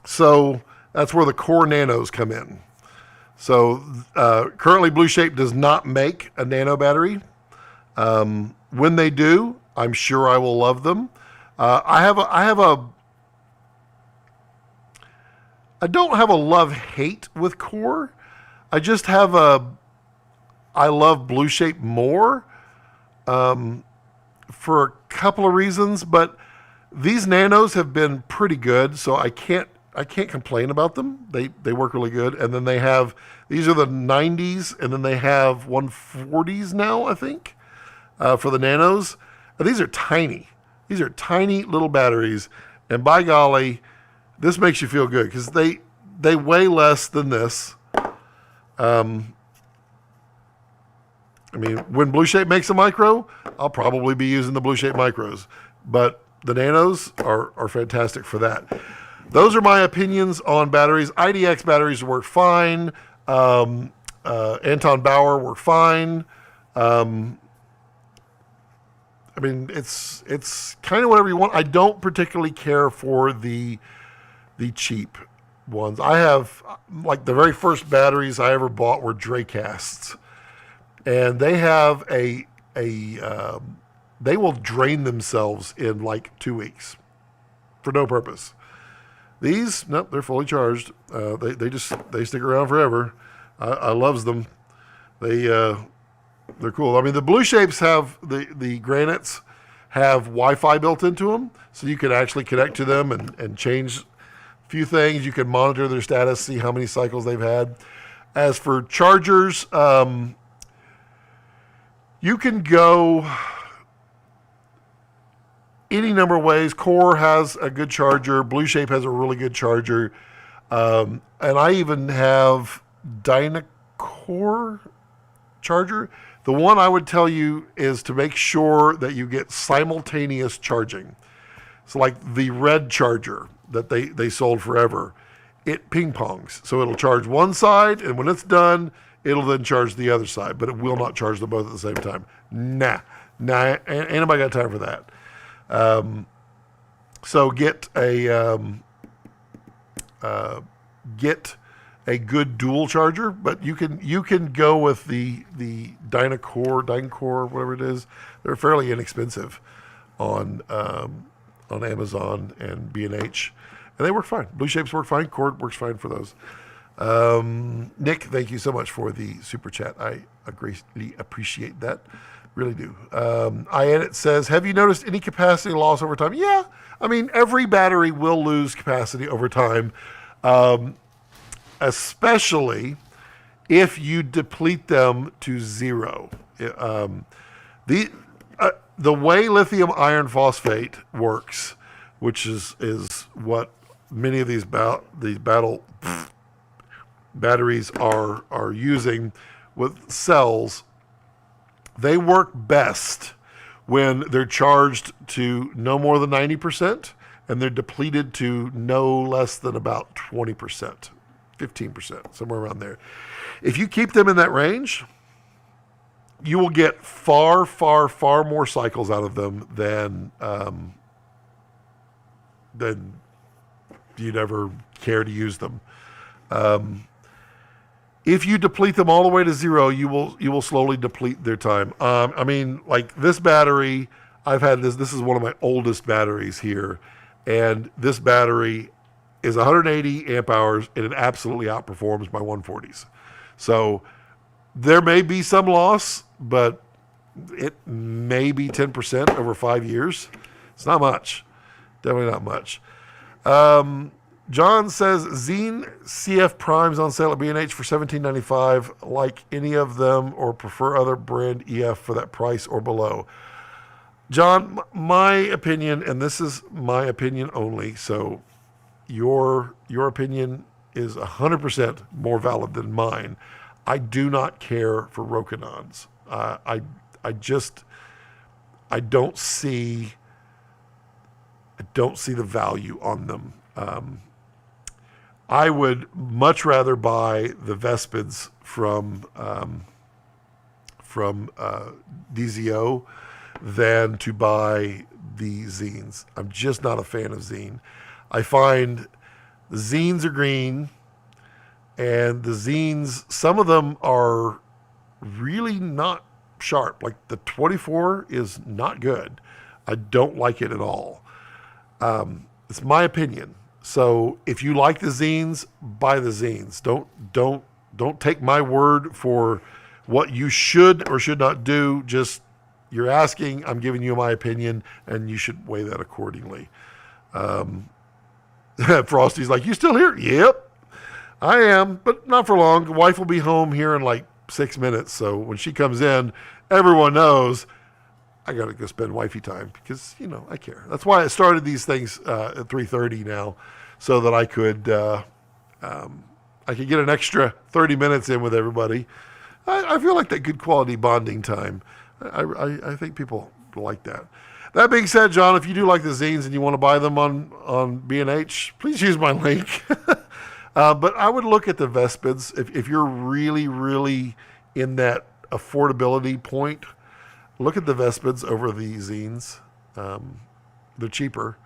So that's where the Core Nanos come in. So currently Blue Shape does not make a nano battery. When they do, I'm sure I will love them. I don't have a love-hate with Core. I just have I love Blue Shape more for a couple of reasons, but these nanos have been pretty good, so I can't complain about them. They work really good. And then these are the 90s, and then they have 140s now, I think, for the nanos. And these are tiny. These are tiny little batteries. And by golly, this makes you feel good because they weigh less than this. I mean, when Blue Shape makes a micro, I'll probably be using the Blue Shape micros, but the nanos are fantastic for that. Those are my opinions on batteries. IDX batteries work fine. Anton Bauer work fine. I mean, it's kind of whatever you want. I don't particularly care for the cheap ones. I have, like, the very first batteries I ever bought were Dracasts. And they have they will drain themselves in like 2 weeks for no purpose. These, nope, they're fully charged. They stick around forever. I loves them. They're cool. I mean, the Blue Shapes have the granites have Wi-Fi built into them, so you can actually connect to them and change a few things. You can monitor their status, see how many cycles they've had. As for chargers, you can go any number of ways. Core has a good charger. Blue Shape has a really good charger. And I even have Dynacore charger. The one I would tell you is to make sure that you get simultaneous charging. So like the red charger that they sold forever, it ping pongs. So it'll charge one side, and when it's done, it'll then charge the other side, but it will not charge them both at the same time. Nah, ain't nobody got time for that. So get a good dual charger, but you can go with the Dynacore, whatever it is. They're fairly inexpensive on Amazon and B&H, and they work fine. Blue Shapes work fine. Cord works fine for those. Nick, thank you so much for the super chat. I greatly appreciate that. Really do. iEdit says, have you noticed any capacity loss over time? Yeah. I mean, every battery will lose capacity over time, especially if you deplete them to zero. The way lithium iron phosphate works, which is what many of these batteries are using with cells, they work best when they're charged to no more than 90% and they're depleted to no less than about 20%, 15%, somewhere around there. If you keep them in that range, you will get far, far, far more cycles out of them than you'd ever care to use them. If you deplete them all the way to zero, you will slowly deplete their time. I mean, like this battery, I've had this. This is one of my oldest batteries here, and this battery is 180 amp hours, and it absolutely outperforms my 140s. So there may be some loss, but it may be 10% over 5 years. It's not much. Definitely not much. John says Zine CF Primes on sale at B&H for $17.95. Like any of them, or prefer other brand EF for that price or below? John, my opinion, and this is my opinion only, so your opinion is 100% more valid than mine. I do not care for Rokinons. I don't see the value on them. I would much rather buy the Vespids from DZO than to buy the Zines. I'm just not a fan of Zine. I find the Zines are green, and the Zines, some of them are really not sharp. Like the 24 is not good. I don't like it at all. It's my opinion. So if you like the Zines, buy the Zines. Don't take my word for what you should or should not do. Just, you're asking, I'm giving you my opinion, and you should weigh that accordingly. Frosty's like, you still here? Yep, I am, but not for long. The wife will be home here in like 6 minutes. So when she comes in, everyone knows I got to go spend wifey time because, I care. That's why I started these things at 3:30 now, so that I could get an extra 30 minutes in with everybody. I feel like that good quality bonding time. I think people like that. That being said, John, if you do like the zines and you want to buy them on B&H, please use my link. But I would look at the Vespids. If you're really, really in that affordability point, look at the Vespids over the zines. They're cheaper.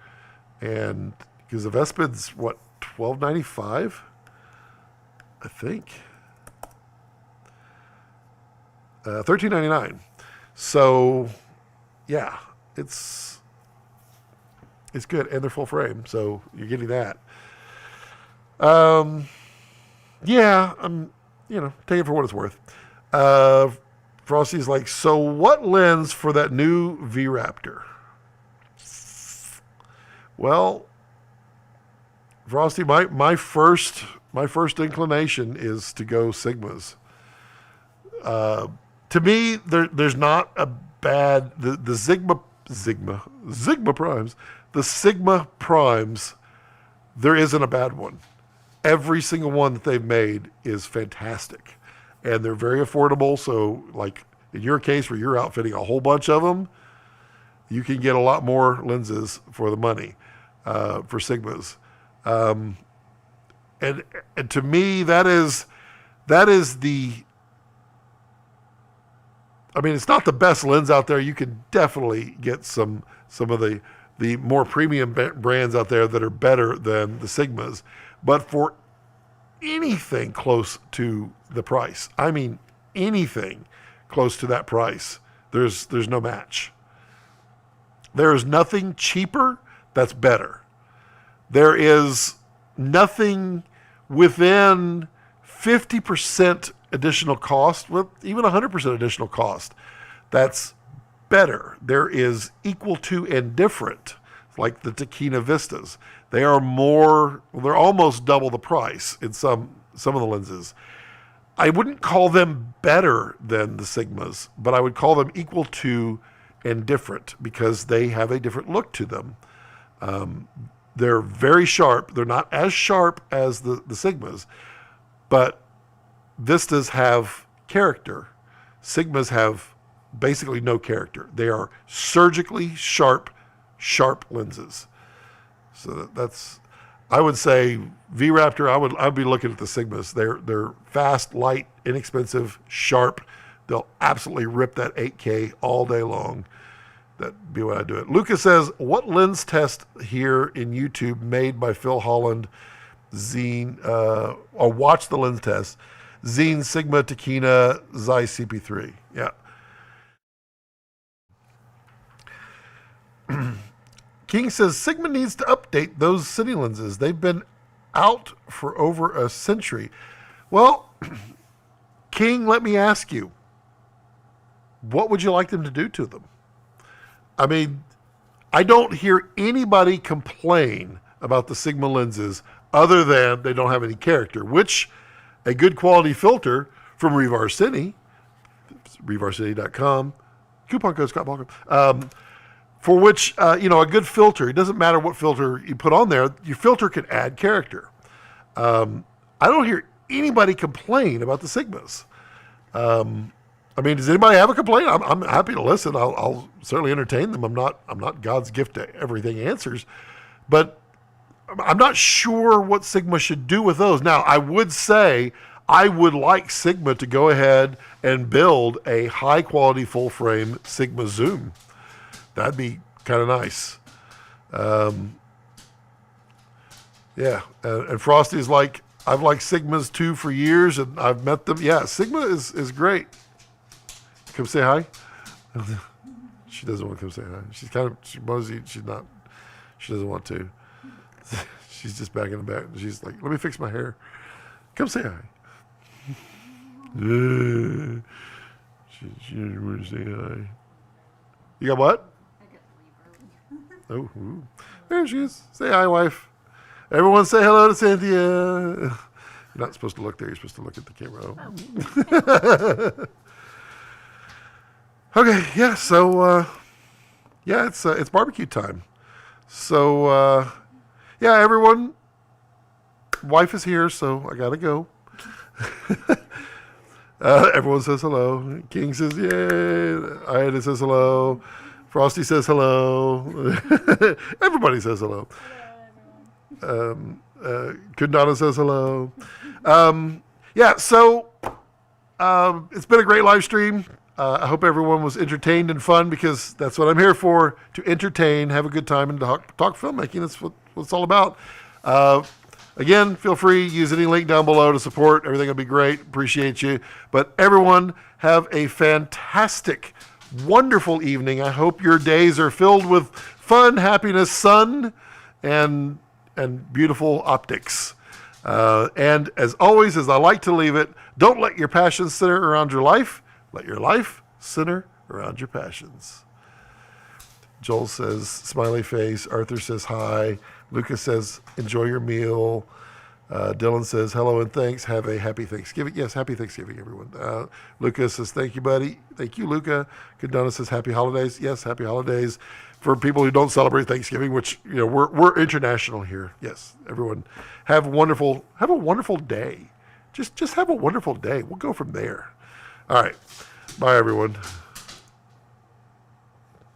And because the Vespid's, what, $12.95? I think. $13.99. So, yeah, it's good, and they're full frame, so you're getting that. Yeah, take it for what it's worth. Frosty's like, so what lens for that new V-Raptor? Well, Frosty, my first inclination is to go Sigmas. To me, there's not a bad the Sigma primes. The Sigma primes, there isn't a bad one. Every single one that they've made is fantastic, and they're very affordable. So, like in your case, where you're outfitting a whole bunch of them, you can get a lot more lenses for the money for Sigmas. And to me, that is the. I mean, it's not the best lens out there. You can definitely get some of the more premium brands out there that are better than the Sigmas. But for anything close to the price, I mean anything close to that price, there's no match. There is nothing cheaper that's better. There is nothing within 50% additional cost, with even 100% additional cost, that's better. There is equal to and different, like the Tachina Vistas. They're almost double the price in some of the lenses. I wouldn't call them better than the Sigmas, but I would call them equal to and different because they have a different look to them. They're very sharp. They're not as sharp as the Sigmas, but Vistas have character. Sigmas have basically no character. They are surgically sharp lenses. So that's, I would say V-Raptor, I'd be looking at the Sigmas. They're fast, light, inexpensive, sharp. They'll absolutely rip that 8K all day long. That'd be what I do it. Lucas says, what lens test here in YouTube made by Phil Holland Zine, or watch the lens test, Zine Sigma Tachina Zeiss CP3. Yeah. King says, Sigma needs to update those cine lenses. They've been out for over a century. Well, King, let me ask you, what would you like them to do to them? I mean, I don't hear anybody complain about the Sigma lenses other than they don't have any character, which a good quality filter from Revar Cine, revarcine.com, coupon code Scott Balcom, for which, a good filter, it doesn't matter what filter you put on there, your filter can add character. I don't hear anybody complain about the Sigmas. I mean, does anybody have a complaint? I'm happy to listen. I'll certainly entertain them. I'm not God's gift to everything answers, but I'm not sure what Sigma should do with those. Now, I would say I would like Sigma to go ahead and build a high quality full frame Sigma zoom. That'd be kind of nice. Yeah, and Frosty's like, I've liked Sigmas too for years, and I've met them. Yeah, Sigma is great. Come say hi. She doesn't want to come say hi. She's kind of mosey. She doesn't want to. She's just back in the back. She's like, let me fix my hair. Come say hi. She doesn't want to say hi. You got what? I got to leave Oh, early. ooh. There she is. Say hi, wife. Everyone say hello to Cynthia. You're not supposed to look there. You're supposed to look at the camera. Oh. Okay, yeah, so, it's barbecue time. So, yeah, everyone, wife is here, so I gotta go. Everyone says hello. King says yay. Ida says hello. Frosty says hello. Everybody says hello. Kundana says hello. So it's been a great live stream. I hope everyone was entertained and fun, because that's what I'm here for, to entertain, have a good time, and talk filmmaking. That's what it's all about. Again, feel free, use any link down below to support. Everything will be great. Appreciate you. But everyone, have a fantastic, wonderful evening. I hope your days are filled with fun, happiness, sun, and beautiful optics. And as always, as I like to leave it, don't let your passions center around your life. Let your life center around your passions. Joel says, smiley face. Arthur says, hi. Lucas says, enjoy your meal. Dylan says, hello and thanks. Have a happy Thanksgiving. Yes, happy Thanksgiving, everyone. Lucas says, thank you, buddy. Thank you, Luca. Kadona says, happy holidays. Yes, happy holidays. For people who don't celebrate Thanksgiving, which, we're international here. Yes, everyone, have a wonderful day. Just have a wonderful day. We'll go from there. All right. Bye, everyone.